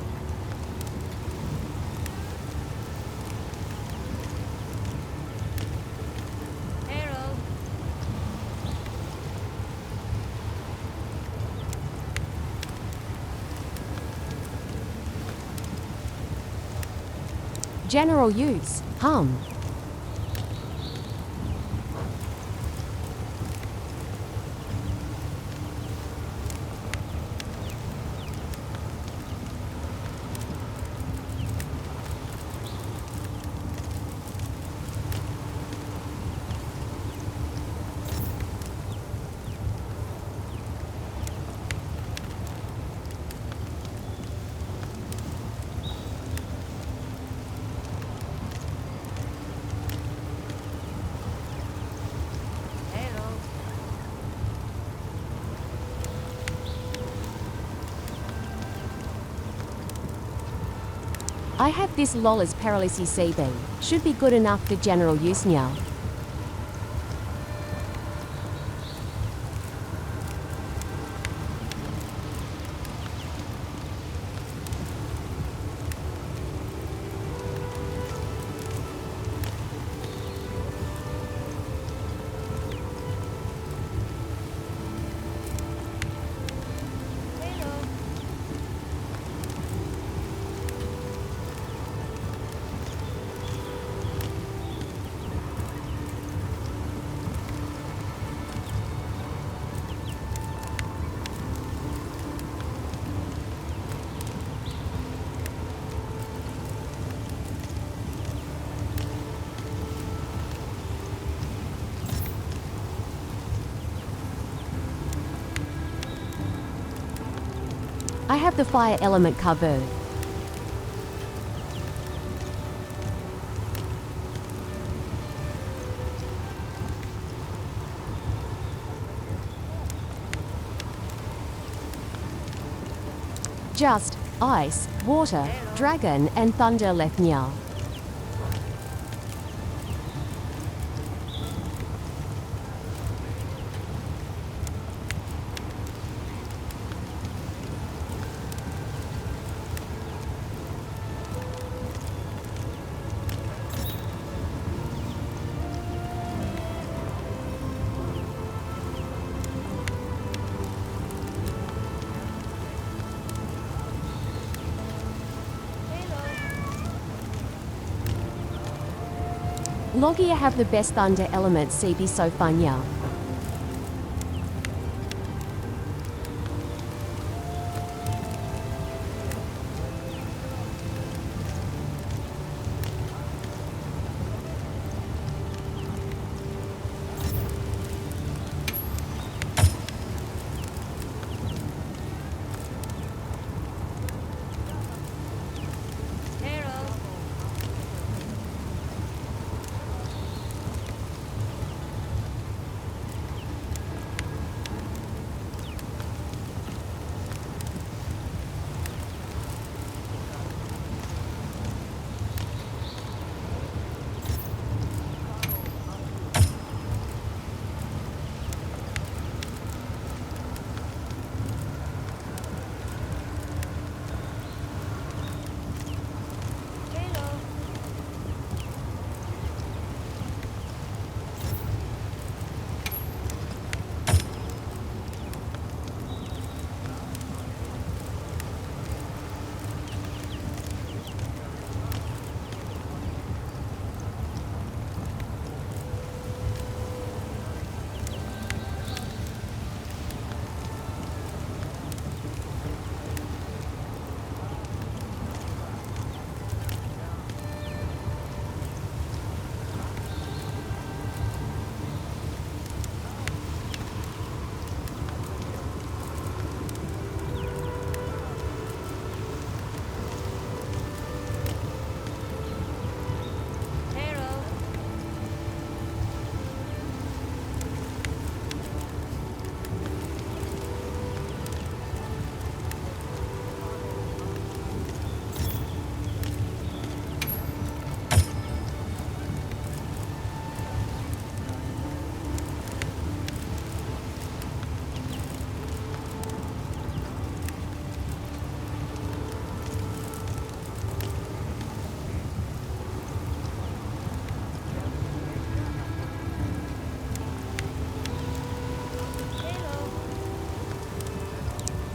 General use, hum. I have this Lola's Paralysis CB. Should be good enough for general use now. I have the fire element covered. Just ice, water, dragon, and thunder left now. Logia have the best thunder element CB so far now.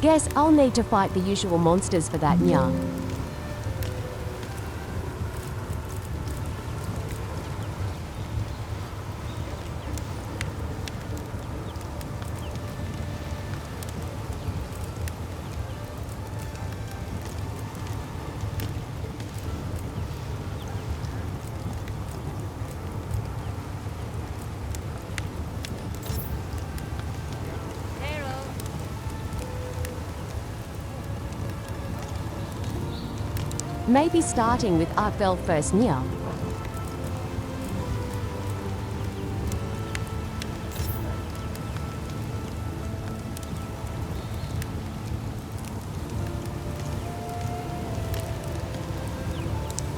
Guess I'll need to fight the usual monsters for that, nya. Maybe starting with Artbell first, nya.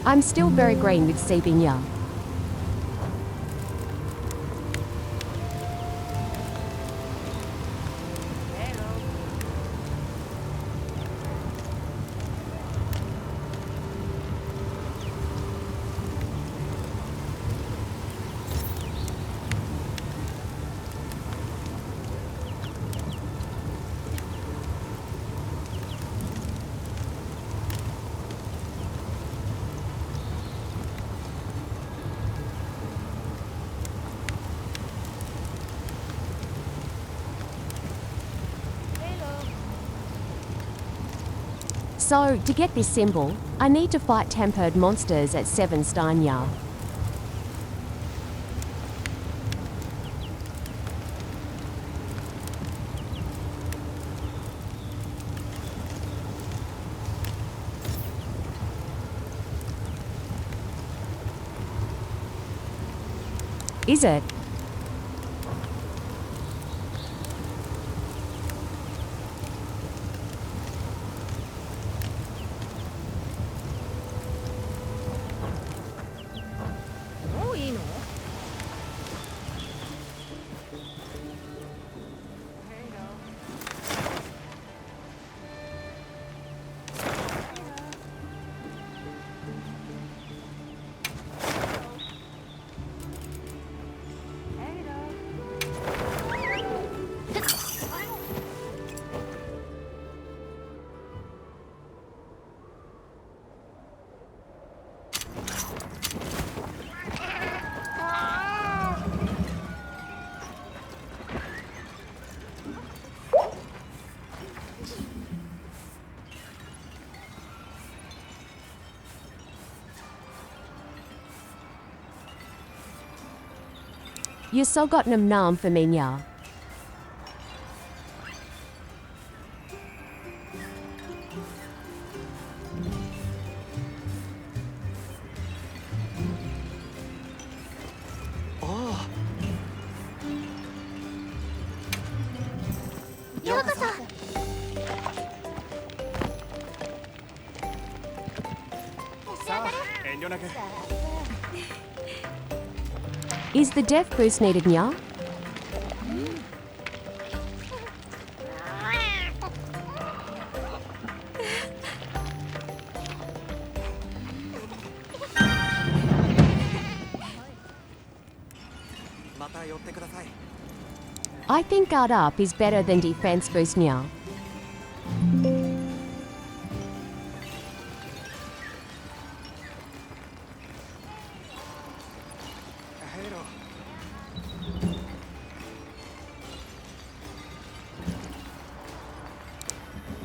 I'm still very green with Seeping, nya. So, to get this symbol, I need to fight tempered monsters at 7 star, nya. Is it? You so got nam nam for me, nya. Oh. Is the def boost needed, nya? I think guard up is better than defense boost, nya.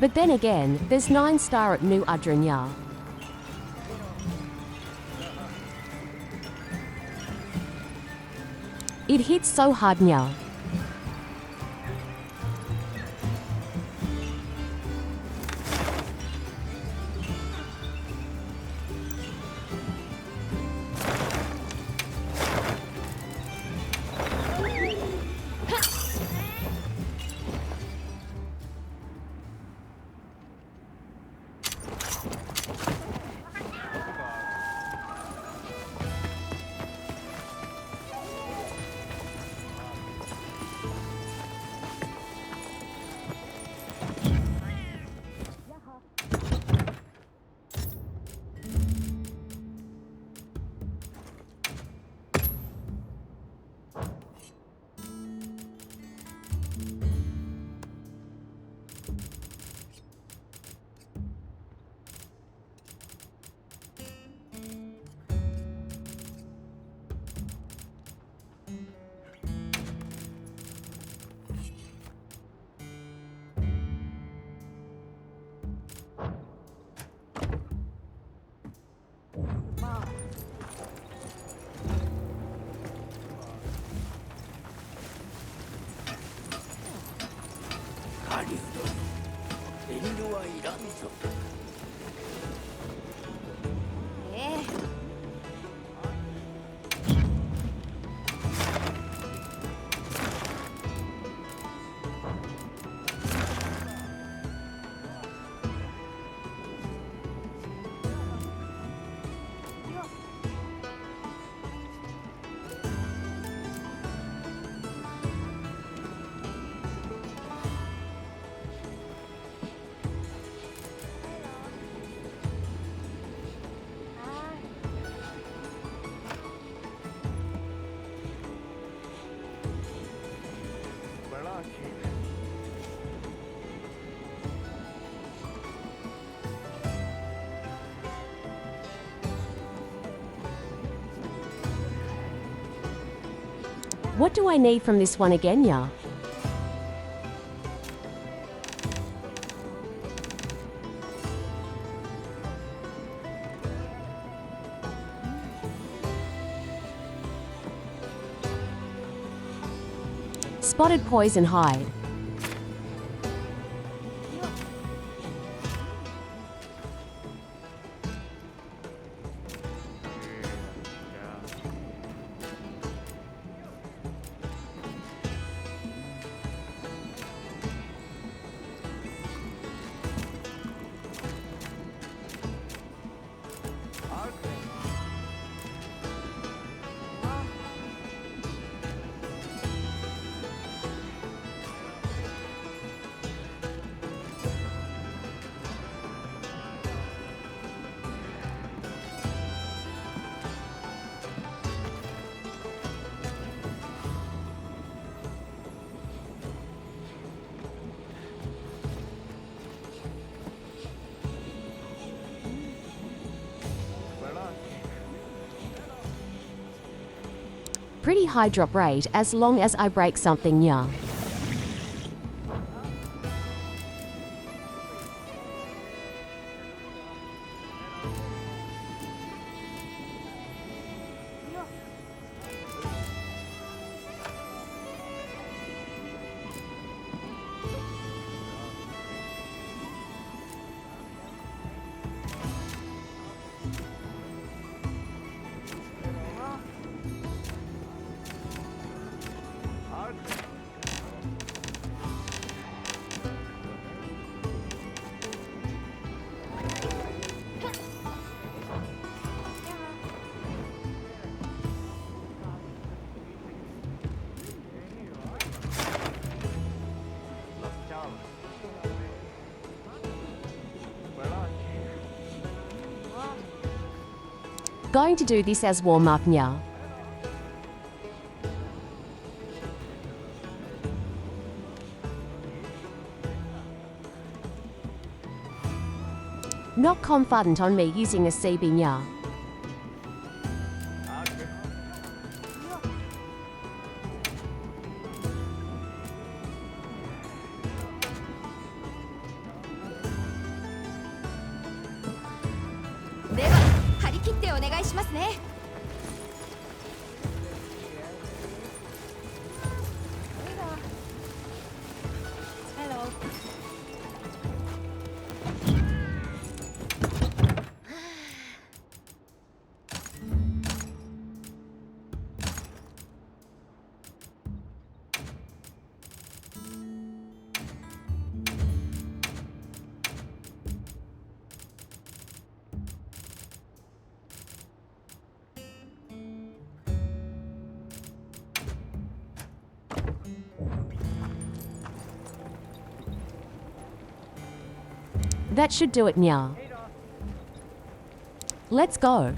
But then again, there's 9 star at New Adrenya. It hits so hard, nya. 狩人遠慮はいらんぞ。What do I need from this one again, ya? Spotted poison hide. Pretty high drop rate as long as I break something, yeah. Going to do this as warm-up now. Not confident on me using a CB nya. That should do it now. Let's go.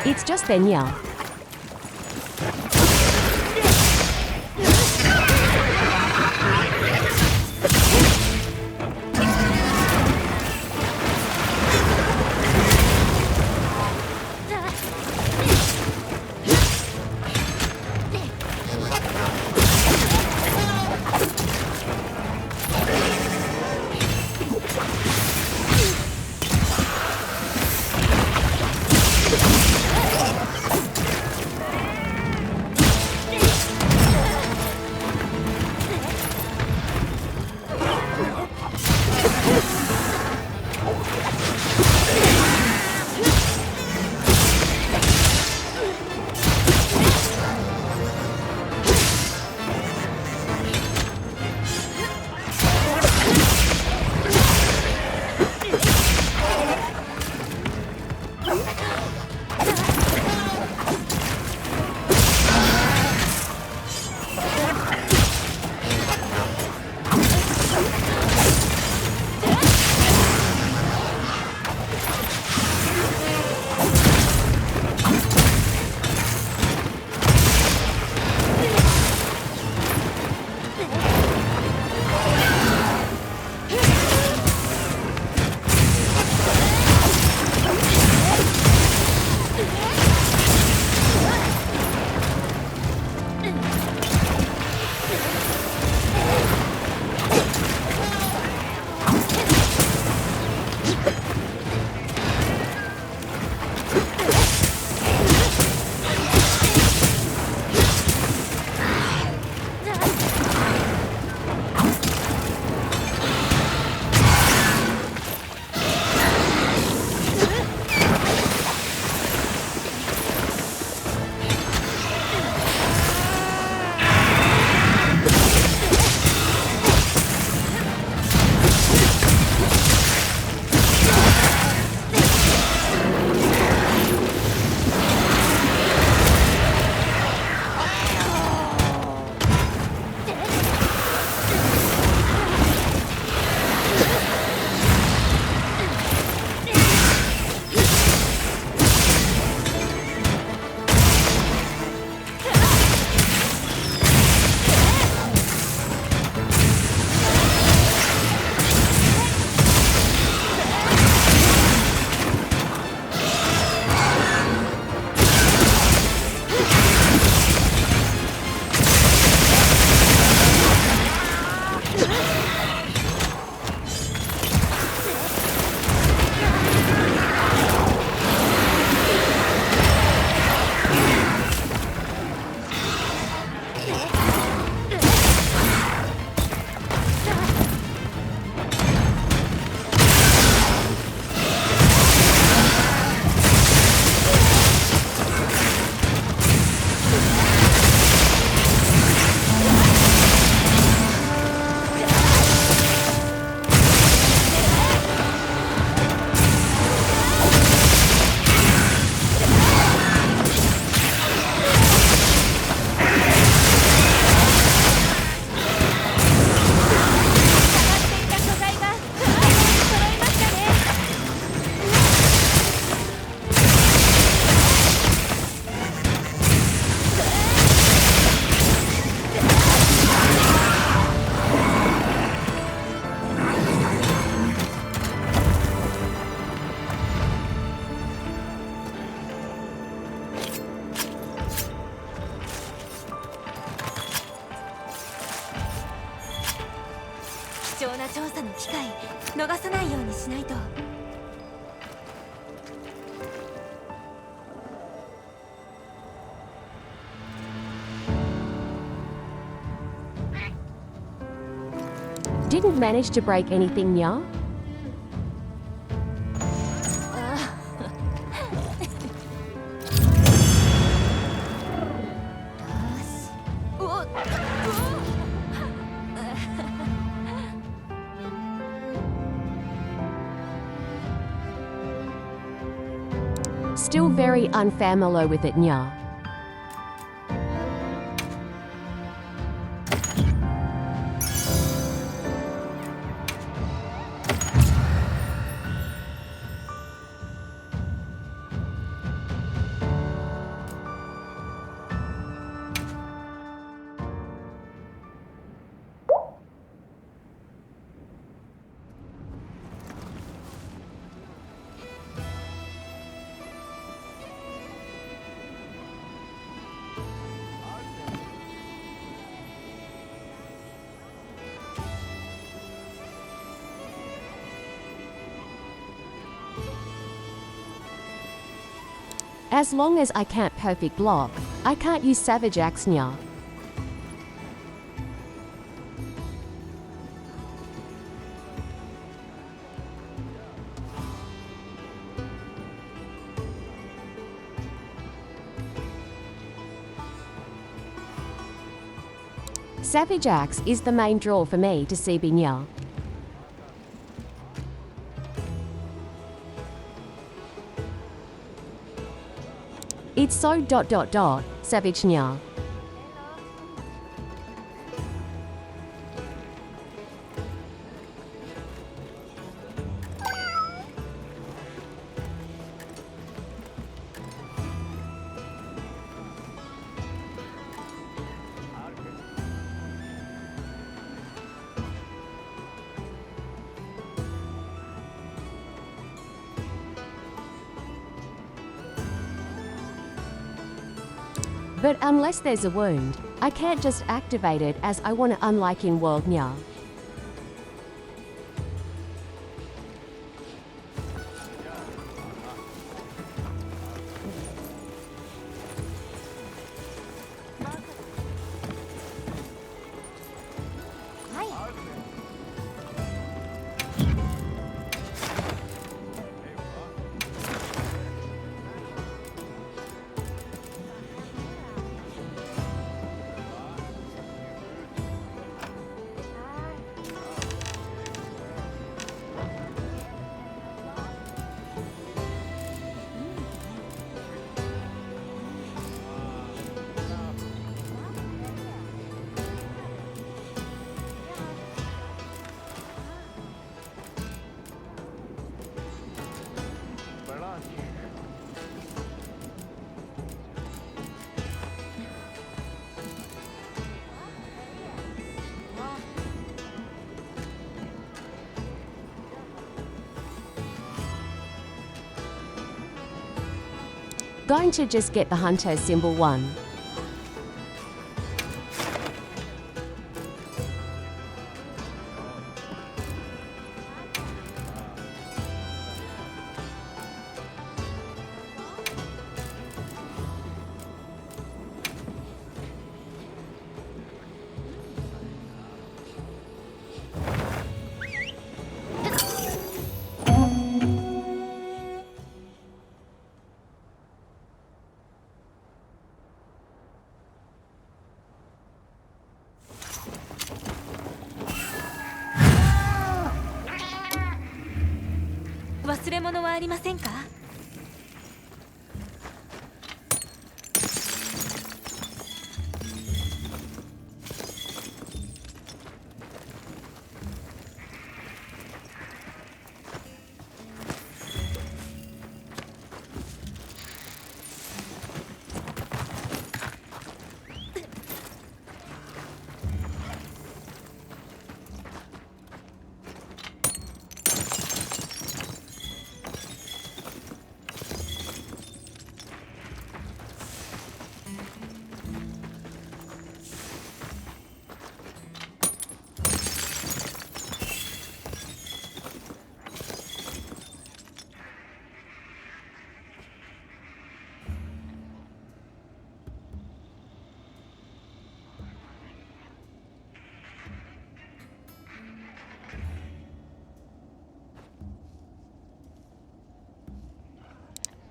It's just then, yeah. Didn't manage to break anything, yeah? Still very unfamiliar with it, nya. As long as I can't perfect block, I can't use Savage Axe nya. Savage Axe is the main draw for me to CB nya. It's so ... Savage nya. But unless there's a wound, I can't just activate it as I want to, unlike in World nya. Going to just get the Hunter symbol 1.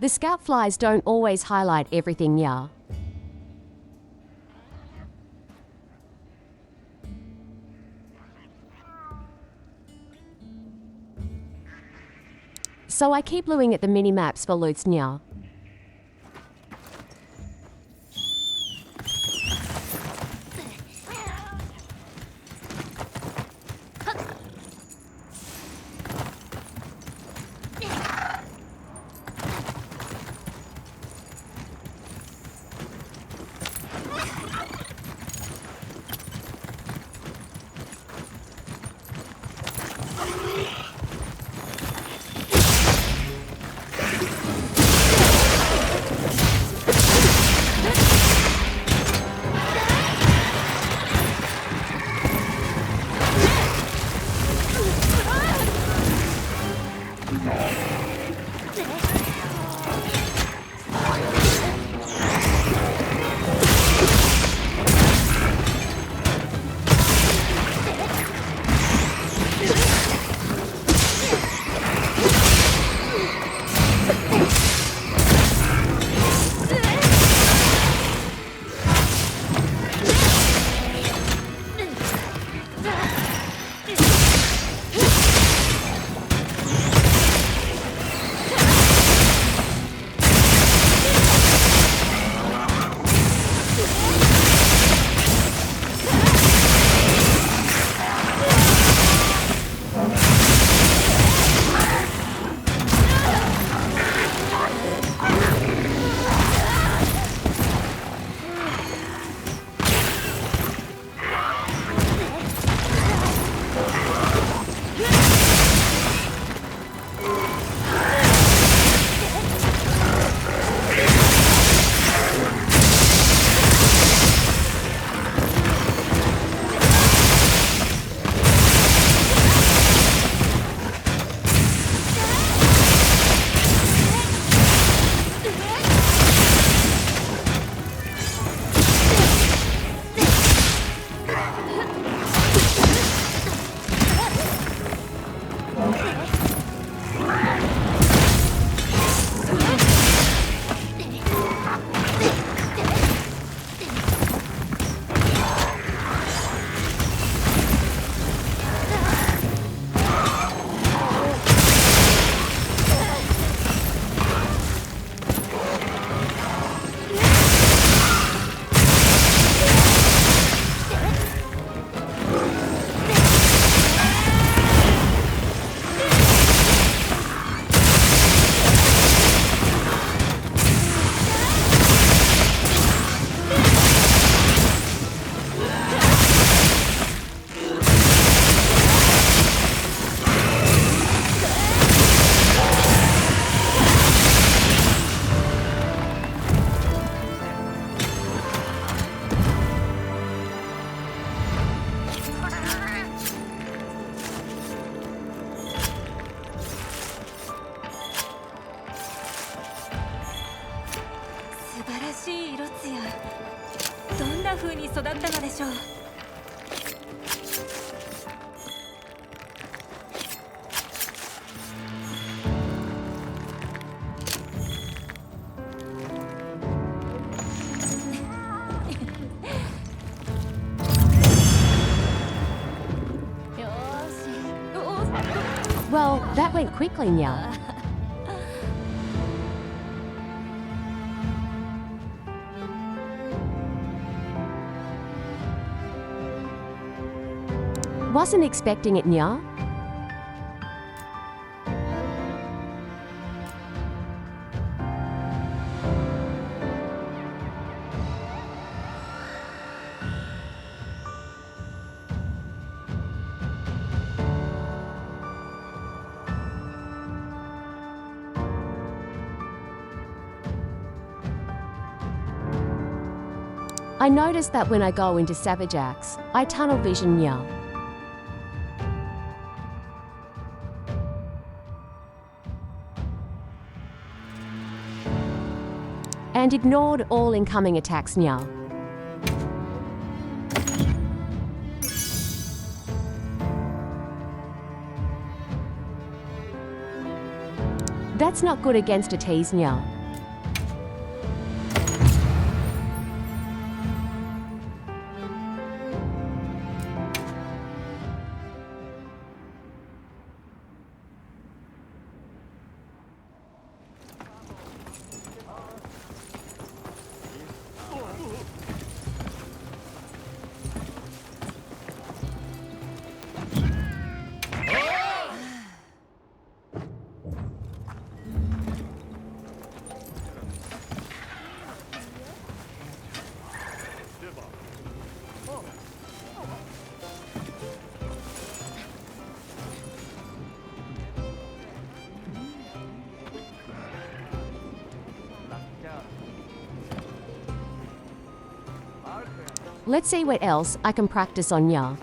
The scout flies don't always highlight everything nya. So I keep looking at the mini-maps for loots nya. な風に育ったのでしょう。Well, that went quickly, Nya. Wasn't expecting it, Nya. I noticed that when I go into Savage Axe, I tunnel vision Nya. And ignored all incoming attacks Nya. That's not good against a tease Nya. Let's see what else I can practice on Nya.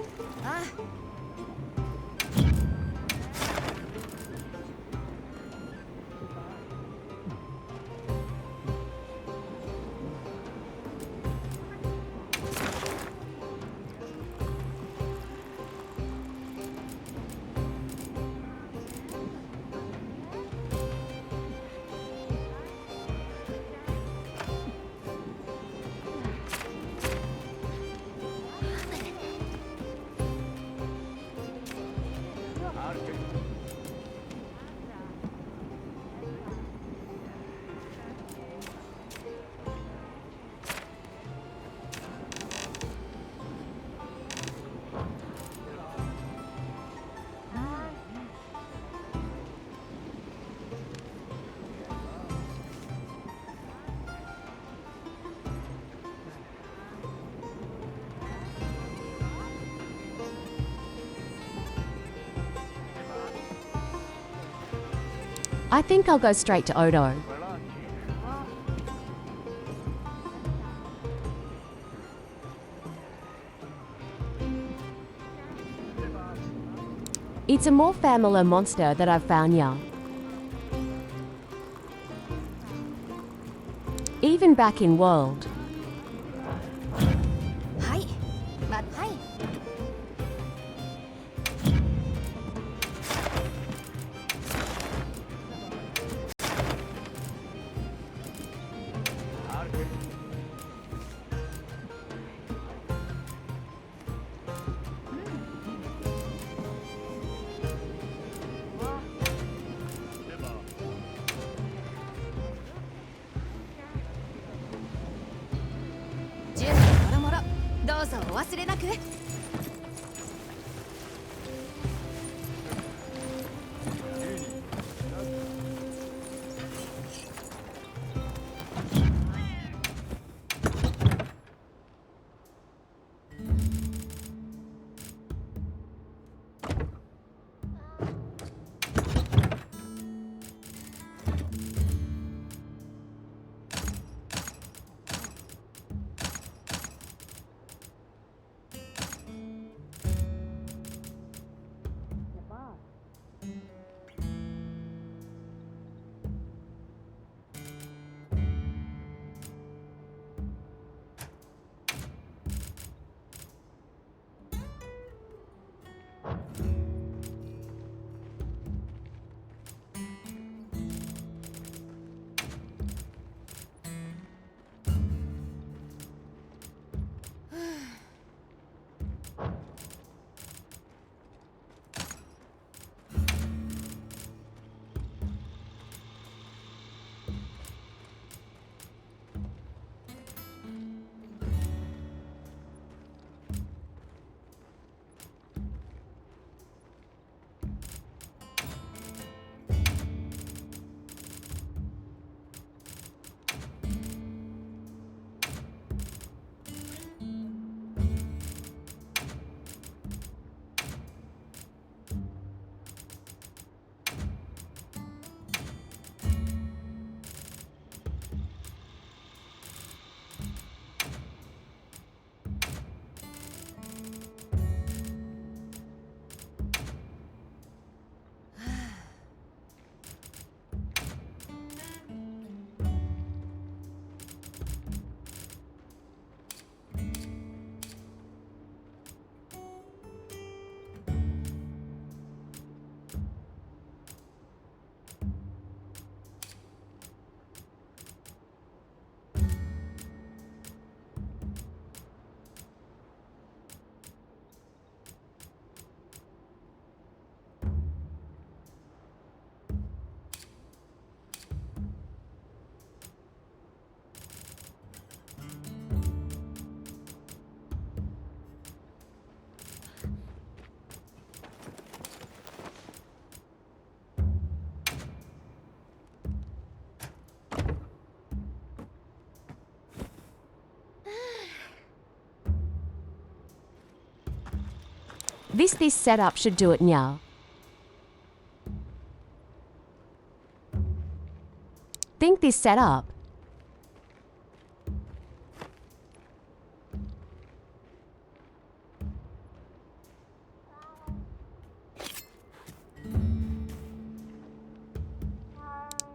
I think I'll go straight to Odo. It's a more familiar monster that I've found here. Even back in World. This setup should do it now. Think this setup.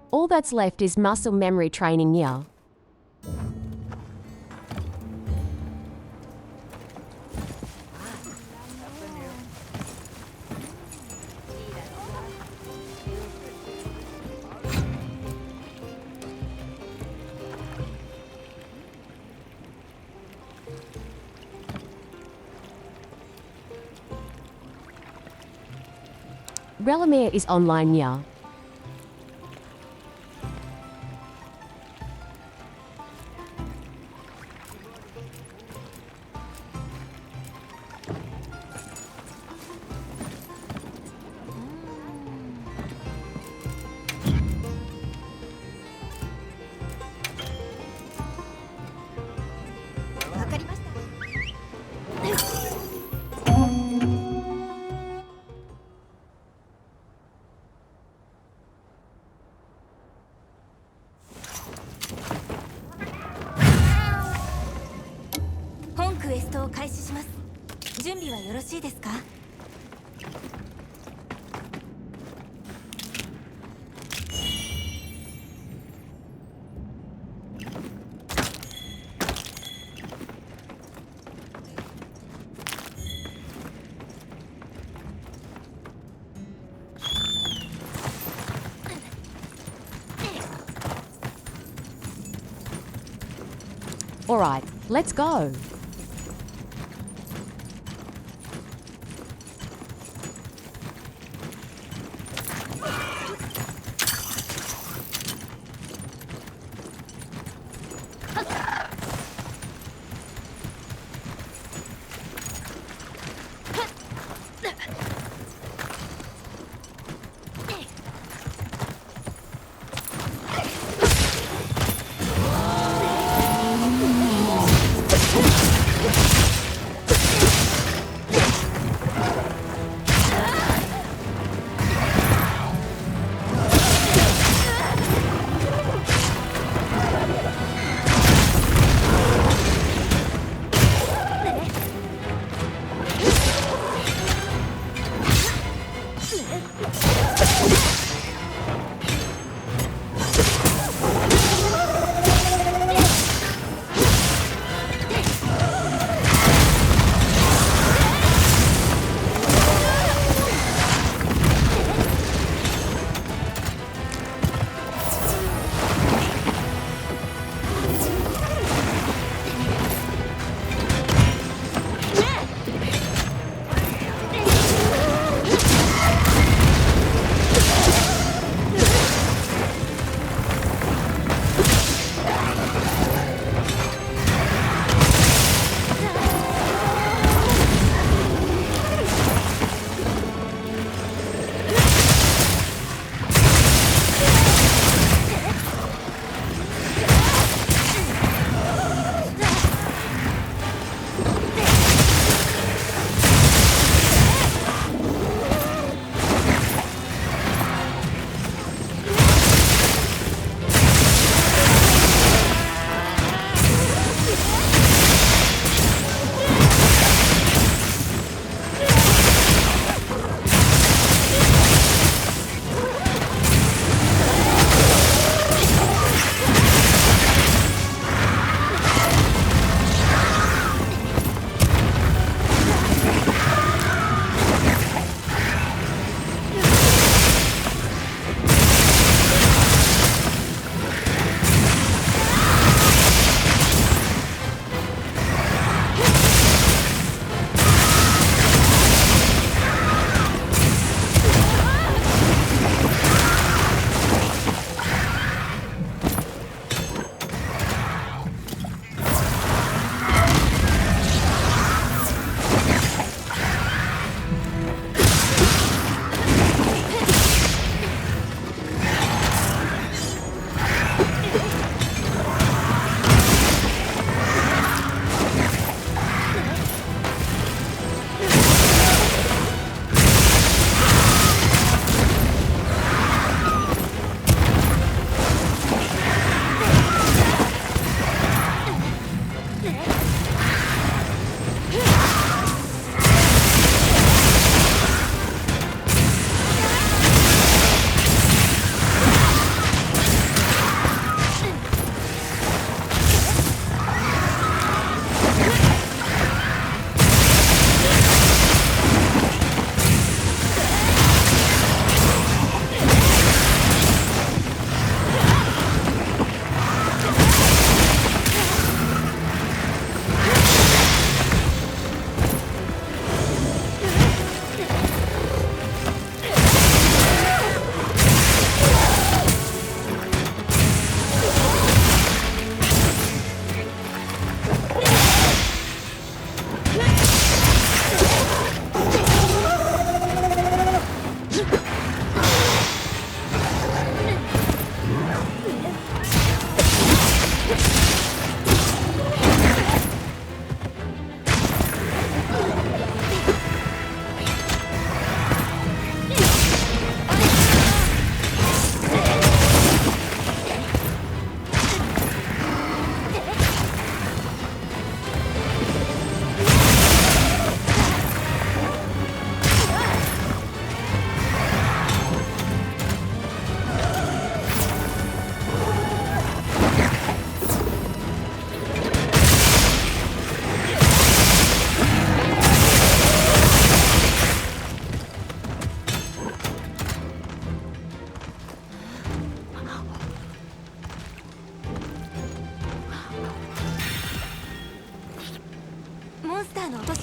All that's left is muscle memory training now. Relamere is online now. Alright, let's go.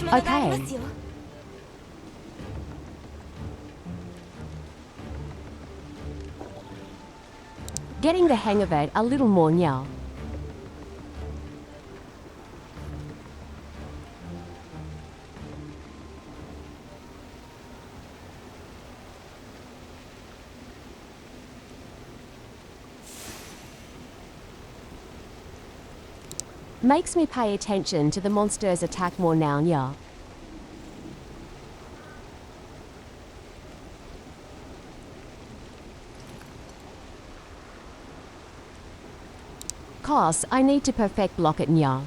物がありますよ。Getting the hang of it a little more now. Makes me pay attention to the monster's attack more now, yeah. Cause I need to perfect block it, yeah.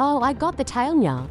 Oh, I got the tail now.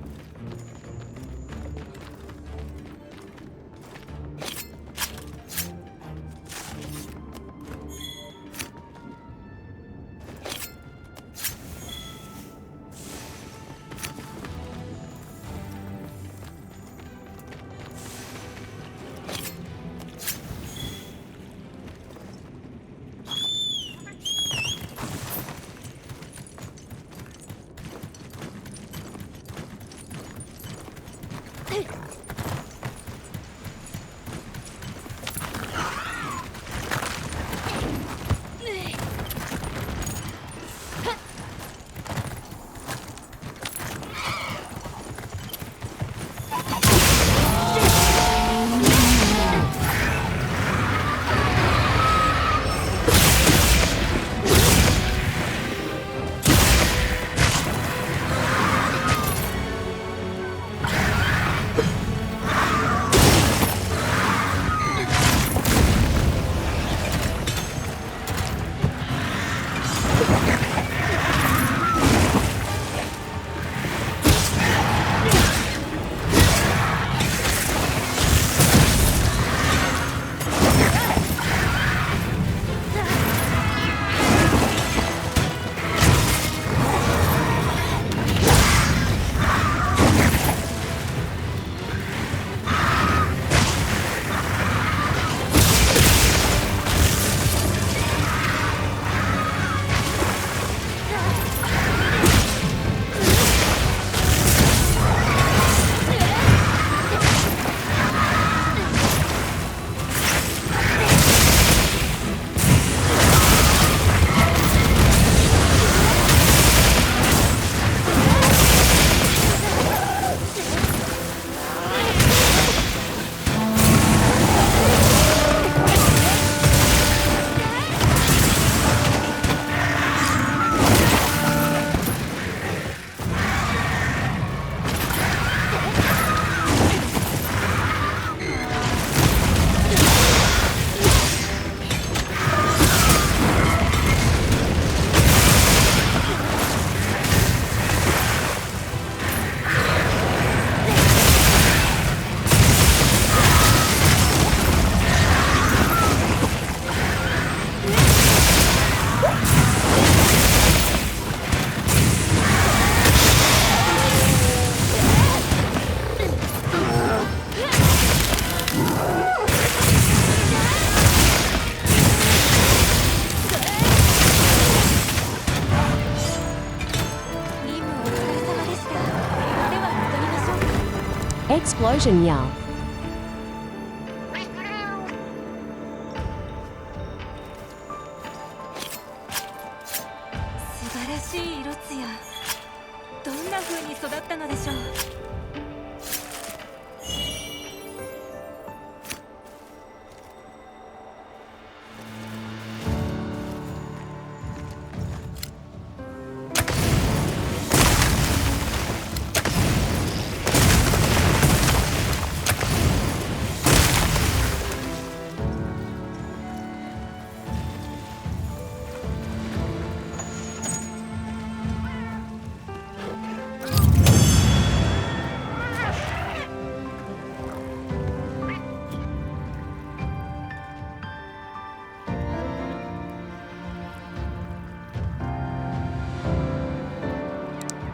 Explosion Yell. 素晴らしい色艶。どんな風に育ったのでしょう。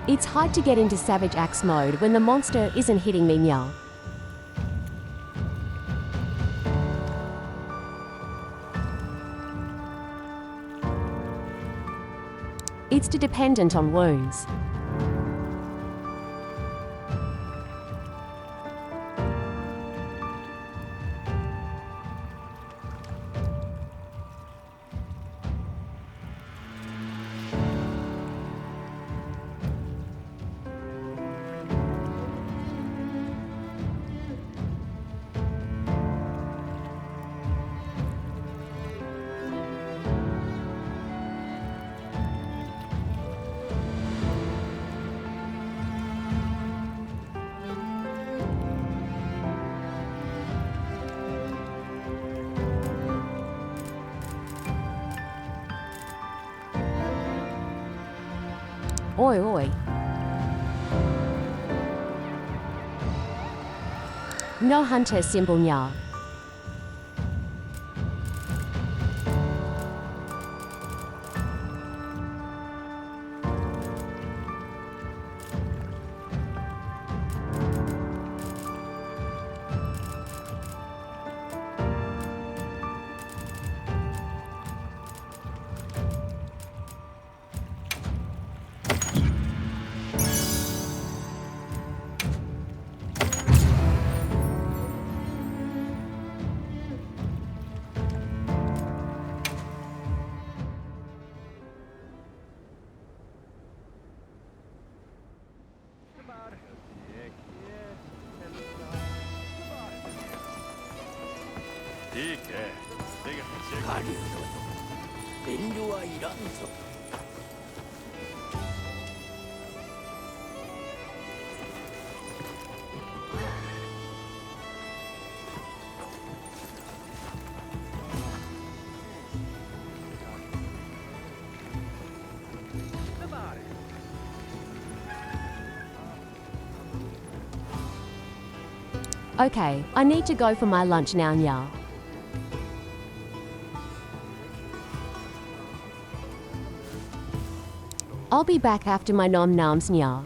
It's hard to get into Savage Axe mode when the monster isn't hitting me now. It's dependent on wounds. Oi oi. No hunter symbol nya. Okay, I need to go for my lunch now, nya. I'll be back after my nom noms, nya.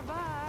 Shabar.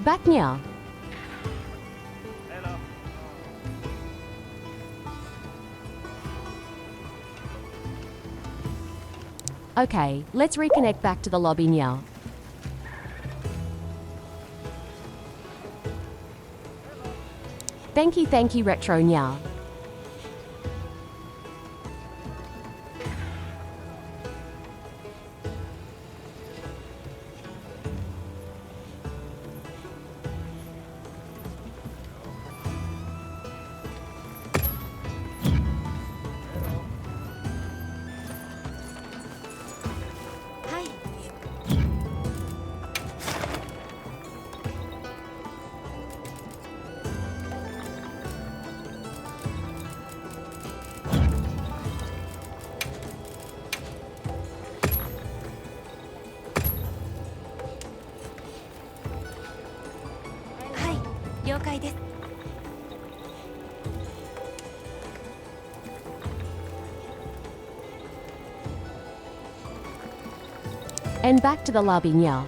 Back now. Okay, let's reconnect back to the lobby now. Thank you, Retro now. And back to the lobby now.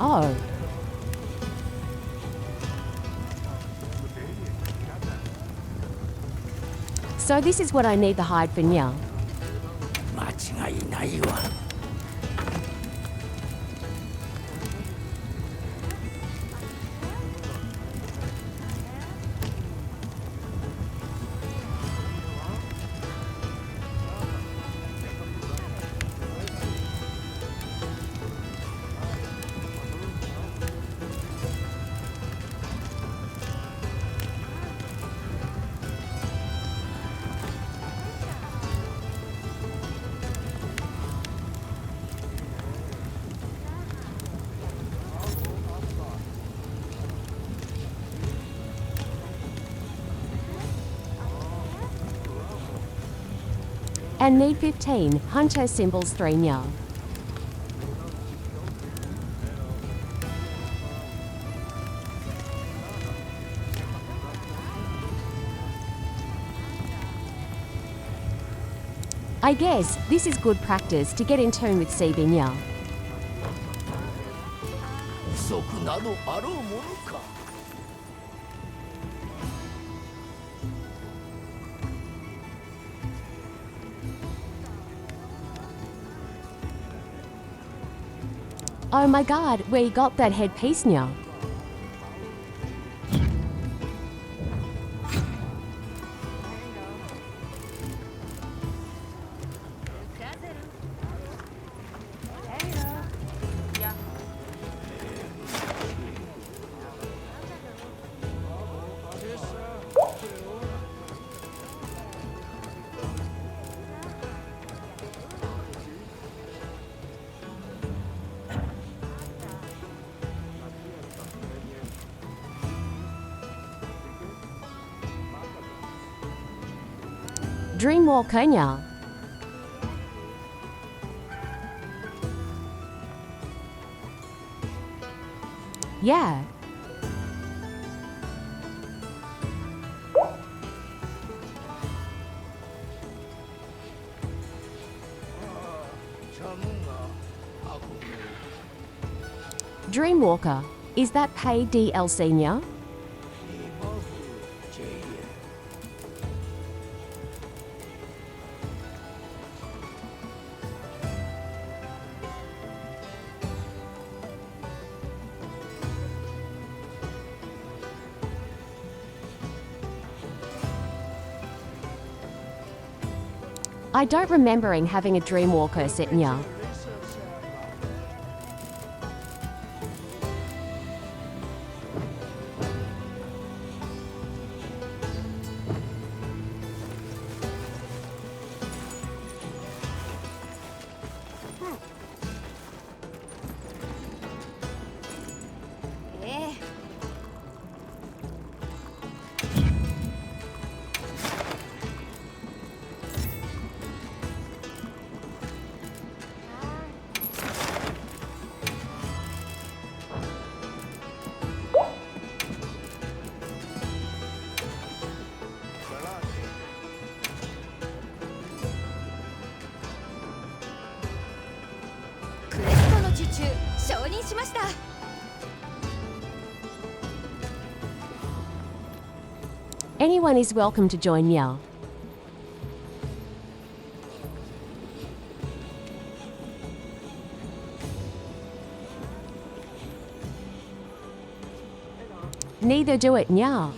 Oh. So this is what I need the hide for now. And need 15, Hunter symbols 3 now. I guess this is good practice to get in tune with CB now. Oh my god, we got that headpiece now. Dreamwalker now. Yeah. Dreamwalker, is that paid DLC now? I don't remembering having a Dreamwalker set now. Anyone is welcome to join Nya. Neither do it, Nya.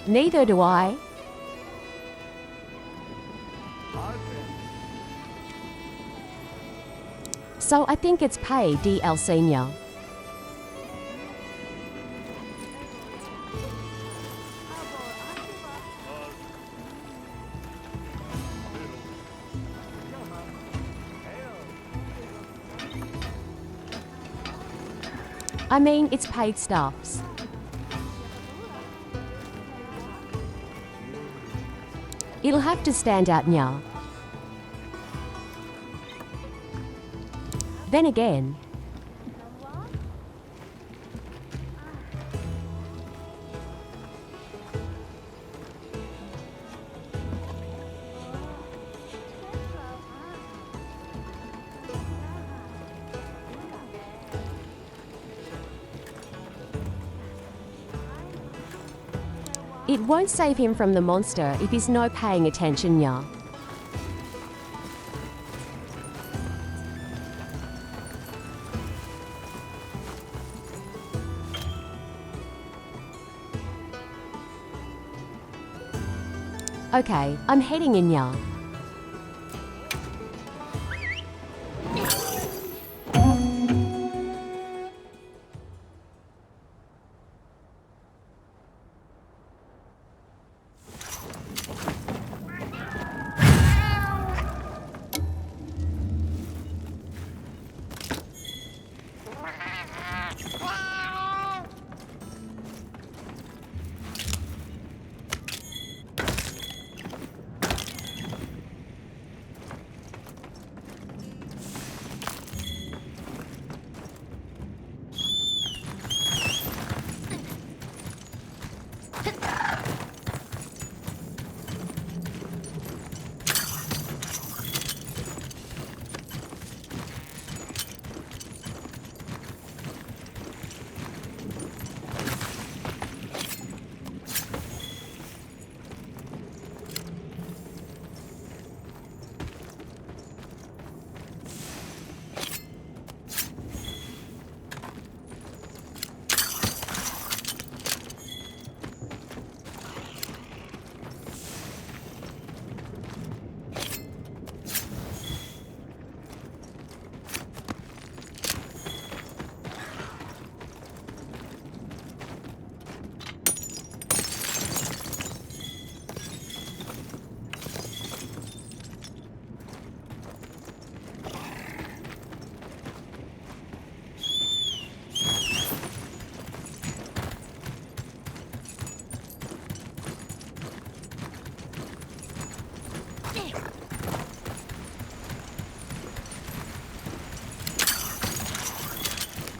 Neither do I. So I think it's pay DLC, Nya. I mean, it's paid stuffs. It'll have to stand out, Nya. Then again, it won't save him from the monster if he's not paying attention, Nya. Okay, I'm heading in, Nya.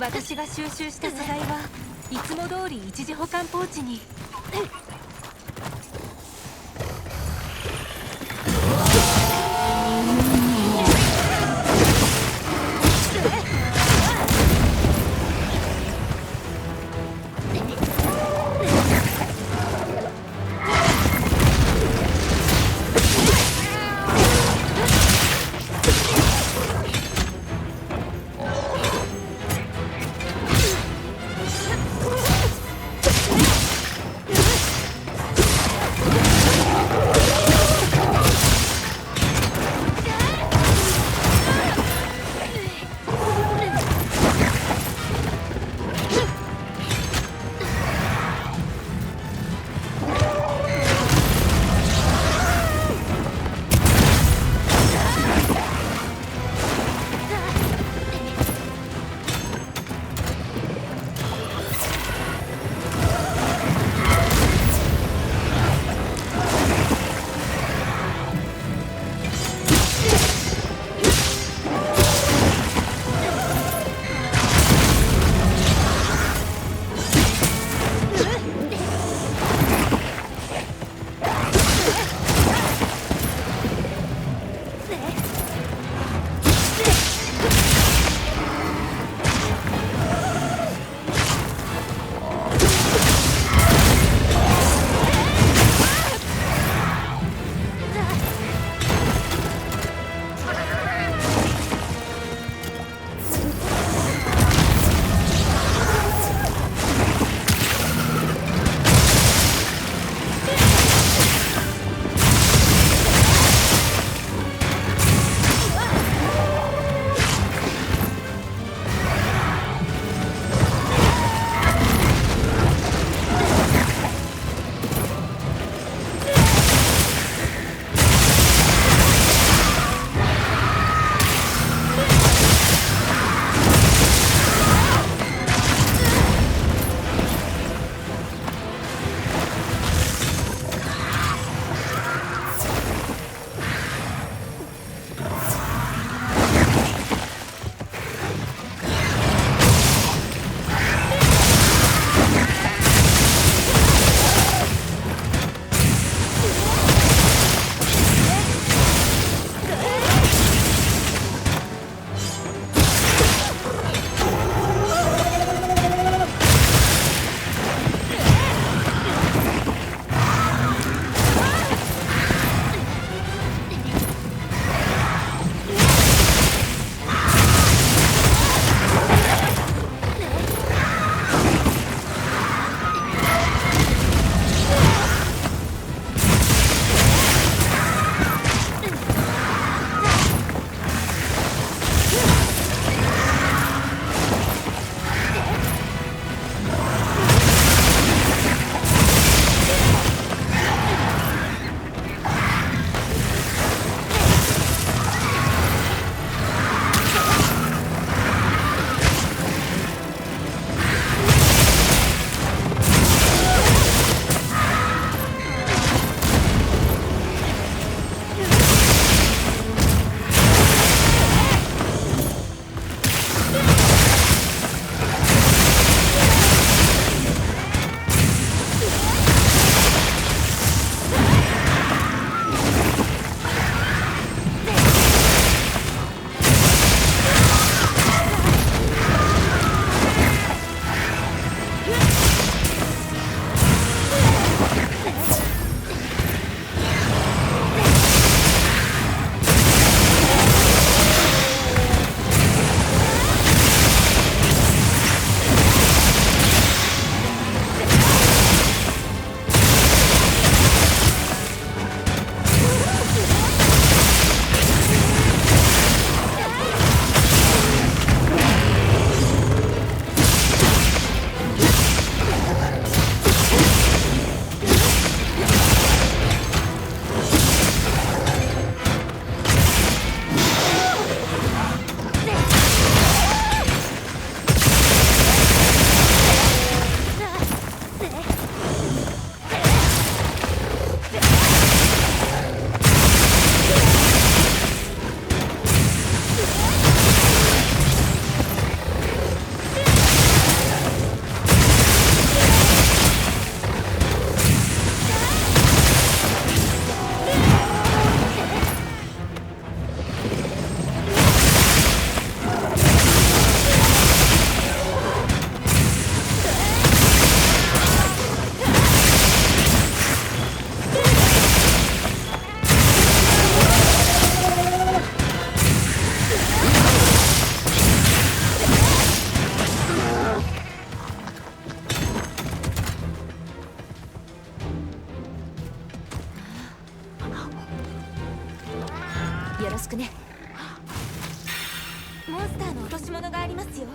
私が収集した素材はいつも通り一時保管ポーチに。よ。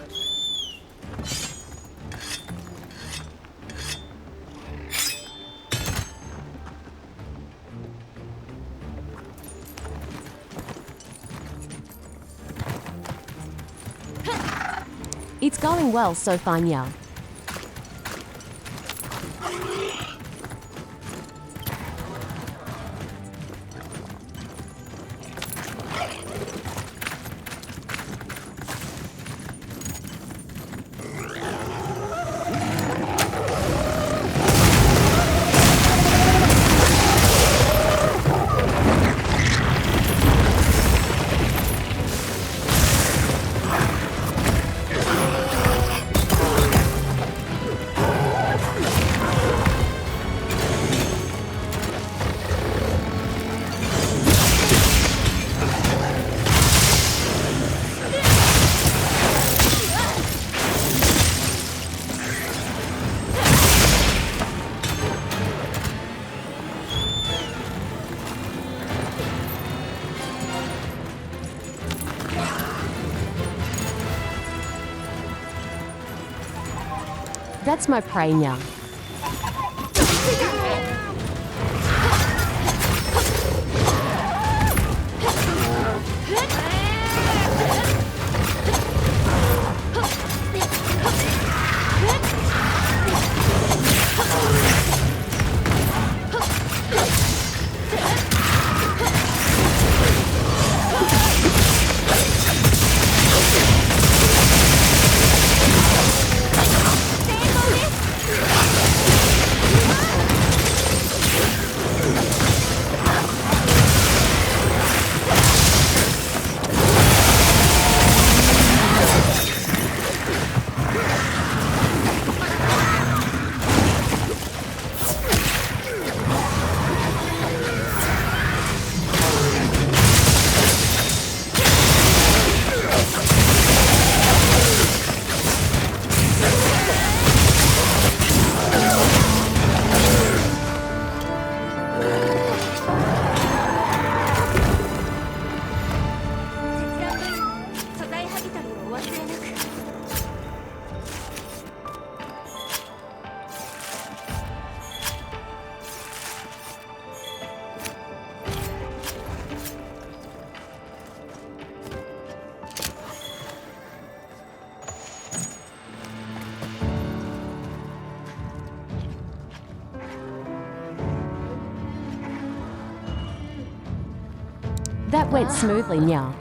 It's going well so far, Nya. That's my prey, Nya. That went smoothly, Nya.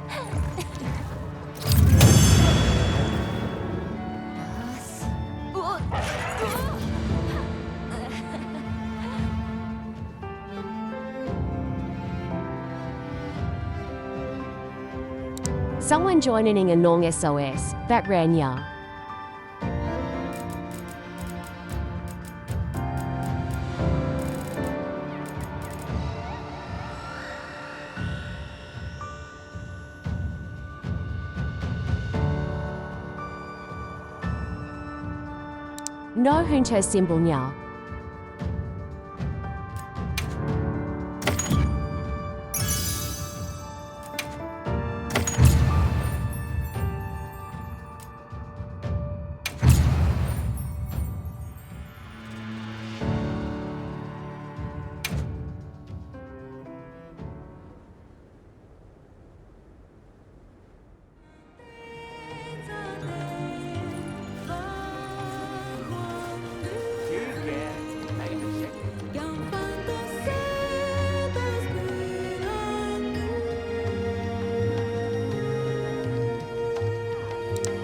Someone joining a Nong SOS. That ran, Nya. No hunter symbol, Nya.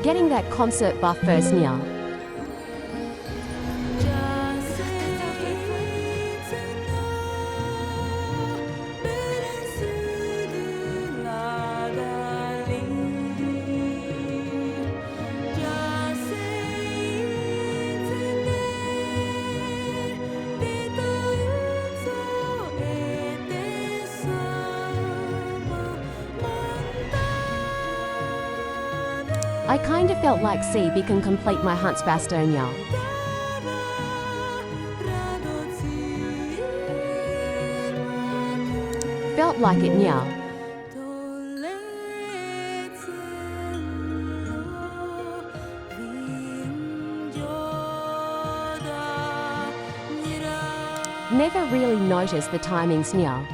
Getting that concert buff first, Nya. I kinda felt like CB can complete my Hunt's Bastonia. Felt like it, Nya. Never really noticed the timings now.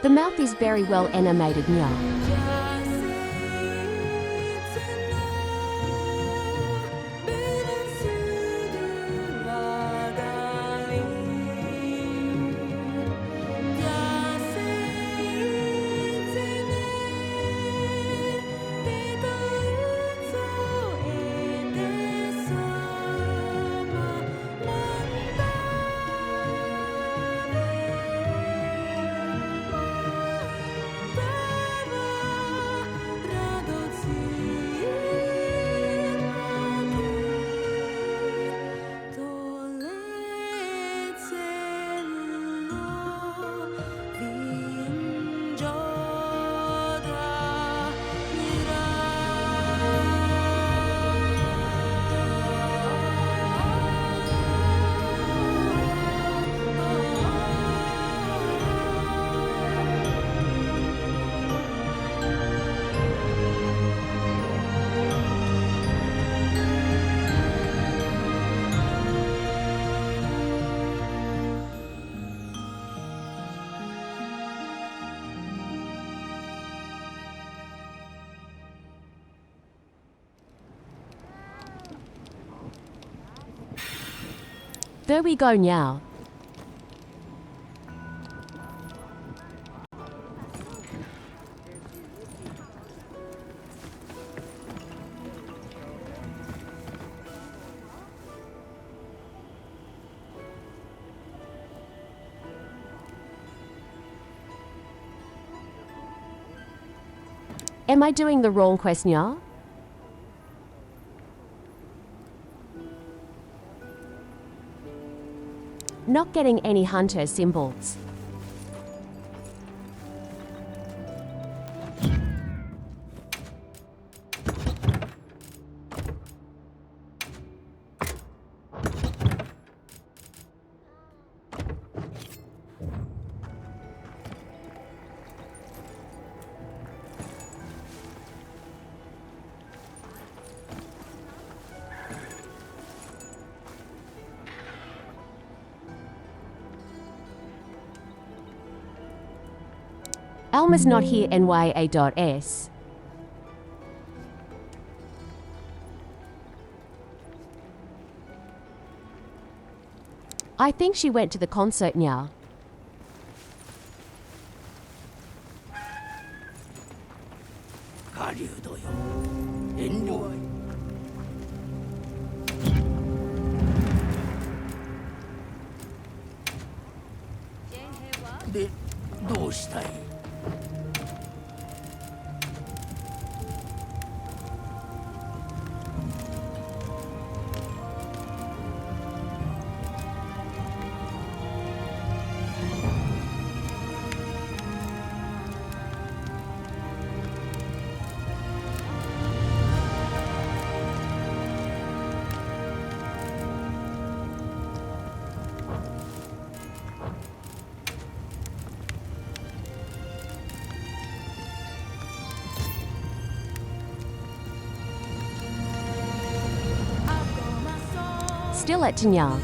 The mouth is very well animated now. There we go now. Am I doing the wrong quest now? Not getting any hunter symbols. Alma's not here NYA.S. I think she went to the concert now. Still at Tanya.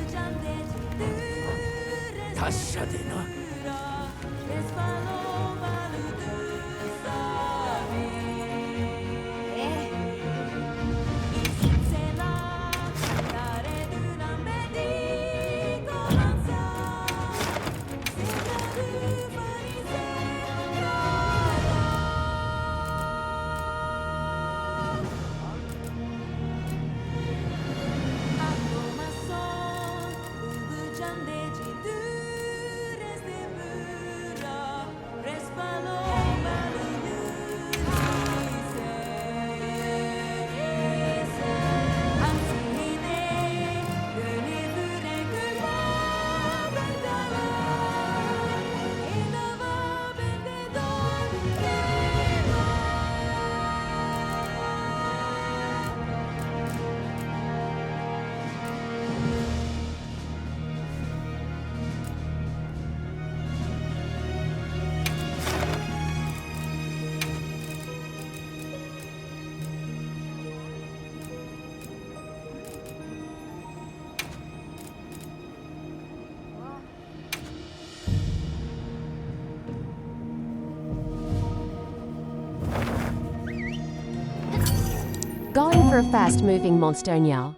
Going for a fast-moving monster now.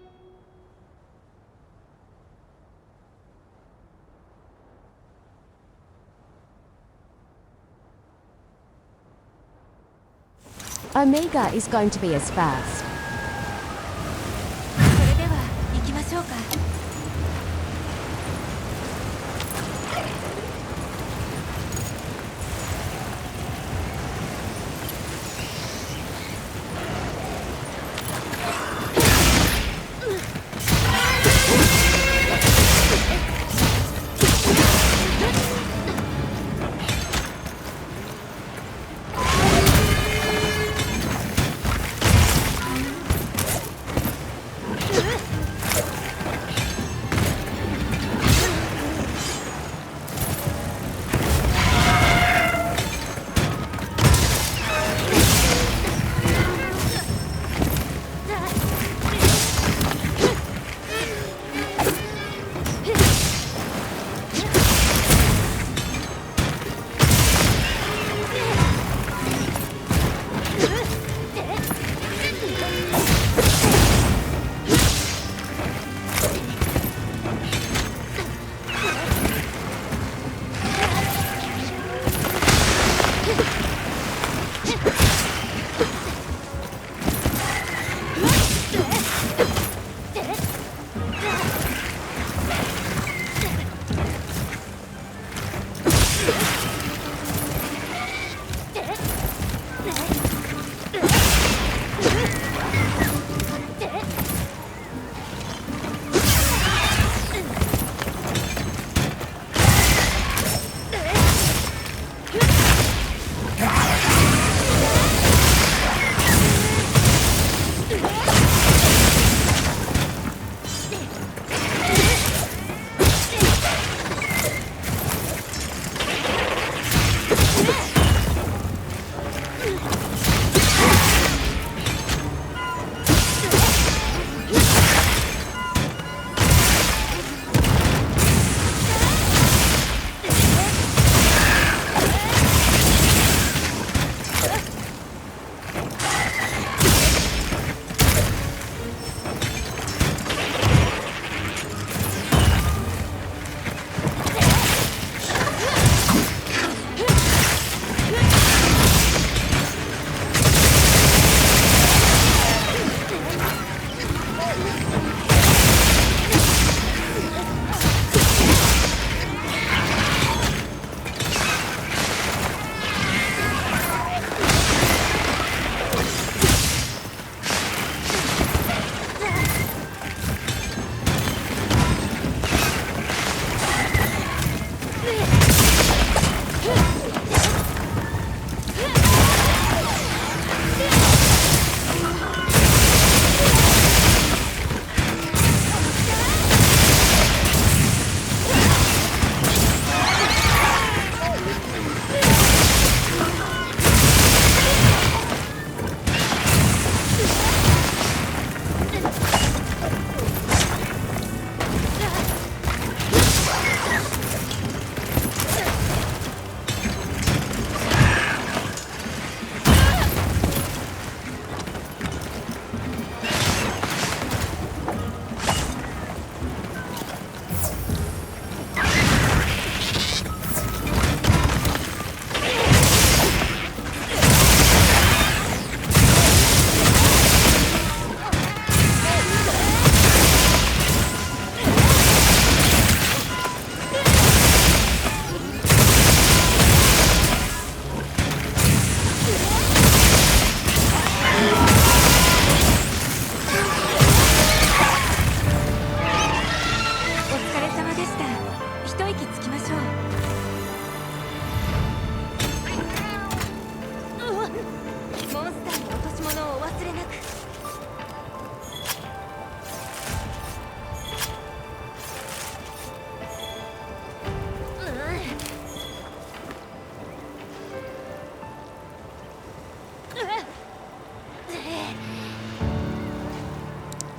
Omega is going to be as fast. それでは行きましょうか。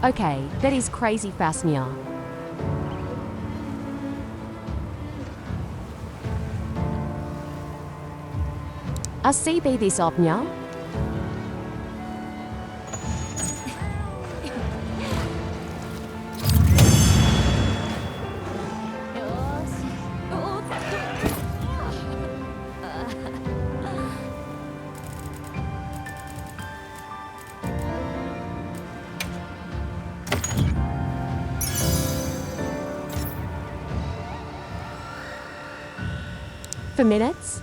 Okay, that is crazy fast now. A CB this up now. for minutes?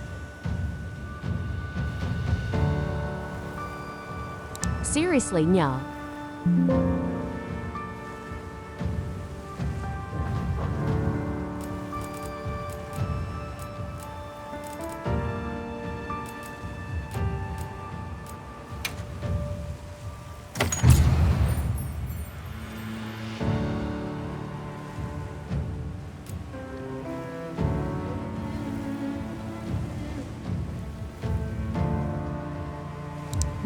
Seriously, nya.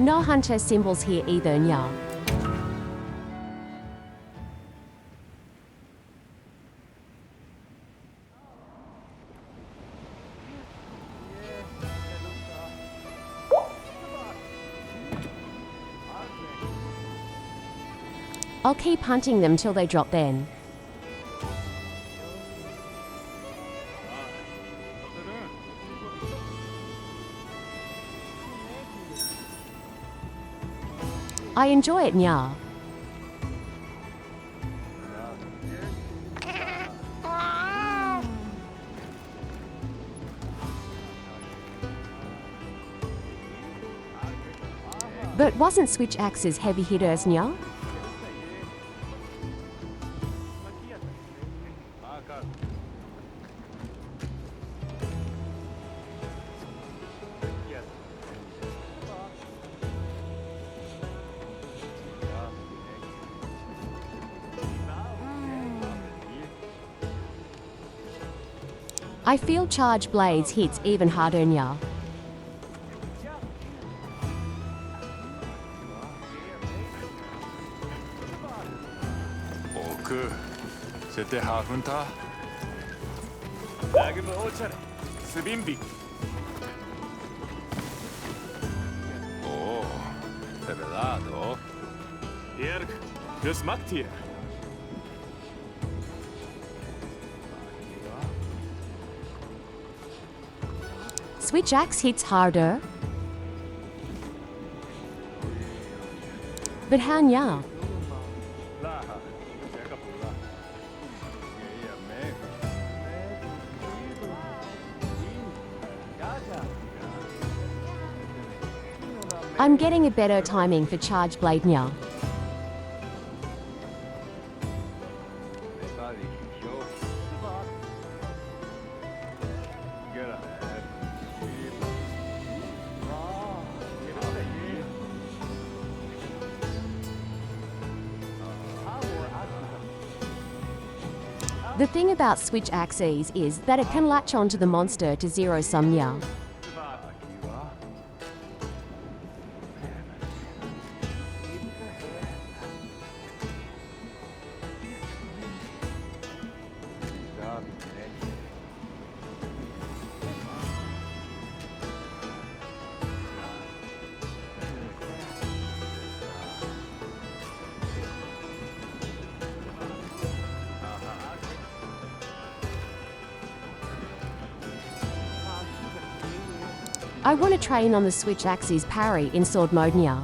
No hunter symbols here either, nya. I'll keep hunting them till they drop then. I enjoy it, nya. But wasn't Switch Axe's heavy hitters, nya? I feel Charge Blades hits even harder, nya. 제때 하훈타. 나그모 오차례 스빈비. 오, revelado. Erg, dus macht hier. Switch Axe hits harder. But how, nya? I'm getting a better timing for Charge Blade, nya. The thing about Switch Axes is that it can latch onto the monster to zero-sum, nya. I want to train on the Switch Axe's parry in sword mode, nya.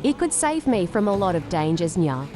It could save me from a lot of dangers, nya.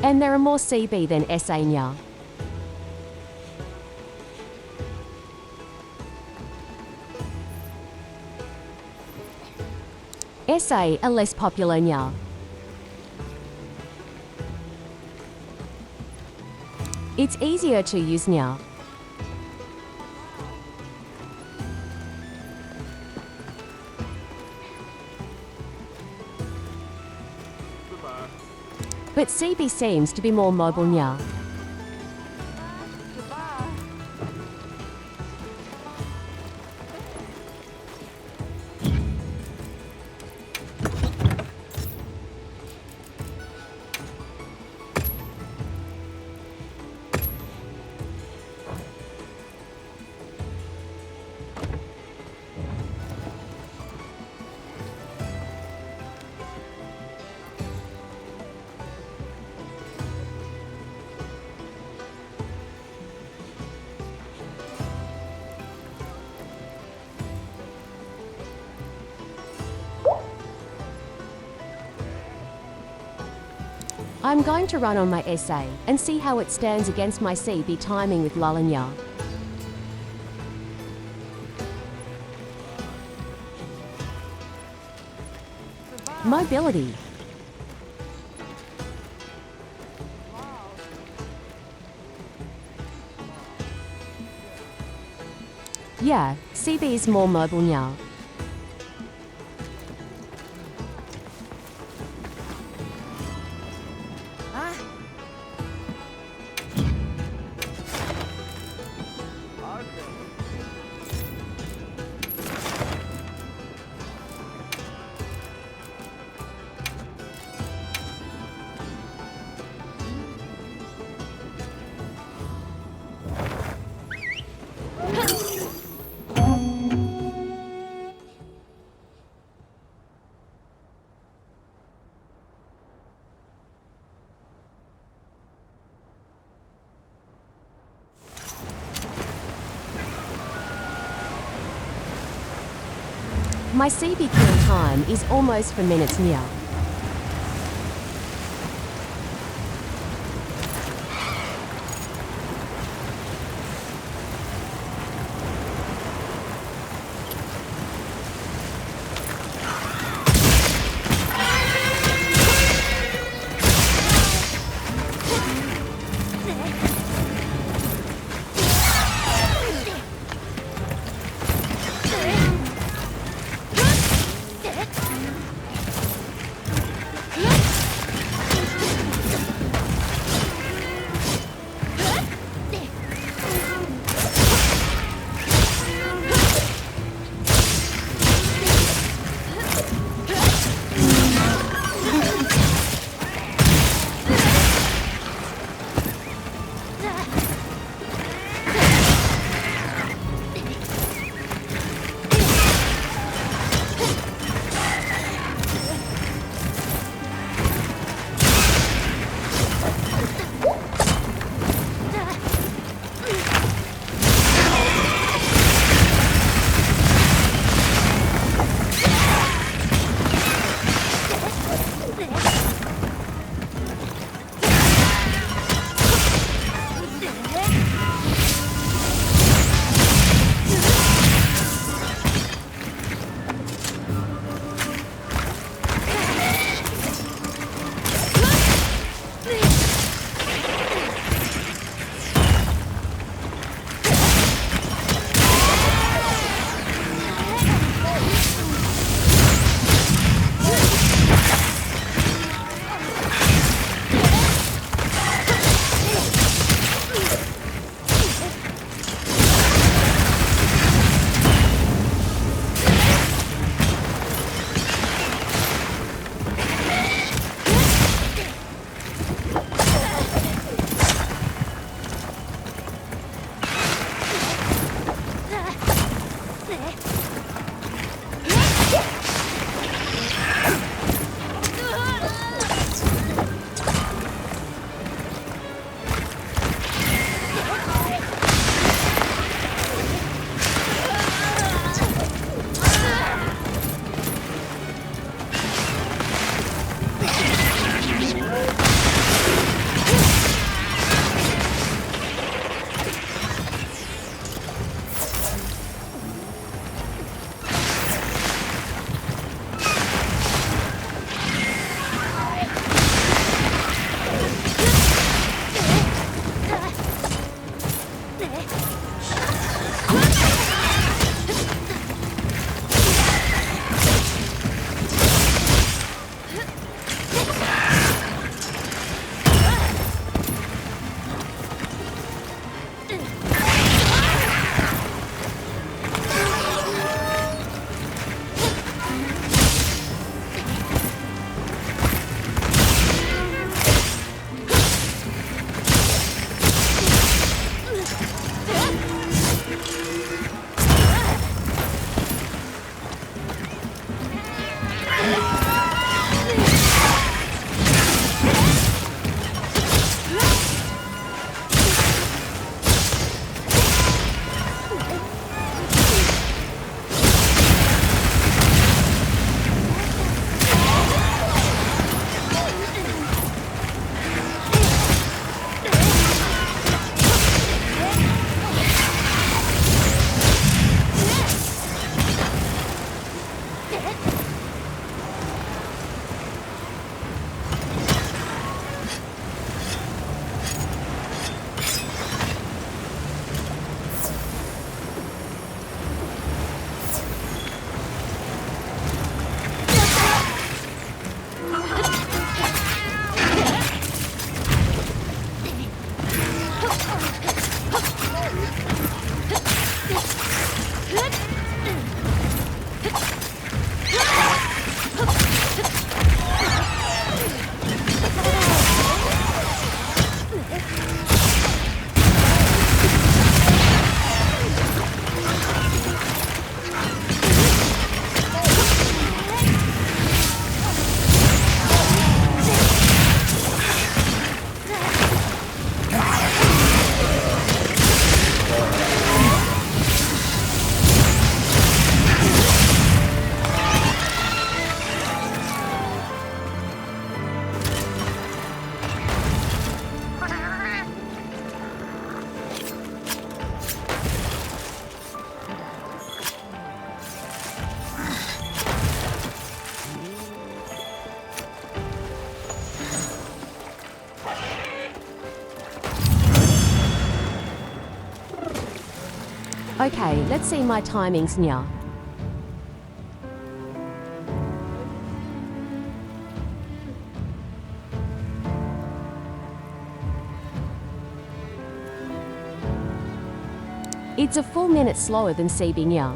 And there are more CB than SA, nya. SA are less popular, nya. It's easier to use, nya. but CB seems to be more mobile now. I'm going to run on my essay and see how it stands against my CB timing with Lalanya. Mobility. Yeah, CB is more mobile now. My CB kill time is almost 4 minutes now. Okay, let's see my timings nya. It's a full minute slower than CB nya.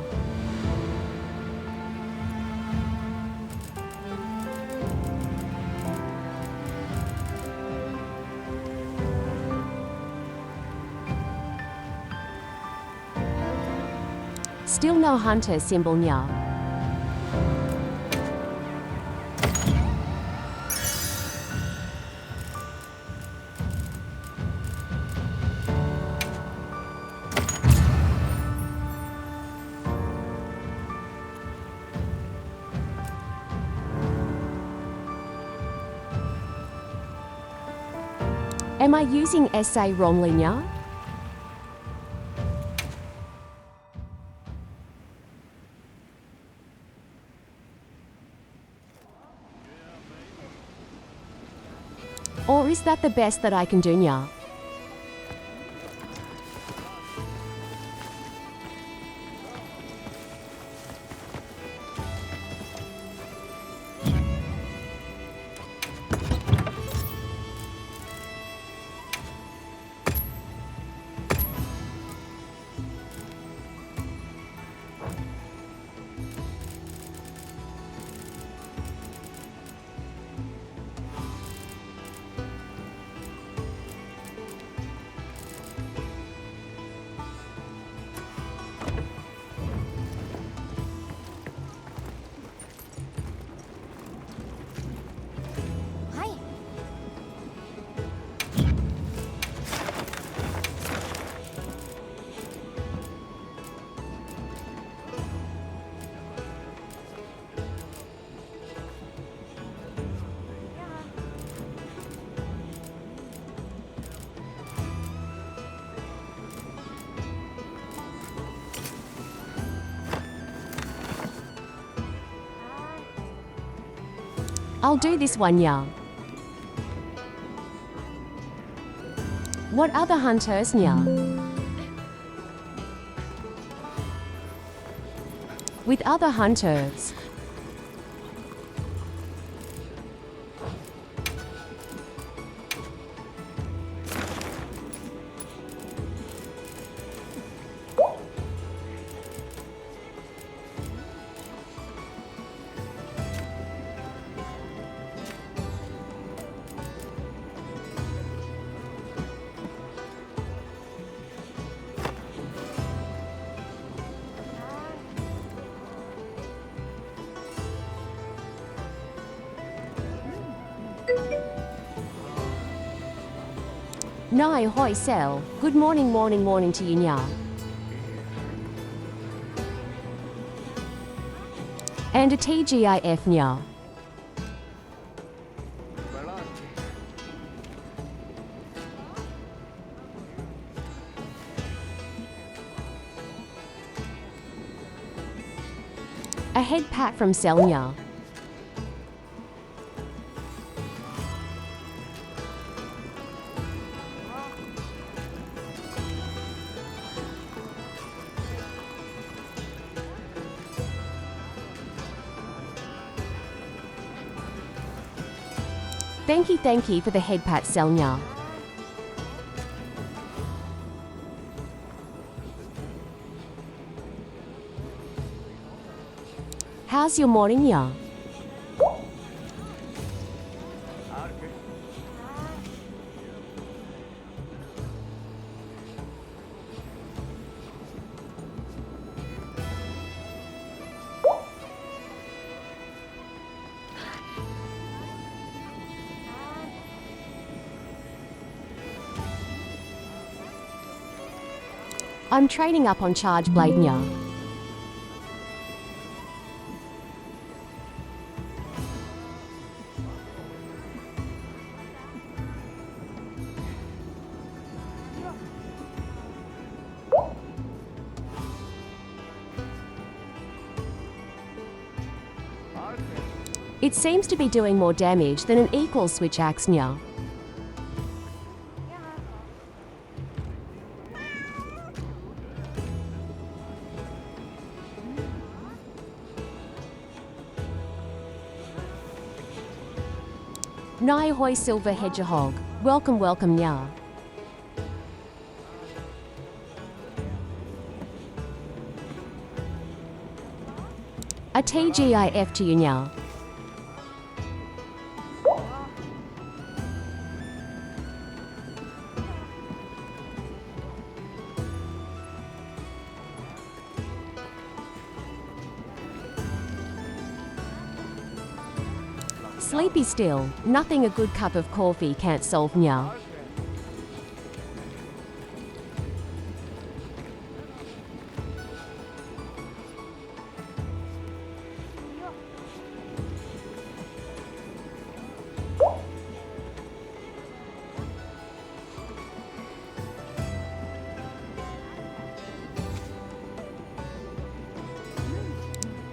Still no hunter symbol nya. Am I using SA wrongly nya? Or is that the best that I can do nya? I'll do this one nya. What other hunters nya? With other hunters. Nai hoi sel. Good morning, morning to you nya. And a TGIF nya. A head pat from Selnya. Thank you for the head pat, Selnya. How's your morning, ya? I'm training up on Charge Blade nya. It seems to be doing more damage than an equal switch axe nya. Nai hoi silver hedgehog. Welcome, welcome, nya. A TGIF to you, nya. Sleepy still. Nothing a good cup of coffee can't solve, nya.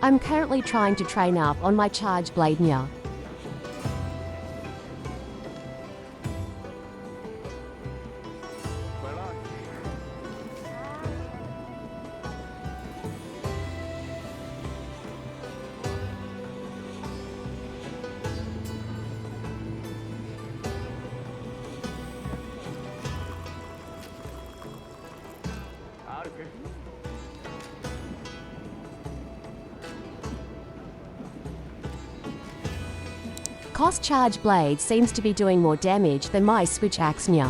I'm currently trying to train up on my charge blade, nya. Cost charge blade seems to be doing more damage than my switch axe, nya.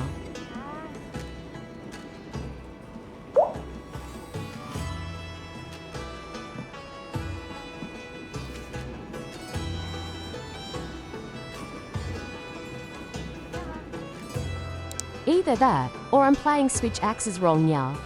Either that, or I'm playing switch axes wrong, nya.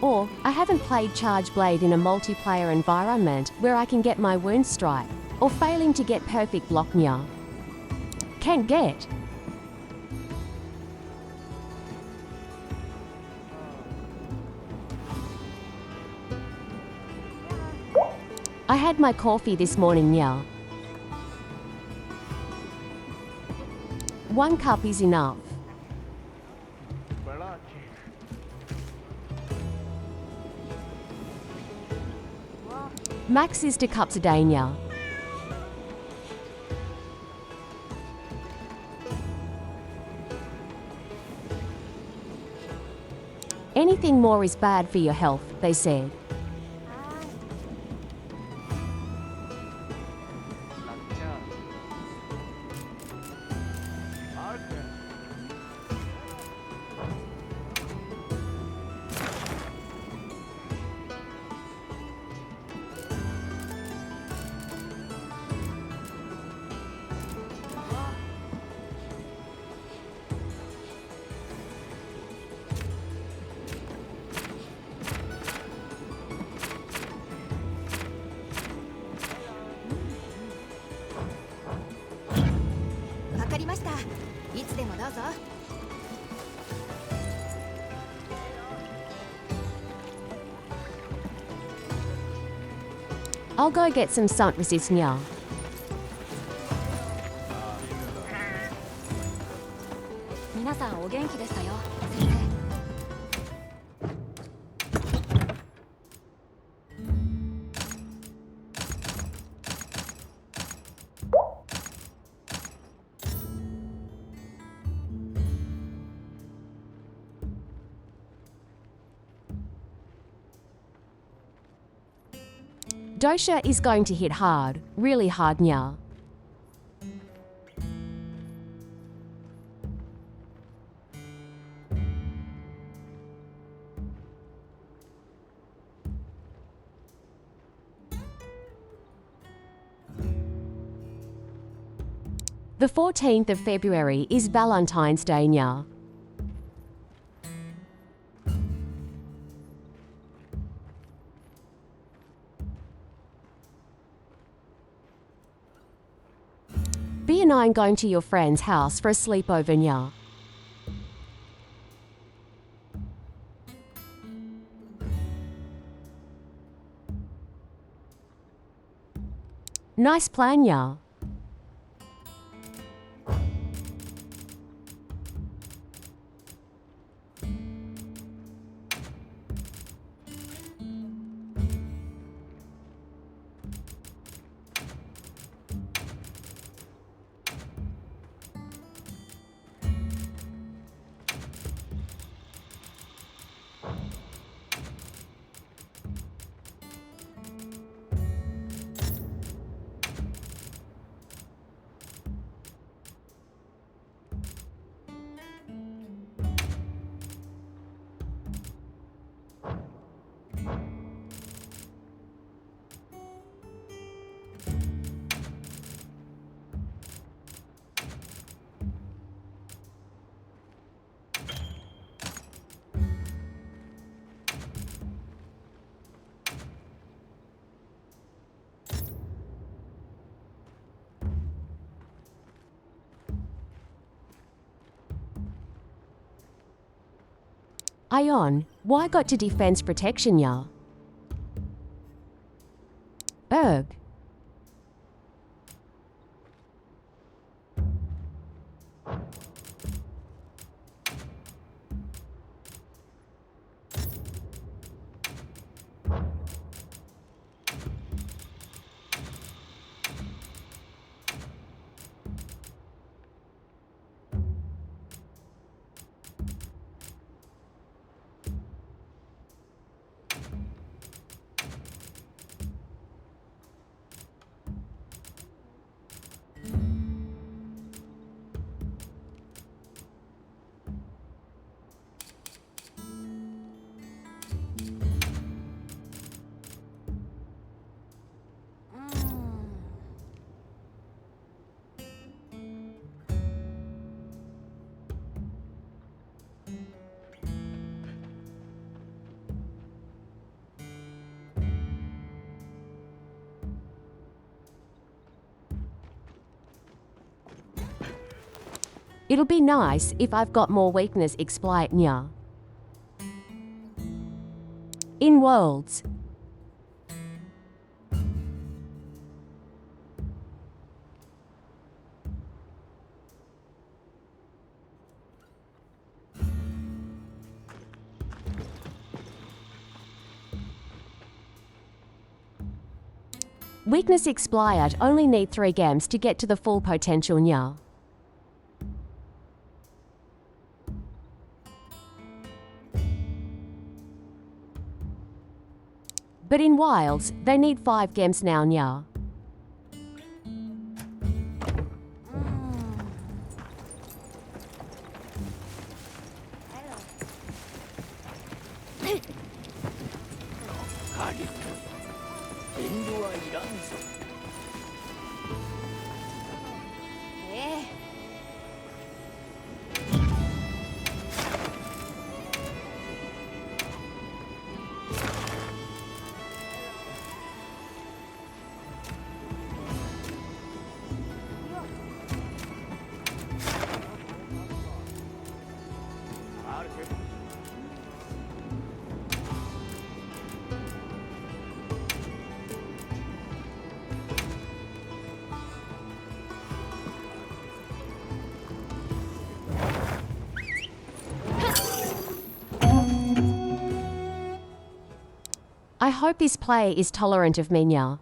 Or, I haven't played Charge Blade in a multiplayer environment where I can get my wound strike, or failing to get perfect block, nya. Can't get. I had my coffee this morning, nya. 1 cup is enough. Max is 2 cups a day, nya. Anything more is bad for your health, they said. I'll go get some stunt resist, nya. Dosha is going to hit hard, really hard, nya. The 14th of February is Valentine's Day, nya. and I going to your friend's house for a sleepover, nya. Nice plan, nya. Ion, why got to defense protection, nya? Erg. It'll be nice if I've got more weakness exploit, nya. In Worlds. Weakness expired only need 3 gems to get to the full potential, nya. But in Wilds, they need 5 gems now, nya. I hope this play is tolerant of me, nya.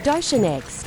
Dosha next.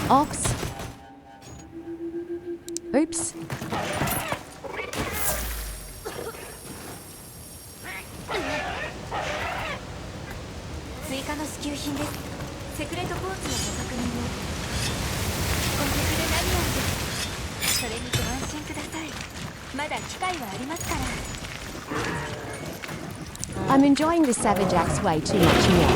Ox. Oops. 追加の支給品です。セクレットポーツのご確認を。お手で何よりです。それにご安心ください。まだ機会はありますから。I'm enjoying the Savage Axe way too much here.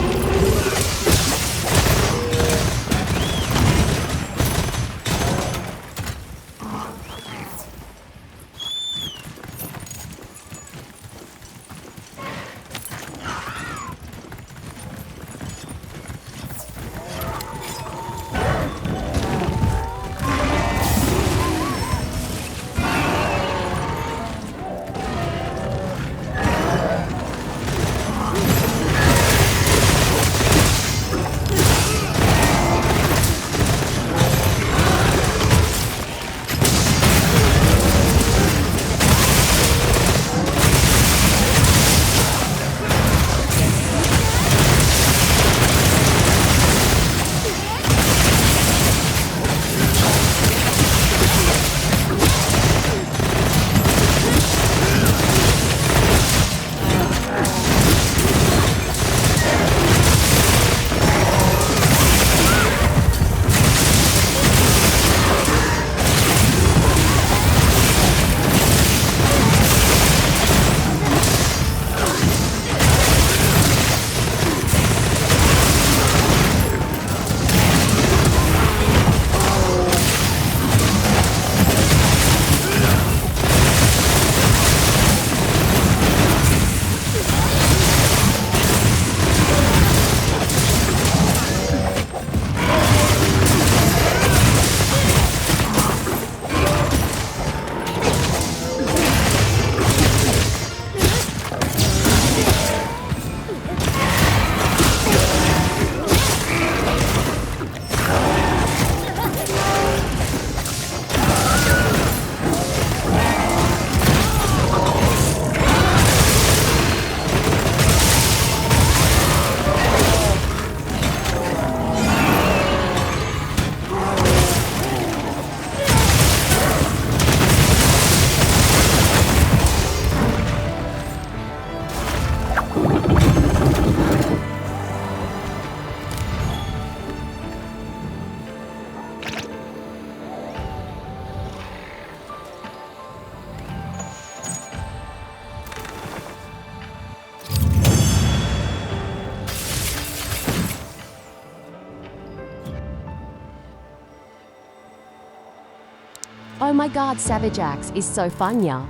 Oh my god, Savage Axe is so fun, yeah.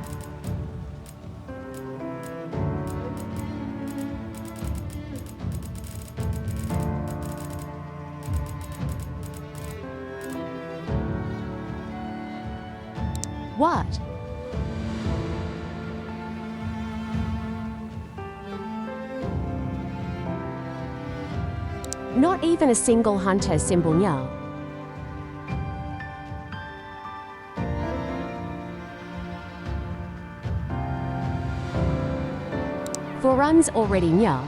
What? Not even a single hunter symbol, yeah. For runs already, yeah.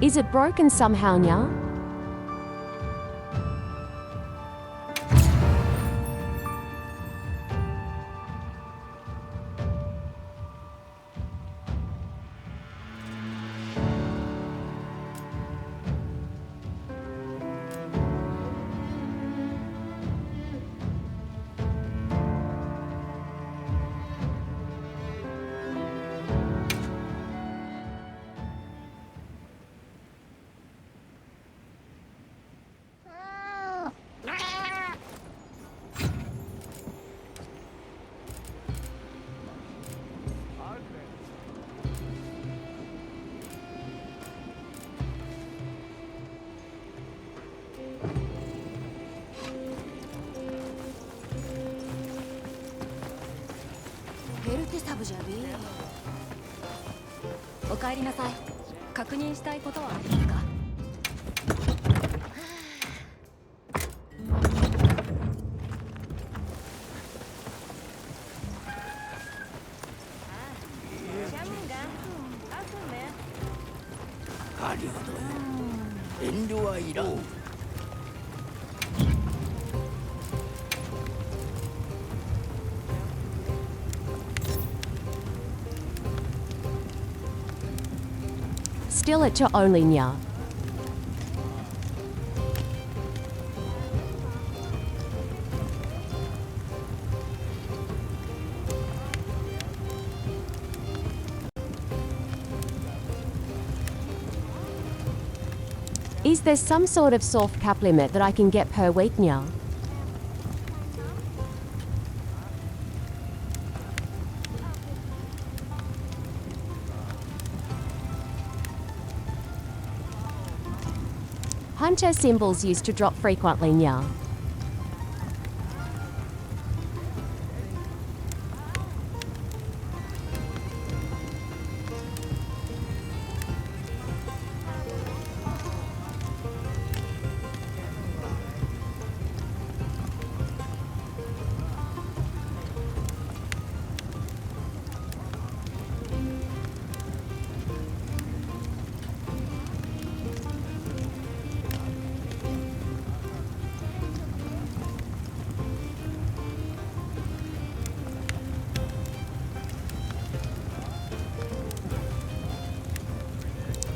Is it broken somehow, nya?おかえりなさい。確認したいことはありますか？狩人よ、遠慮はいらん。Still at your only, nya. Is there some sort of soft cap limit that I can get per week, nya? Hunter symbols used to drop frequently, nya.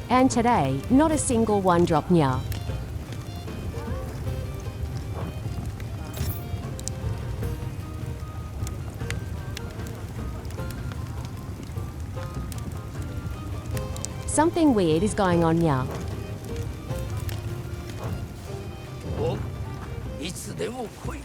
And today, not a single one drop, nya. Something weird is going on, nya. お、いつでも来い。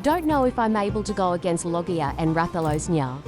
Don't know if I'm able to go against Logia and Rathalos now.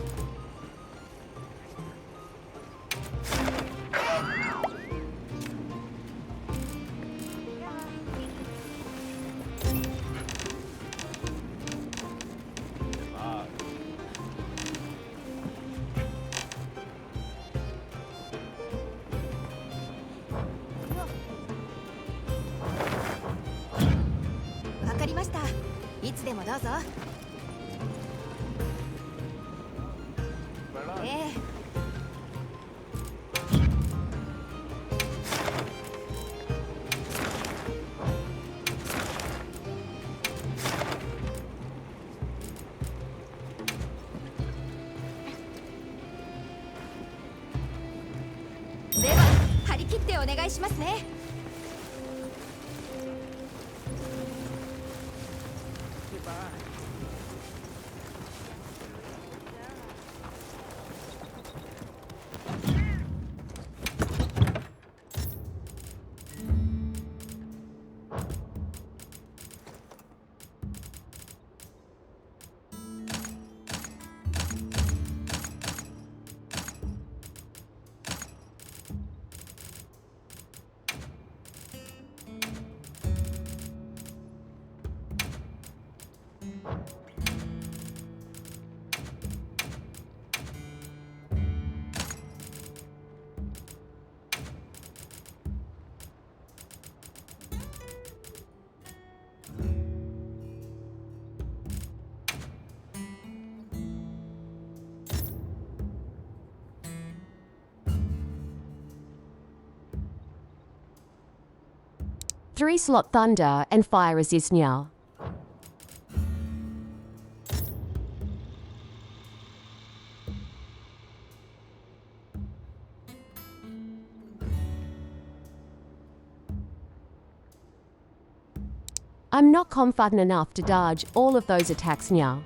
Three-slot Thunder and Fire Resist now. I'm not confident enough to dodge all of those attacks now.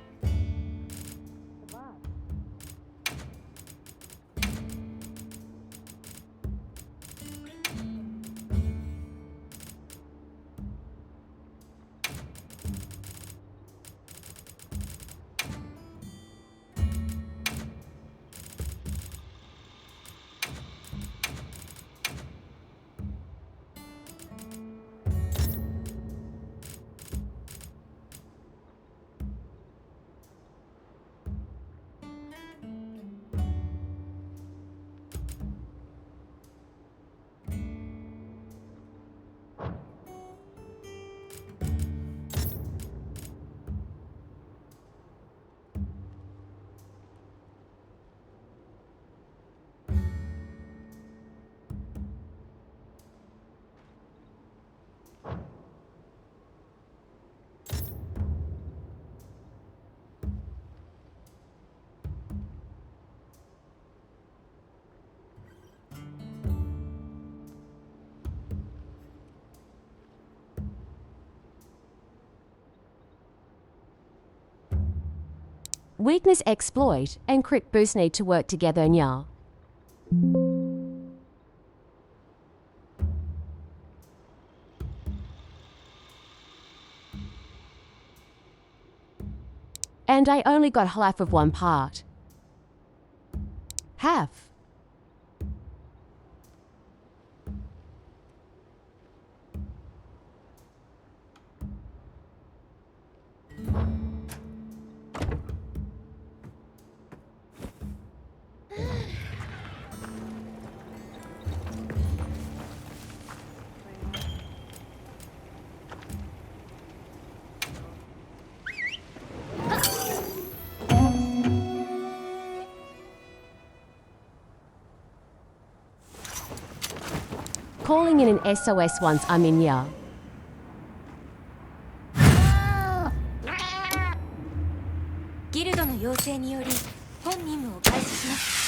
Weakness Exploit and Crit Boost need to work together now. And I only got half of one part. Half. Calling in an SOS once I'm in ya. Guild の要請により本任務を開始します。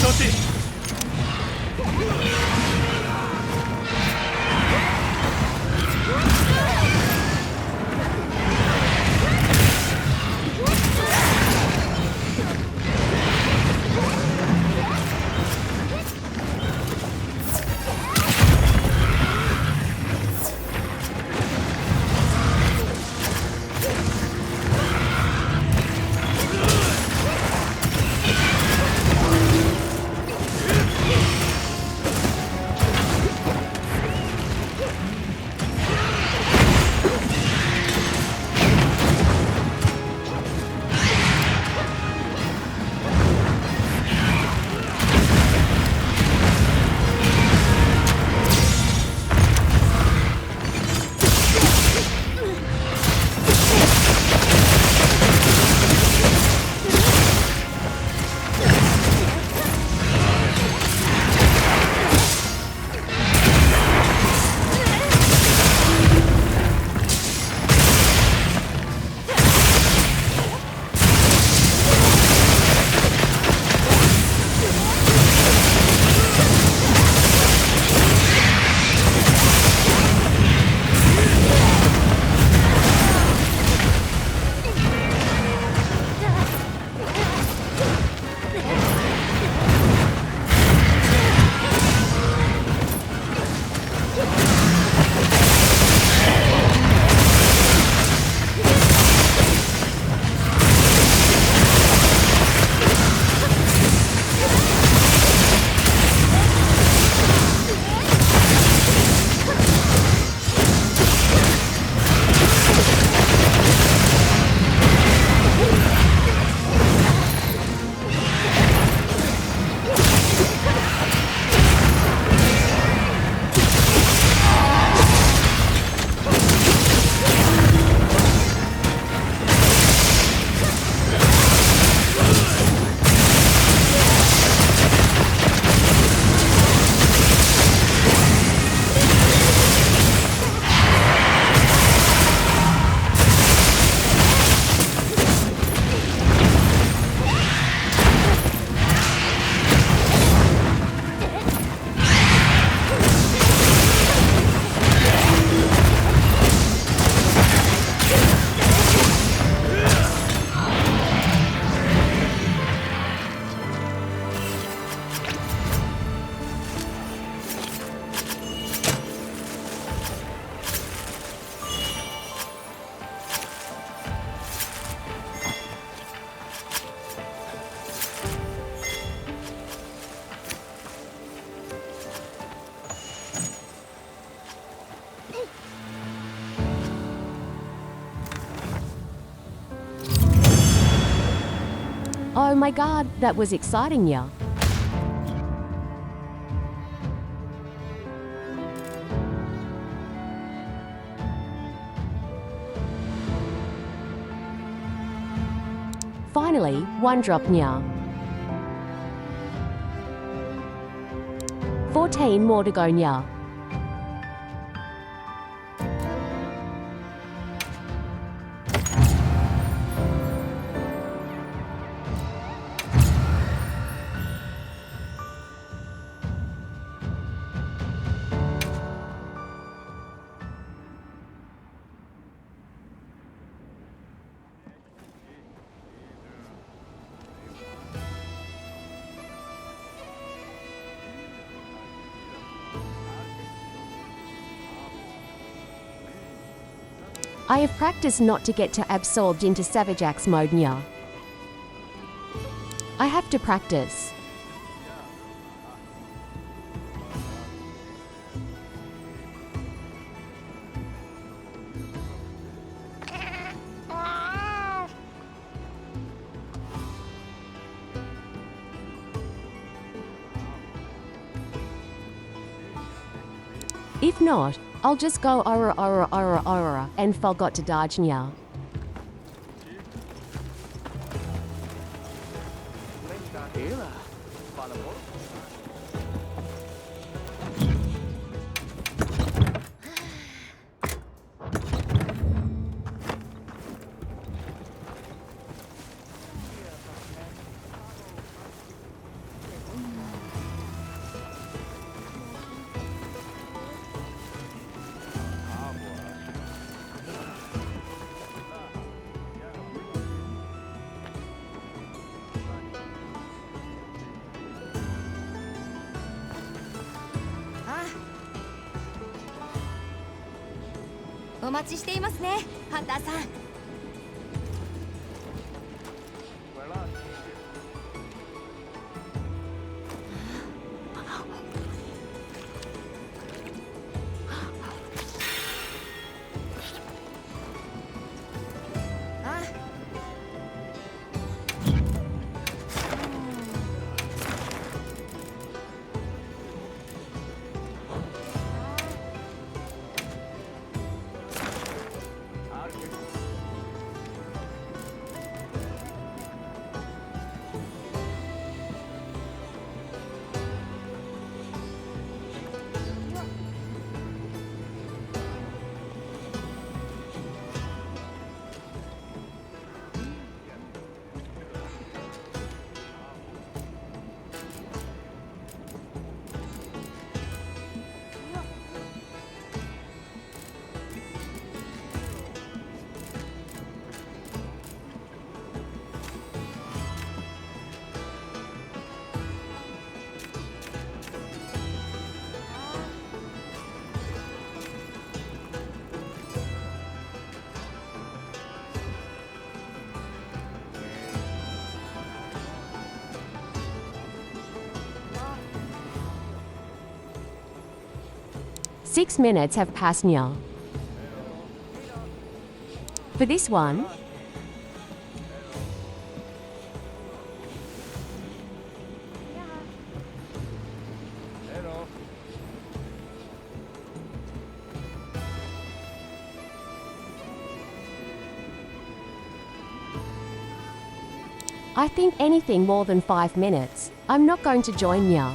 承知。Oh my god, that was exciting, yeah. Finally, one drop nya. 14 more to go nya. I have practiced not to get too absorbed into Savage Axe mode nya. I have to practice. If not, I'll just go ora and forgot to dodge nya. お待ちしていますね、ハンターさん。6 minutes have passed now. For this one, I think anything more than 5 minutes, I'm not going to join ya.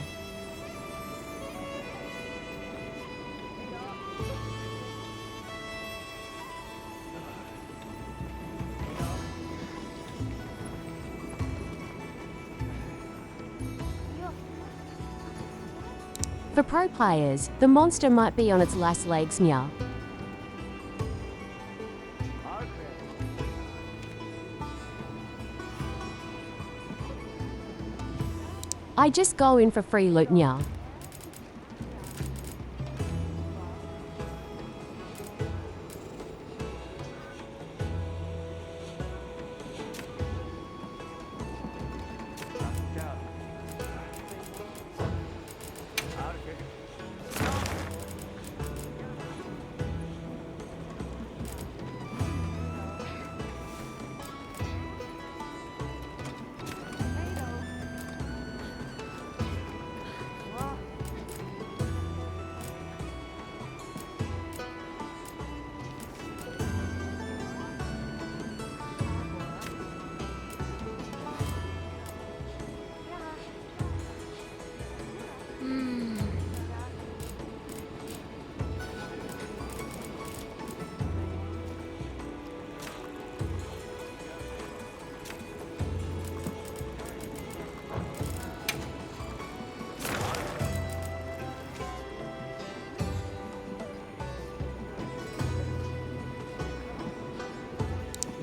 For pro players, the monster might be on its last legs now. I just go in for free loot now.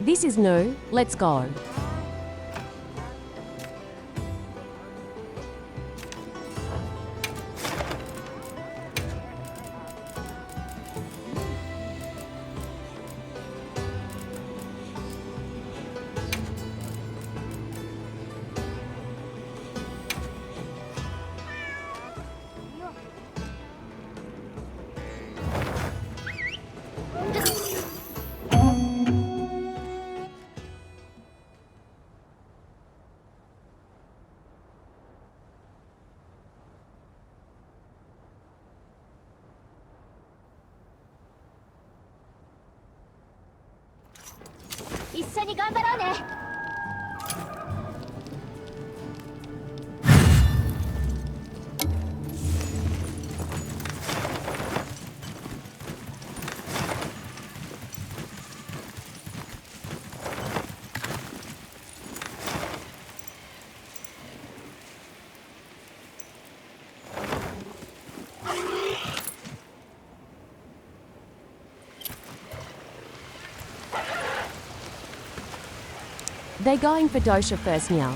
This is new, let's go. They're going for Dosha first now.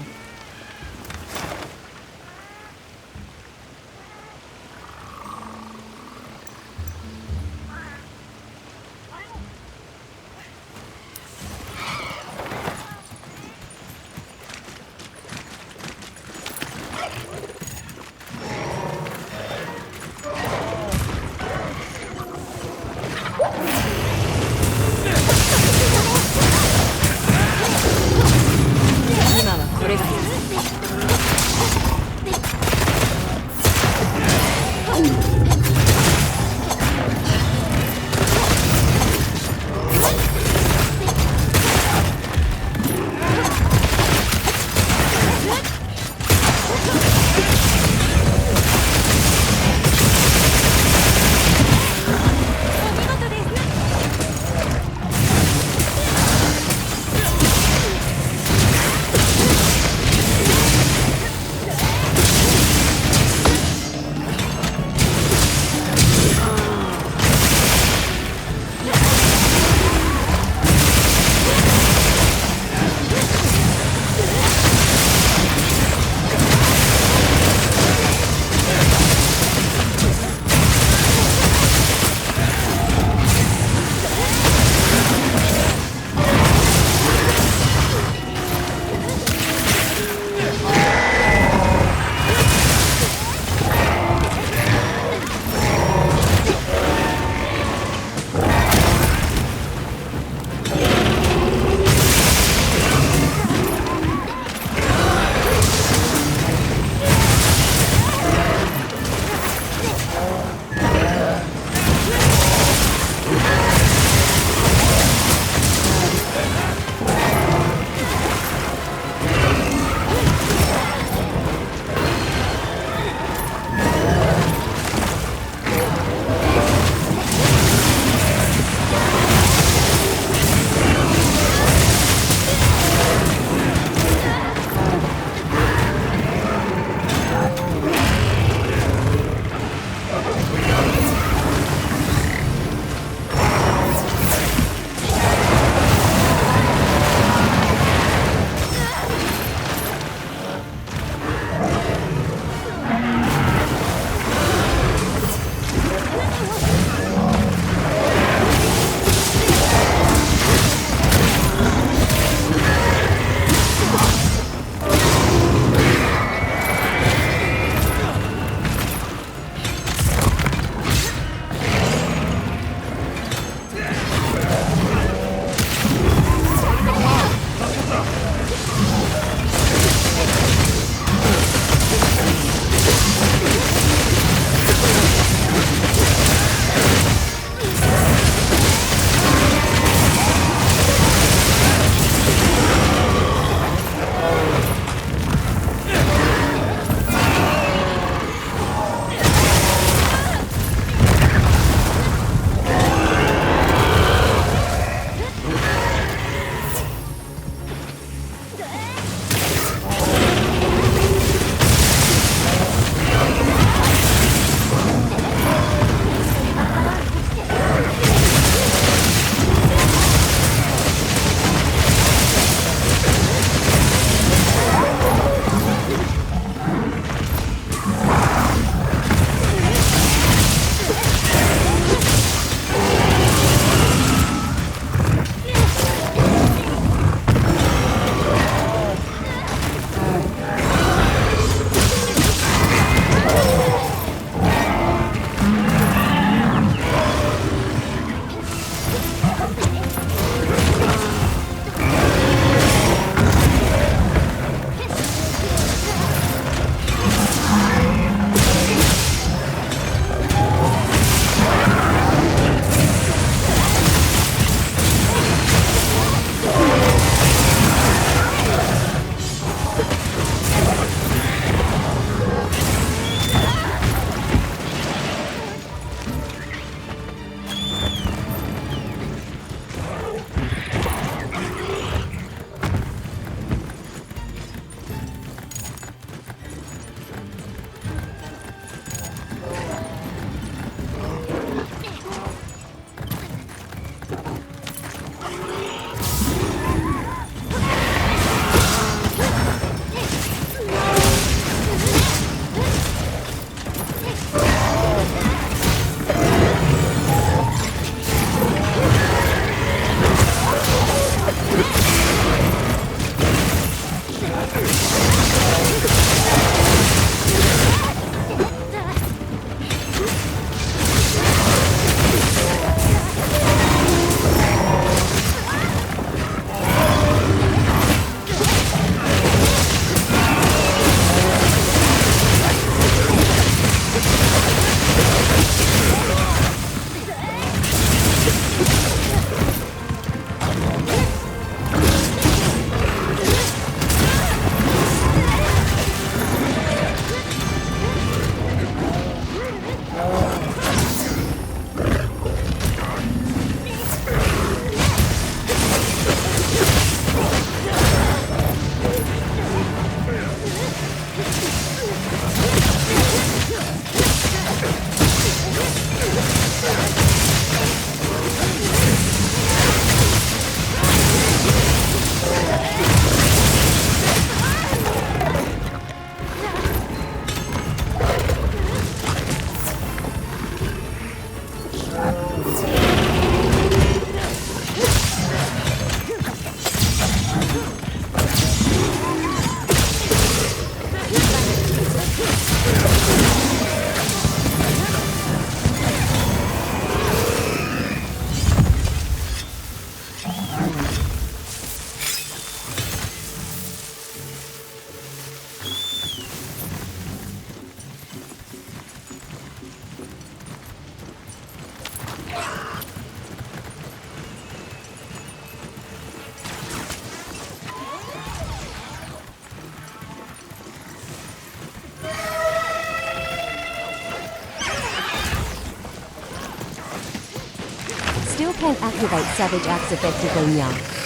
still can't activate Savage Axe effectively now.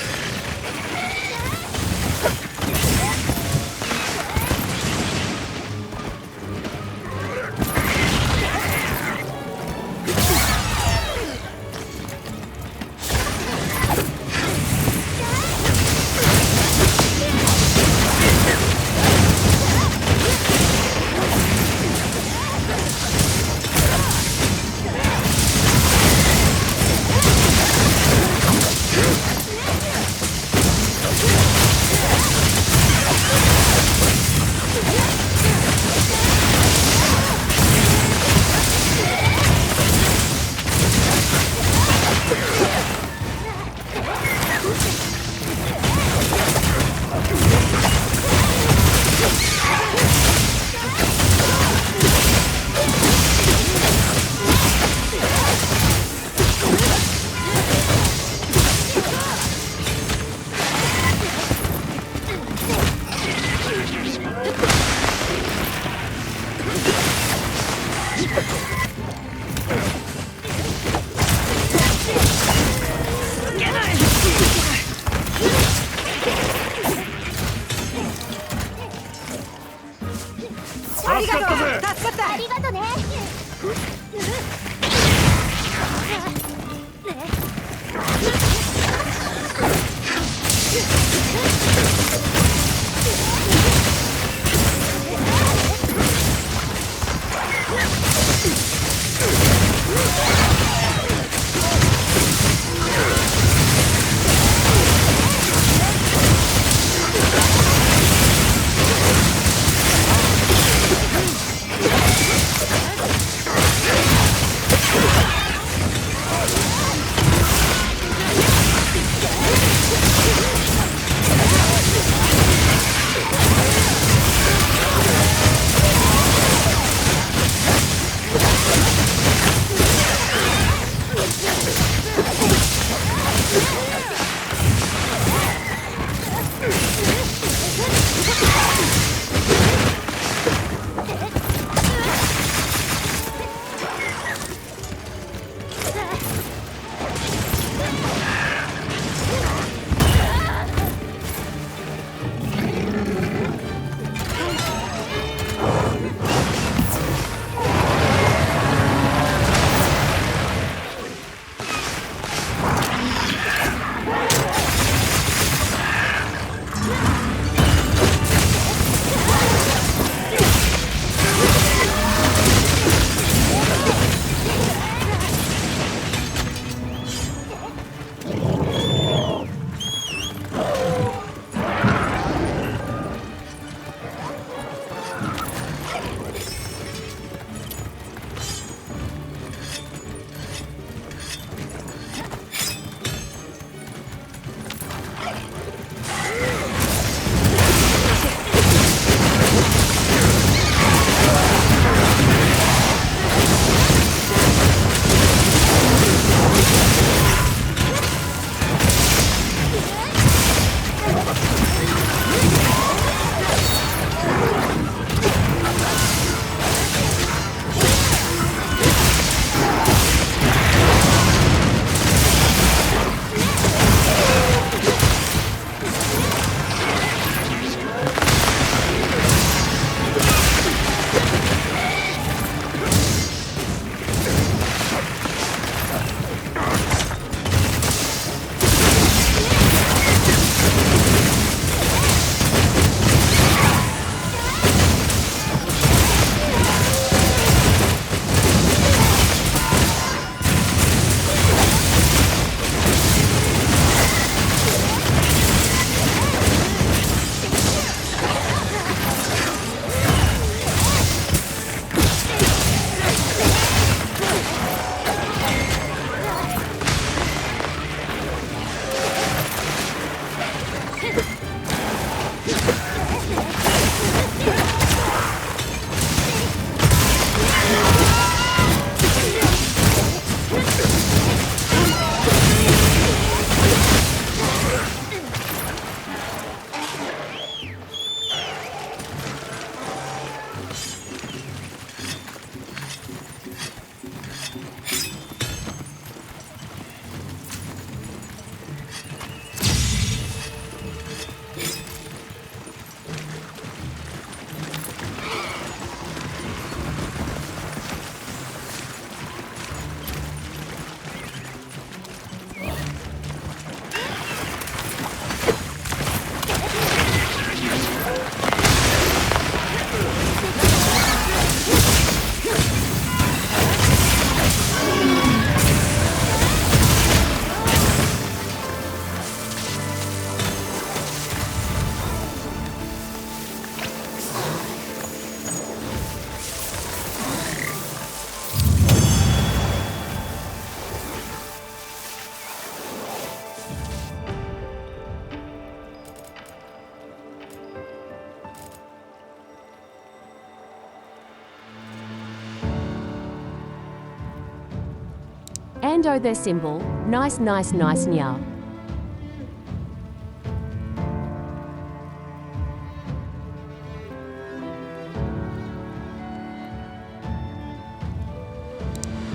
Lando the symbol. Nice, nice, nice, nya.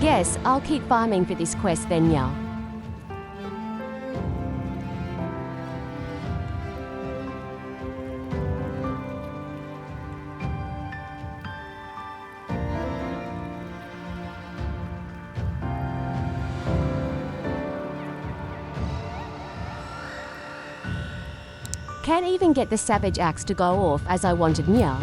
Guess I'll keep farming for this quest then, nya. Can't even get the Savage Axe to go off as I wanted, nya.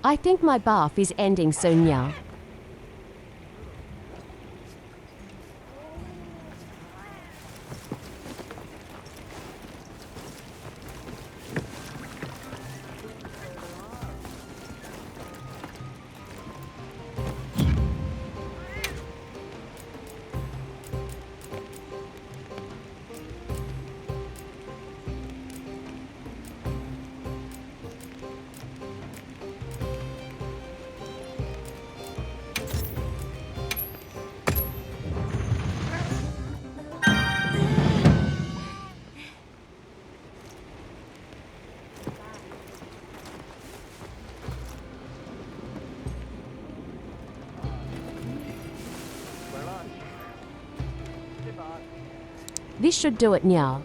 I think my bath is ending soon, nya. This should do it, nya.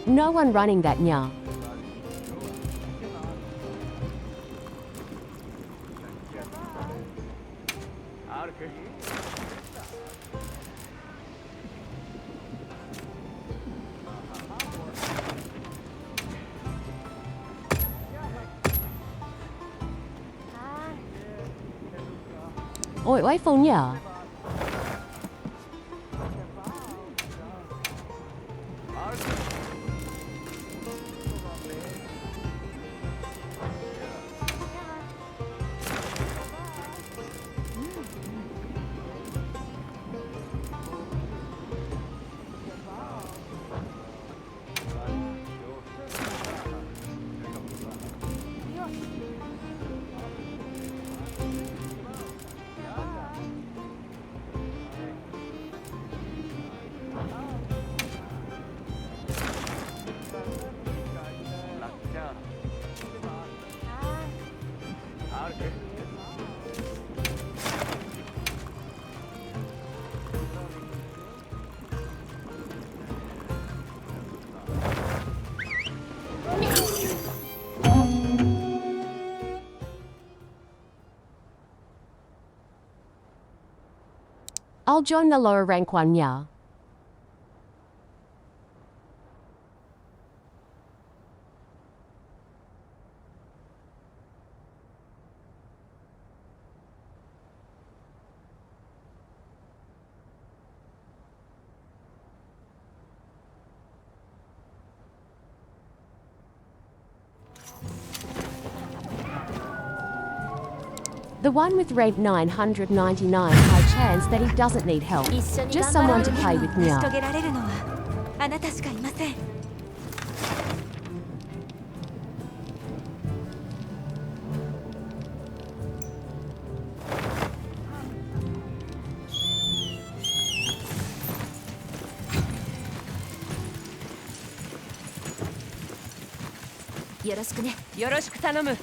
No one running that, nya. Ôi, ôi, phone nya. I'll join the lower rank one, nya. The one with rank 999, high chance that he doesn't need help. Just someone to play with 成し Nya. 遂げられるのはあなたしかいません。よろしくね。よろしく頼む。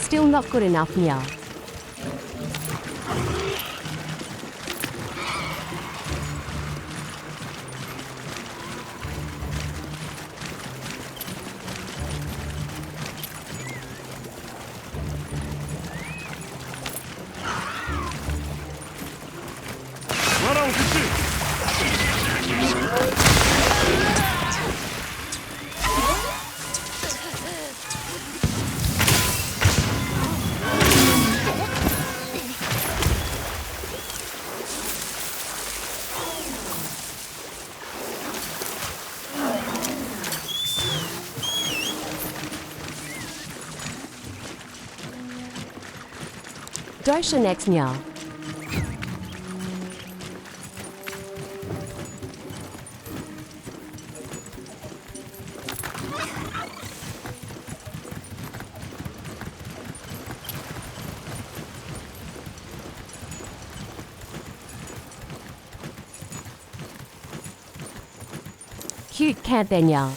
Still not good enough, nya. Dosha next, nya. Cute cat there, nya.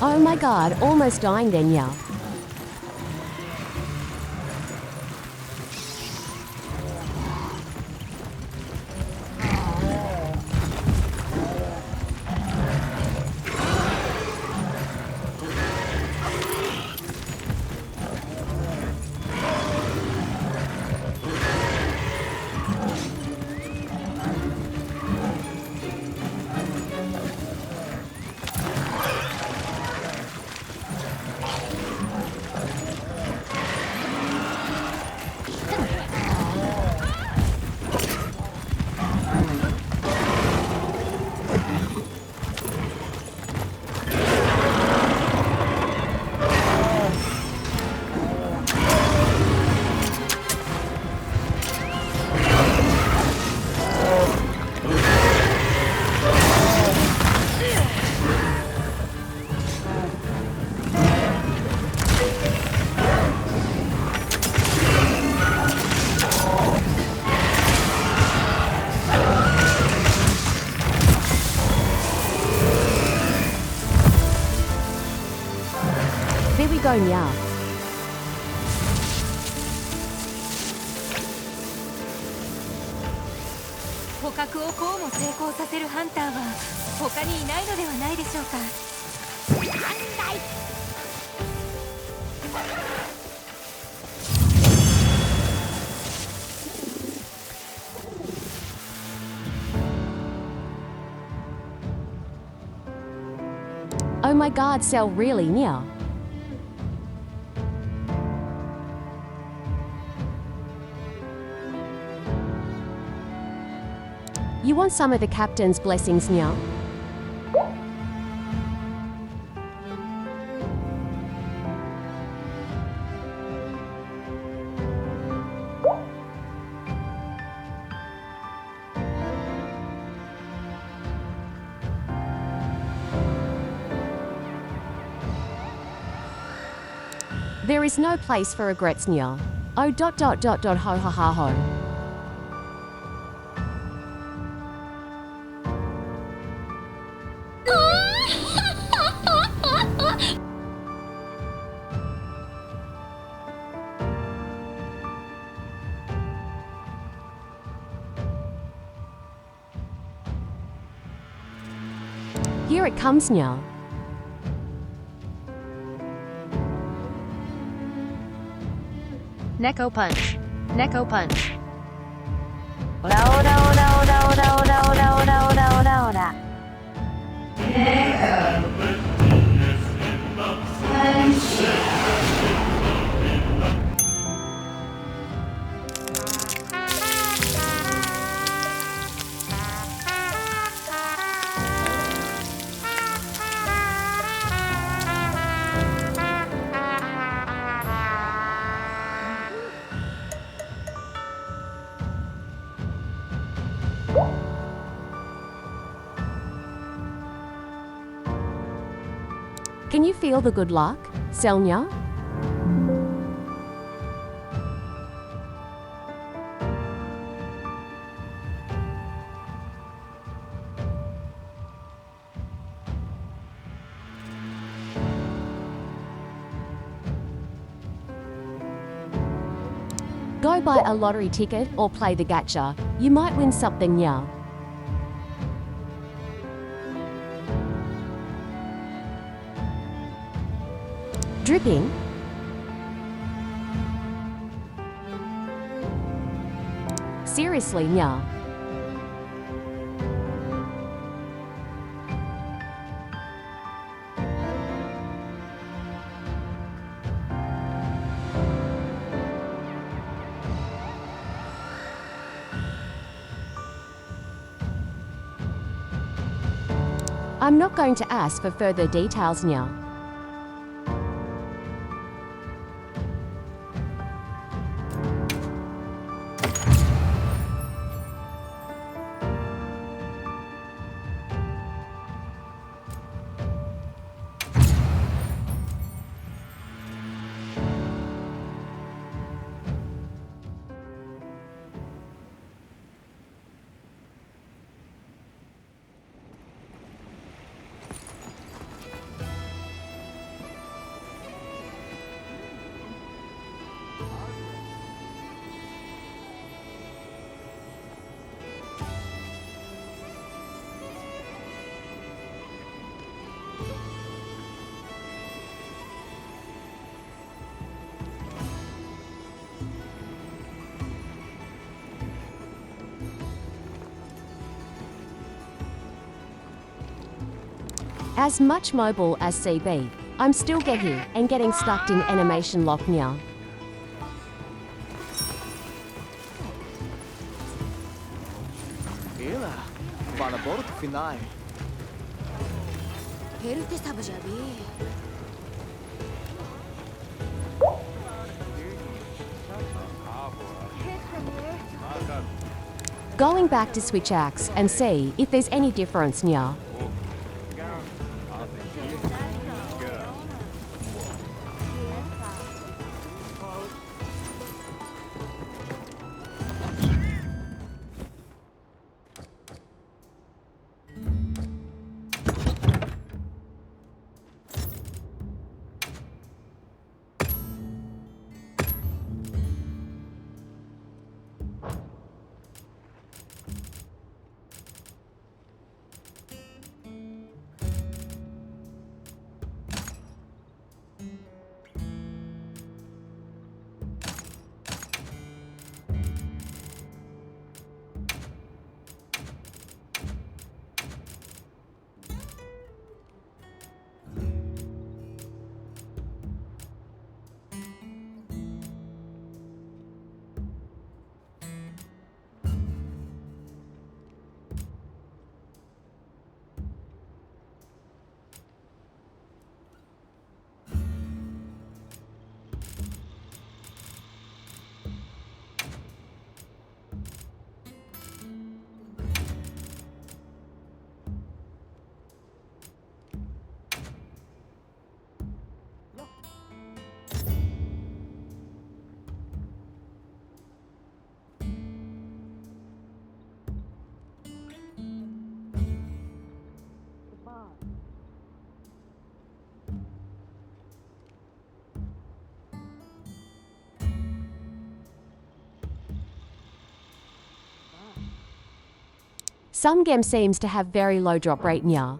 Oh my god, almost dying then, yeah. There we go, yeah. 捕獲をこうも成功させるハンターは他にいないのではないでしょうか。Oh my god, Cell really near. You want some of the captain's blessings now? There is no place for regrets now. Oh ... ho ha ha ho. Here it comes now. Neko punch. Neko punch. Can you feel the good luck, Selnya? Go buy a lottery ticket or play the gacha. You might win something, yeah. Dripping? Seriously, yeah. I'm not going to ask for further details now. As much mobile as CB, I'm still getting stuck in animation lock nya. Ila, fala bora do final. Ele te sabe já vi. Going back to switch acts and see if there's any difference nya. Some game seems to have very low drop rate nya.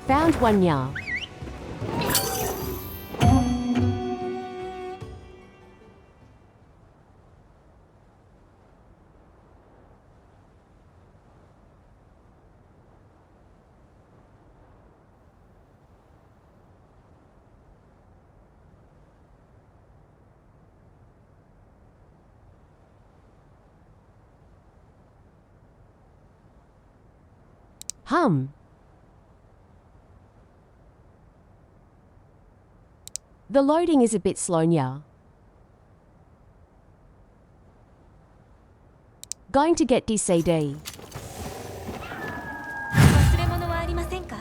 Found one nya. The loading is a bit slow nya. Going to get DCD. 忘れ物はありませんか?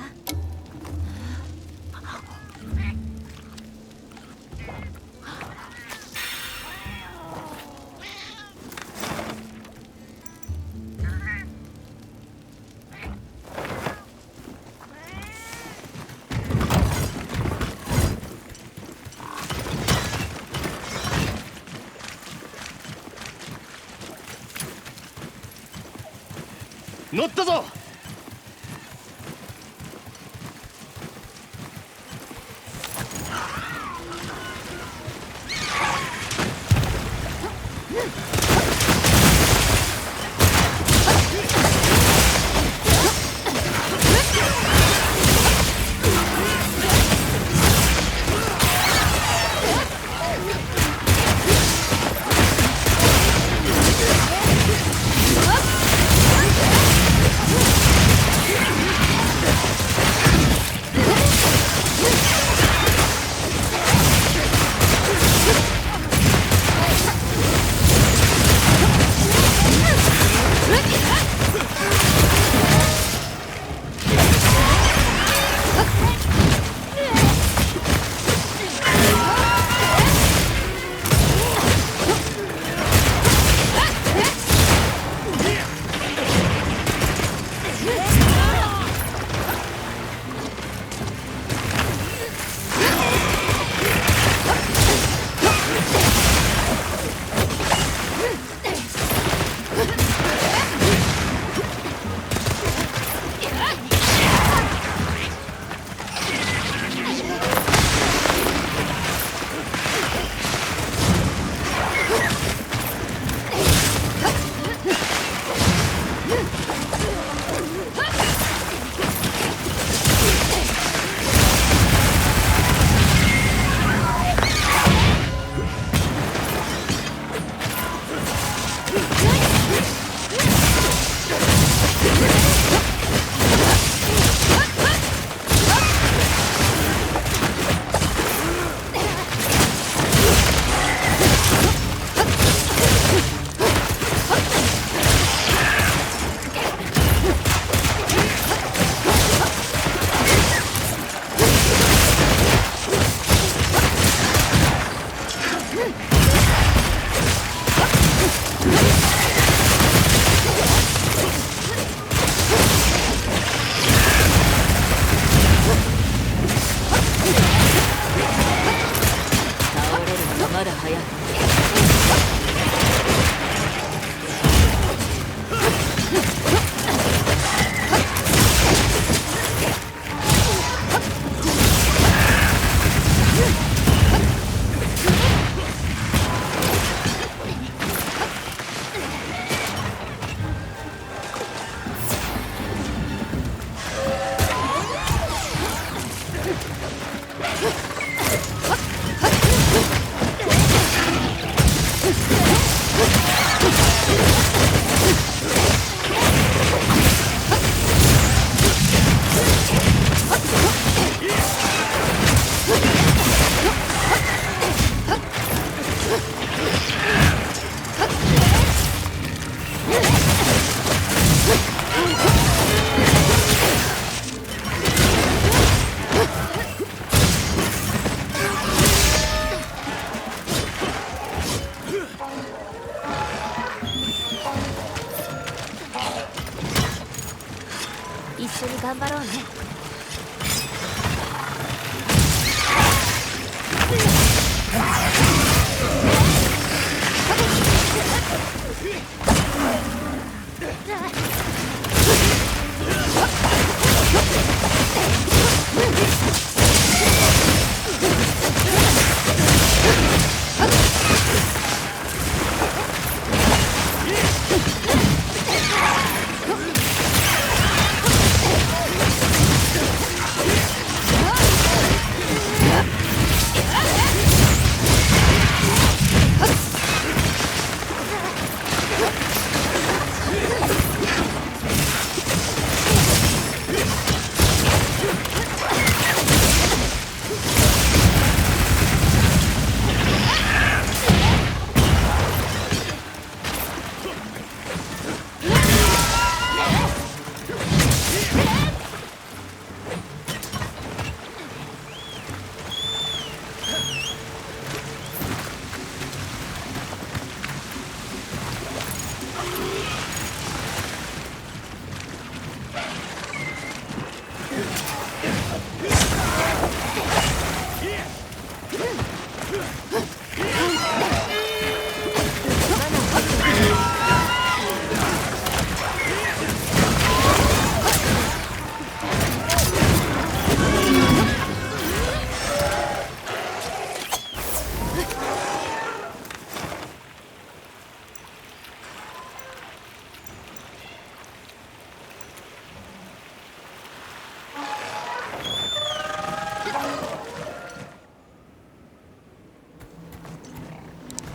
一緒に頑張ろうね。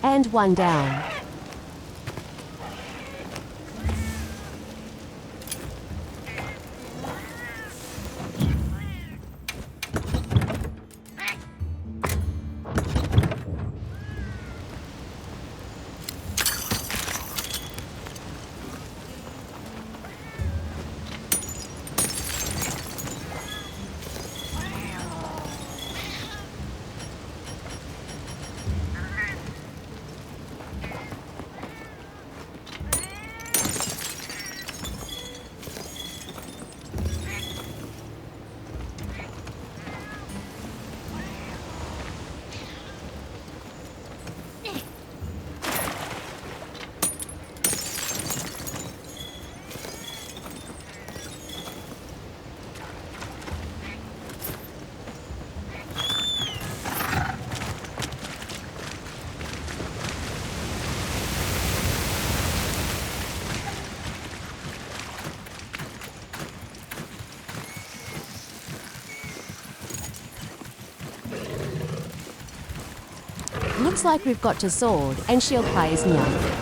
And one down. Looks like we've got to sword and shield plays now.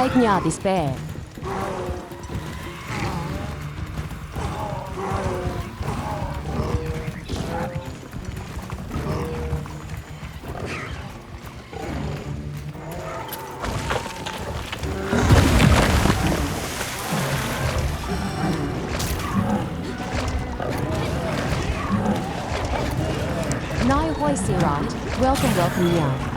make Nya this bear. Nai hoi right. Welcome, welcome, Nya.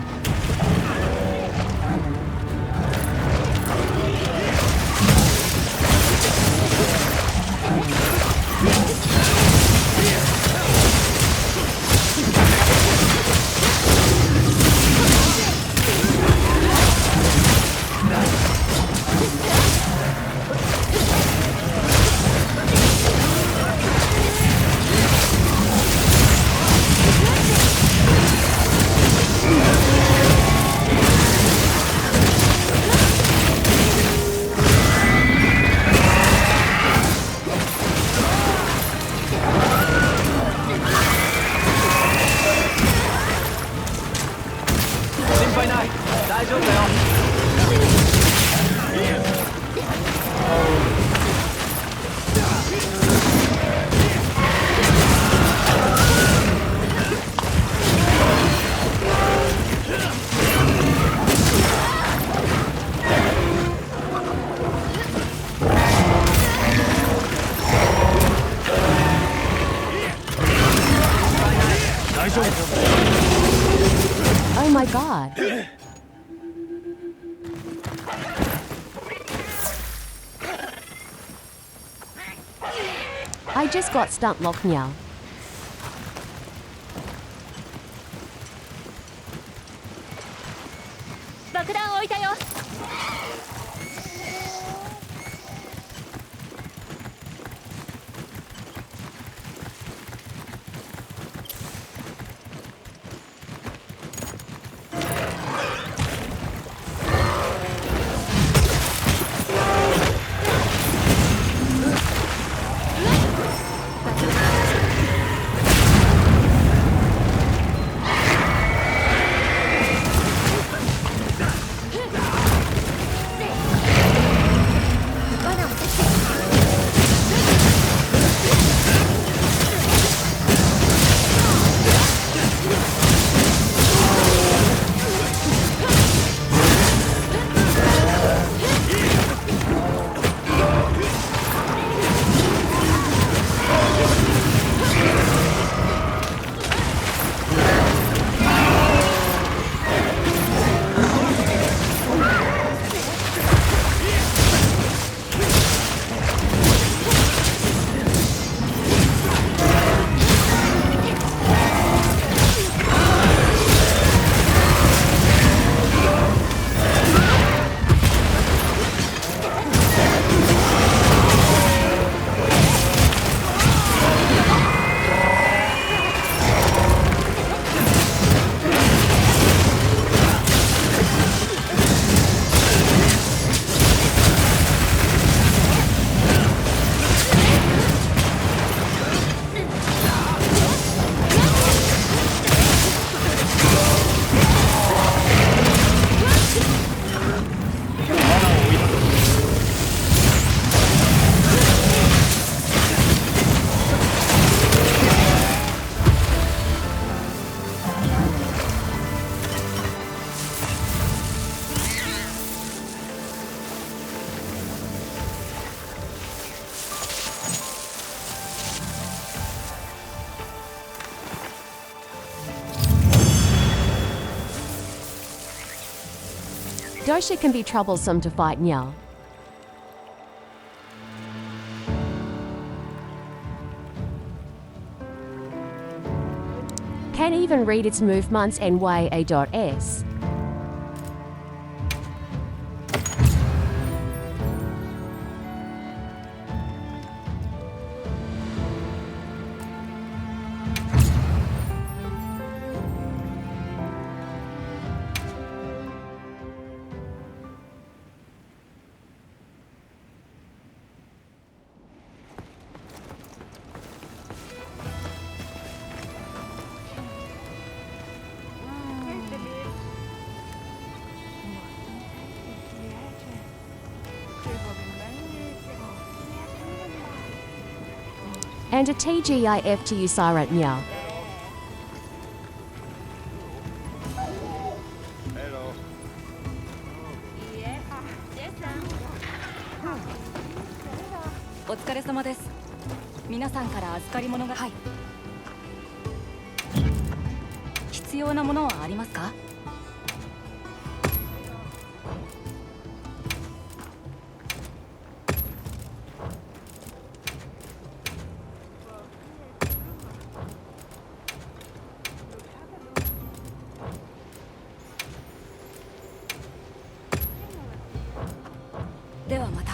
Oh my god. I just got stunt locked now. Dosha can be troublesome to fight Nya. Can even read its movements and weigh a.s. And a TGIF to you, Sirentnya. Hello. お疲れ様です。皆さんから預かり物が。はい。必要なものはありますか？ではまた。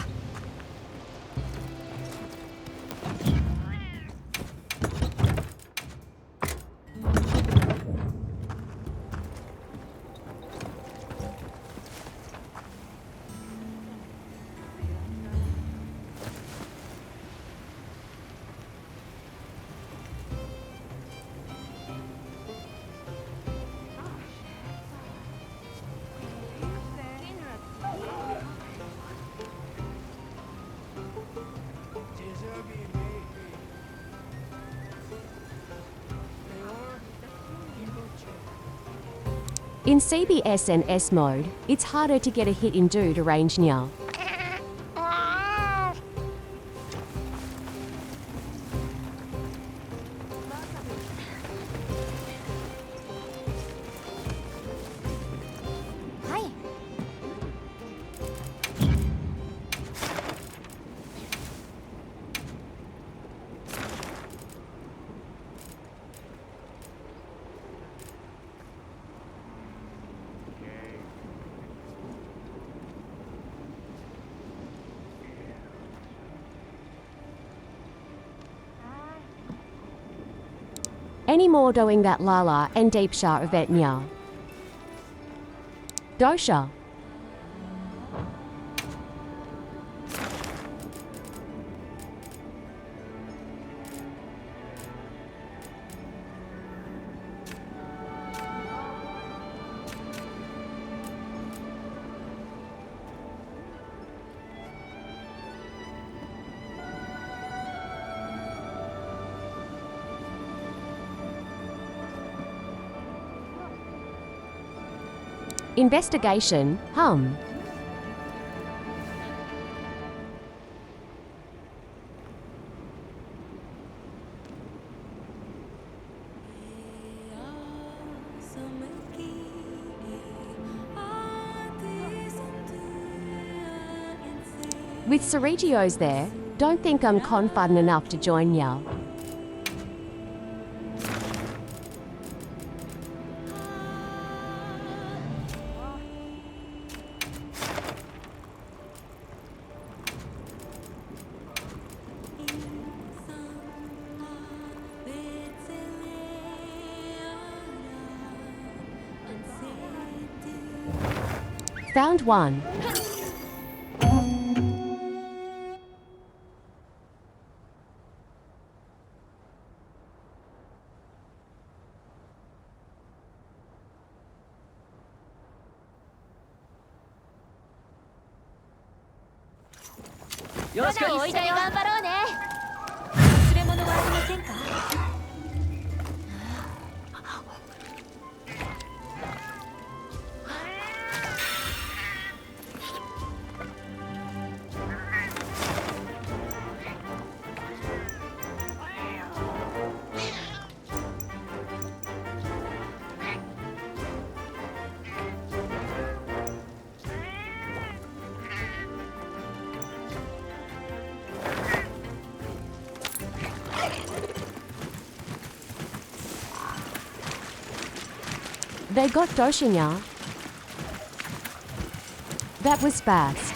In CBS and S mode, it's harder to get a hit in due to range Nya. Any more doing that Lala and Deepsha event Nya? Dosha. Investigation, hum. With Sergio's there, don't think I'm confident enough to join ya. Found one.よろしく。一緒に頑張ろうね。忘れ物はありませんか？They got Doshinya. That was fast.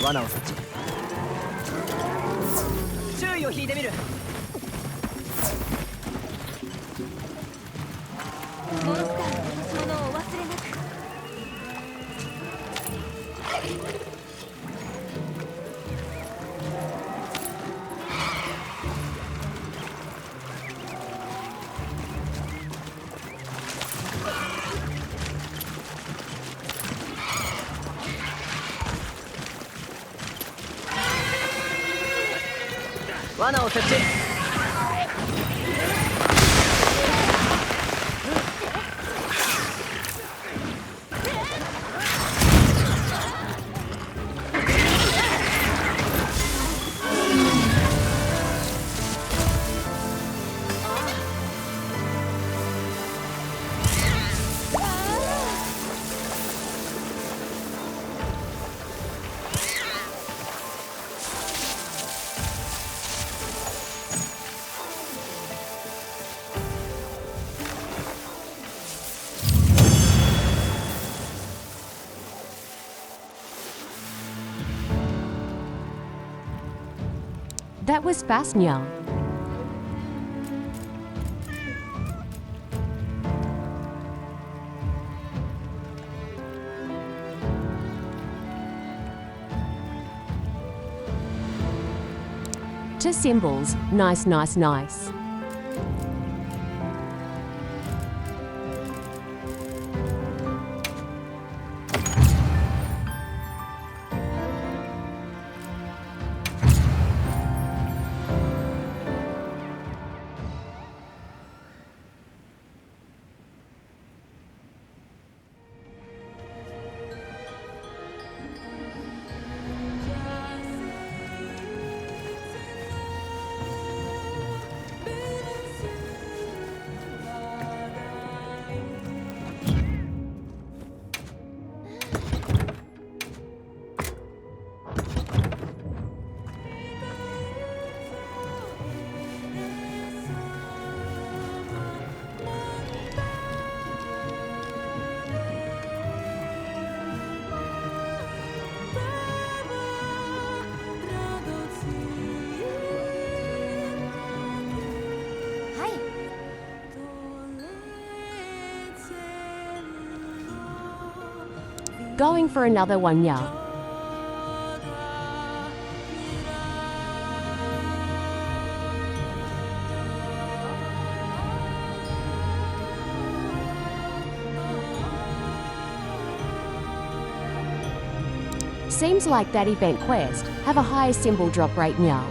罠を設置。注意を引いてみる。モンスターの落とし物をお忘れなく。罠を設置。That was Fasnia. To symbols, nice, nice, nice. Going for another one, yeah. Seems like that event quest have a higher symbol drop rate now.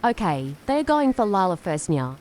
Okay, they're going for Lala first now.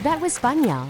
That was fun, y'all.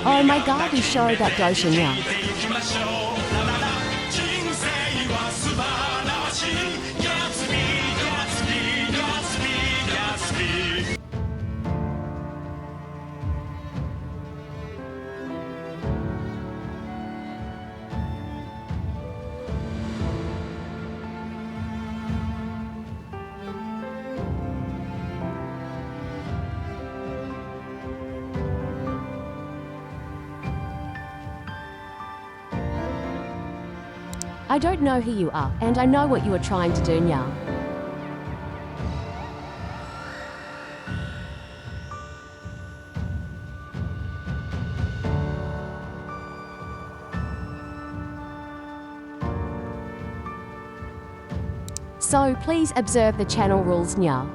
Oh my god, you showed that Goshen, yeah. I don't know who you are, and I know what you are trying to do now. So please observe the channel rules now.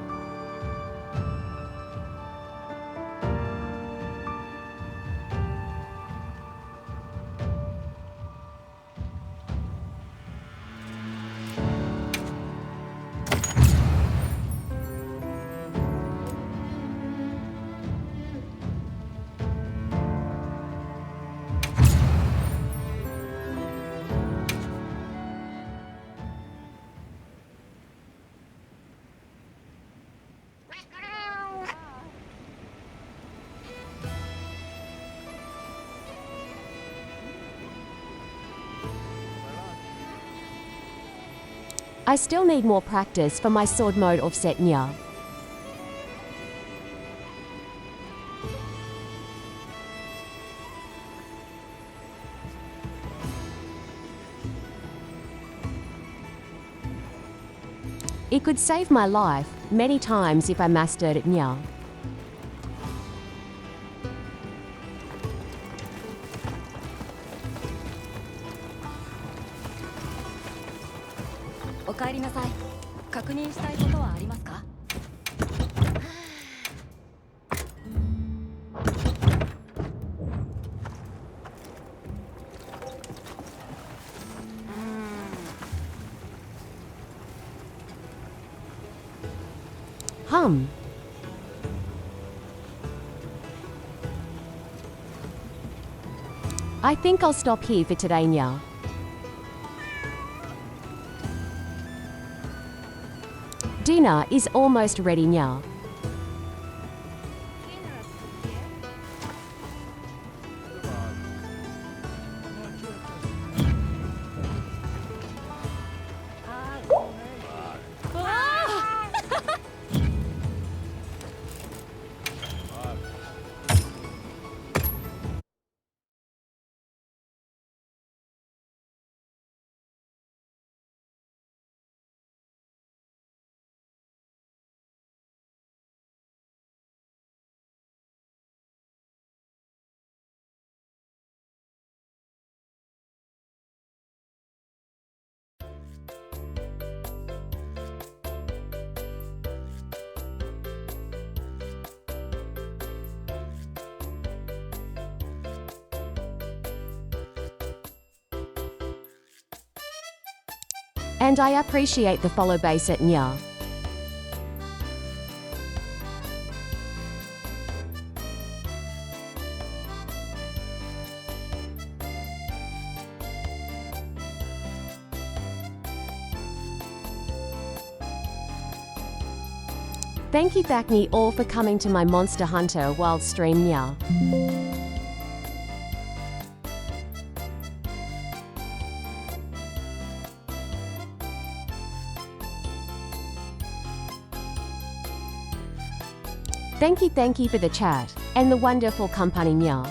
I still need more practice for my sword mode offset nya. It could save my life many times if I mastered it nya. I think I'll stop here for today nya. Dinner is almost ready nya. And I appreciate the follow base at nya. Thank you Thacni all for coming to my Monster Hunter World stream nya. Thank you for the chat, and the wonderful company nya.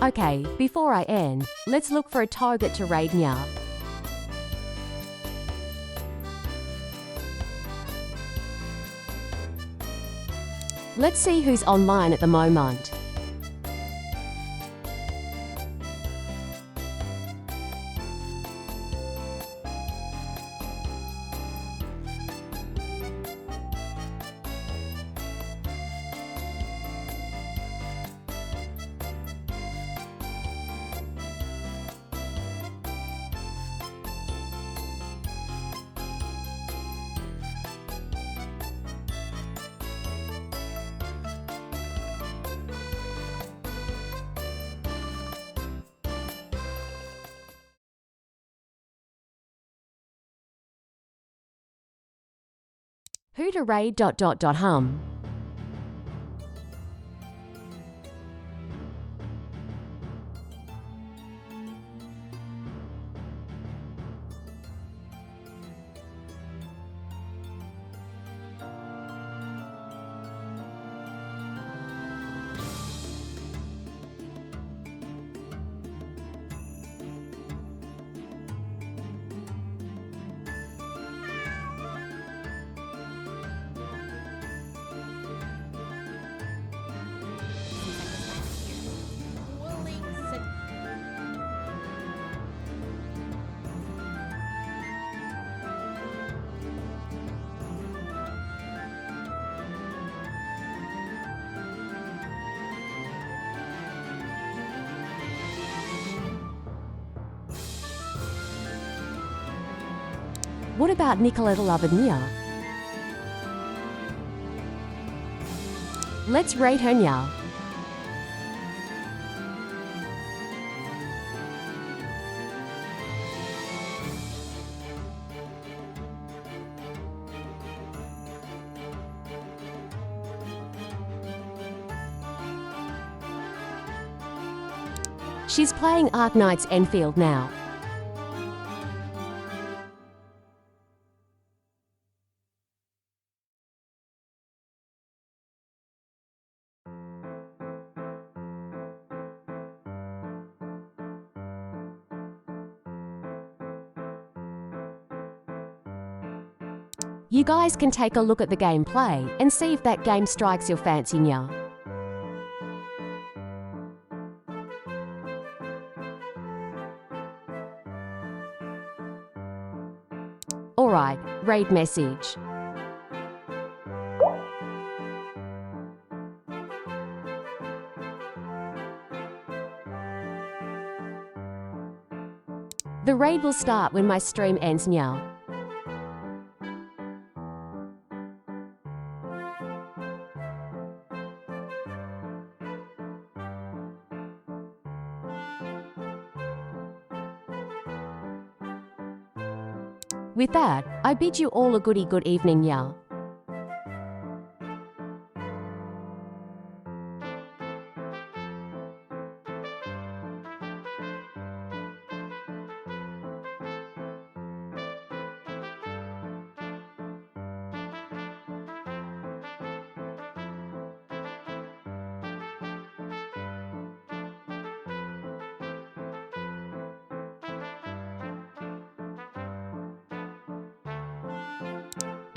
Okay, before I end, let's look for a target to raid nya. Let's see who's online at the moment. Who to raid ... hum. What about Nicoletta Lavagna? Let's raid her nya. She's playing Arknight's Enfield now. You guys can take a look at the gameplay and see if that game strikes your fancy nya. Alright, raid message. The raid will start when my stream ends nya. With that, I bid you all a good evening nya.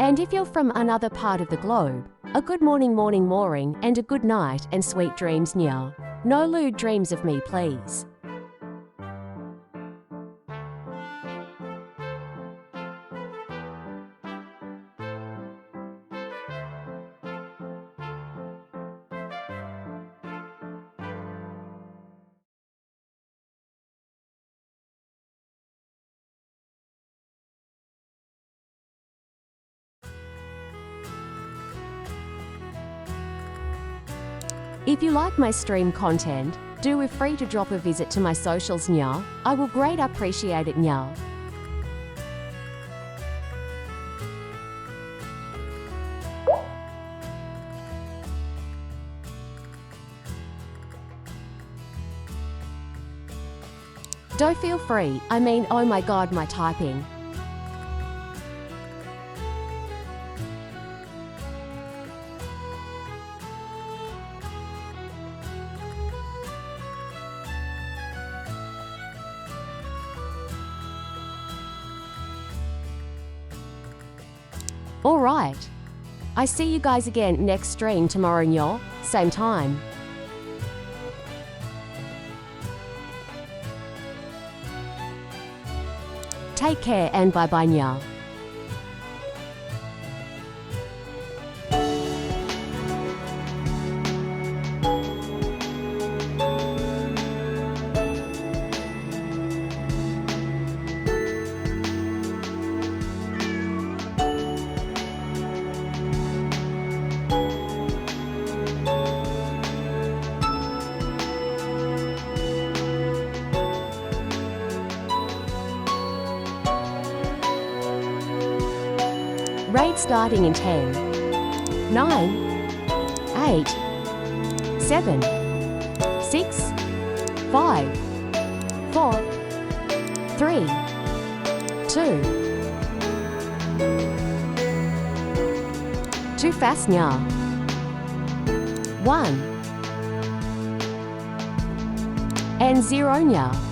And if you're from another part of the globe, a good morning and a good night and sweet dreams nya. No lewd dreams of me, please. If you like my stream content, do feel free to drop a visit to my socials nya. I will great appreciate it nya. Don't feel free, I mean oh my god my typing. Alright. I see you guys again next stream tomorrow, y'all. Same time. Take care and bye-bye, nya. Raid starting in 10, 9, 8, 7, 6, 5, 4, 3, 2. Too fast, nya. 1. And 0, nya.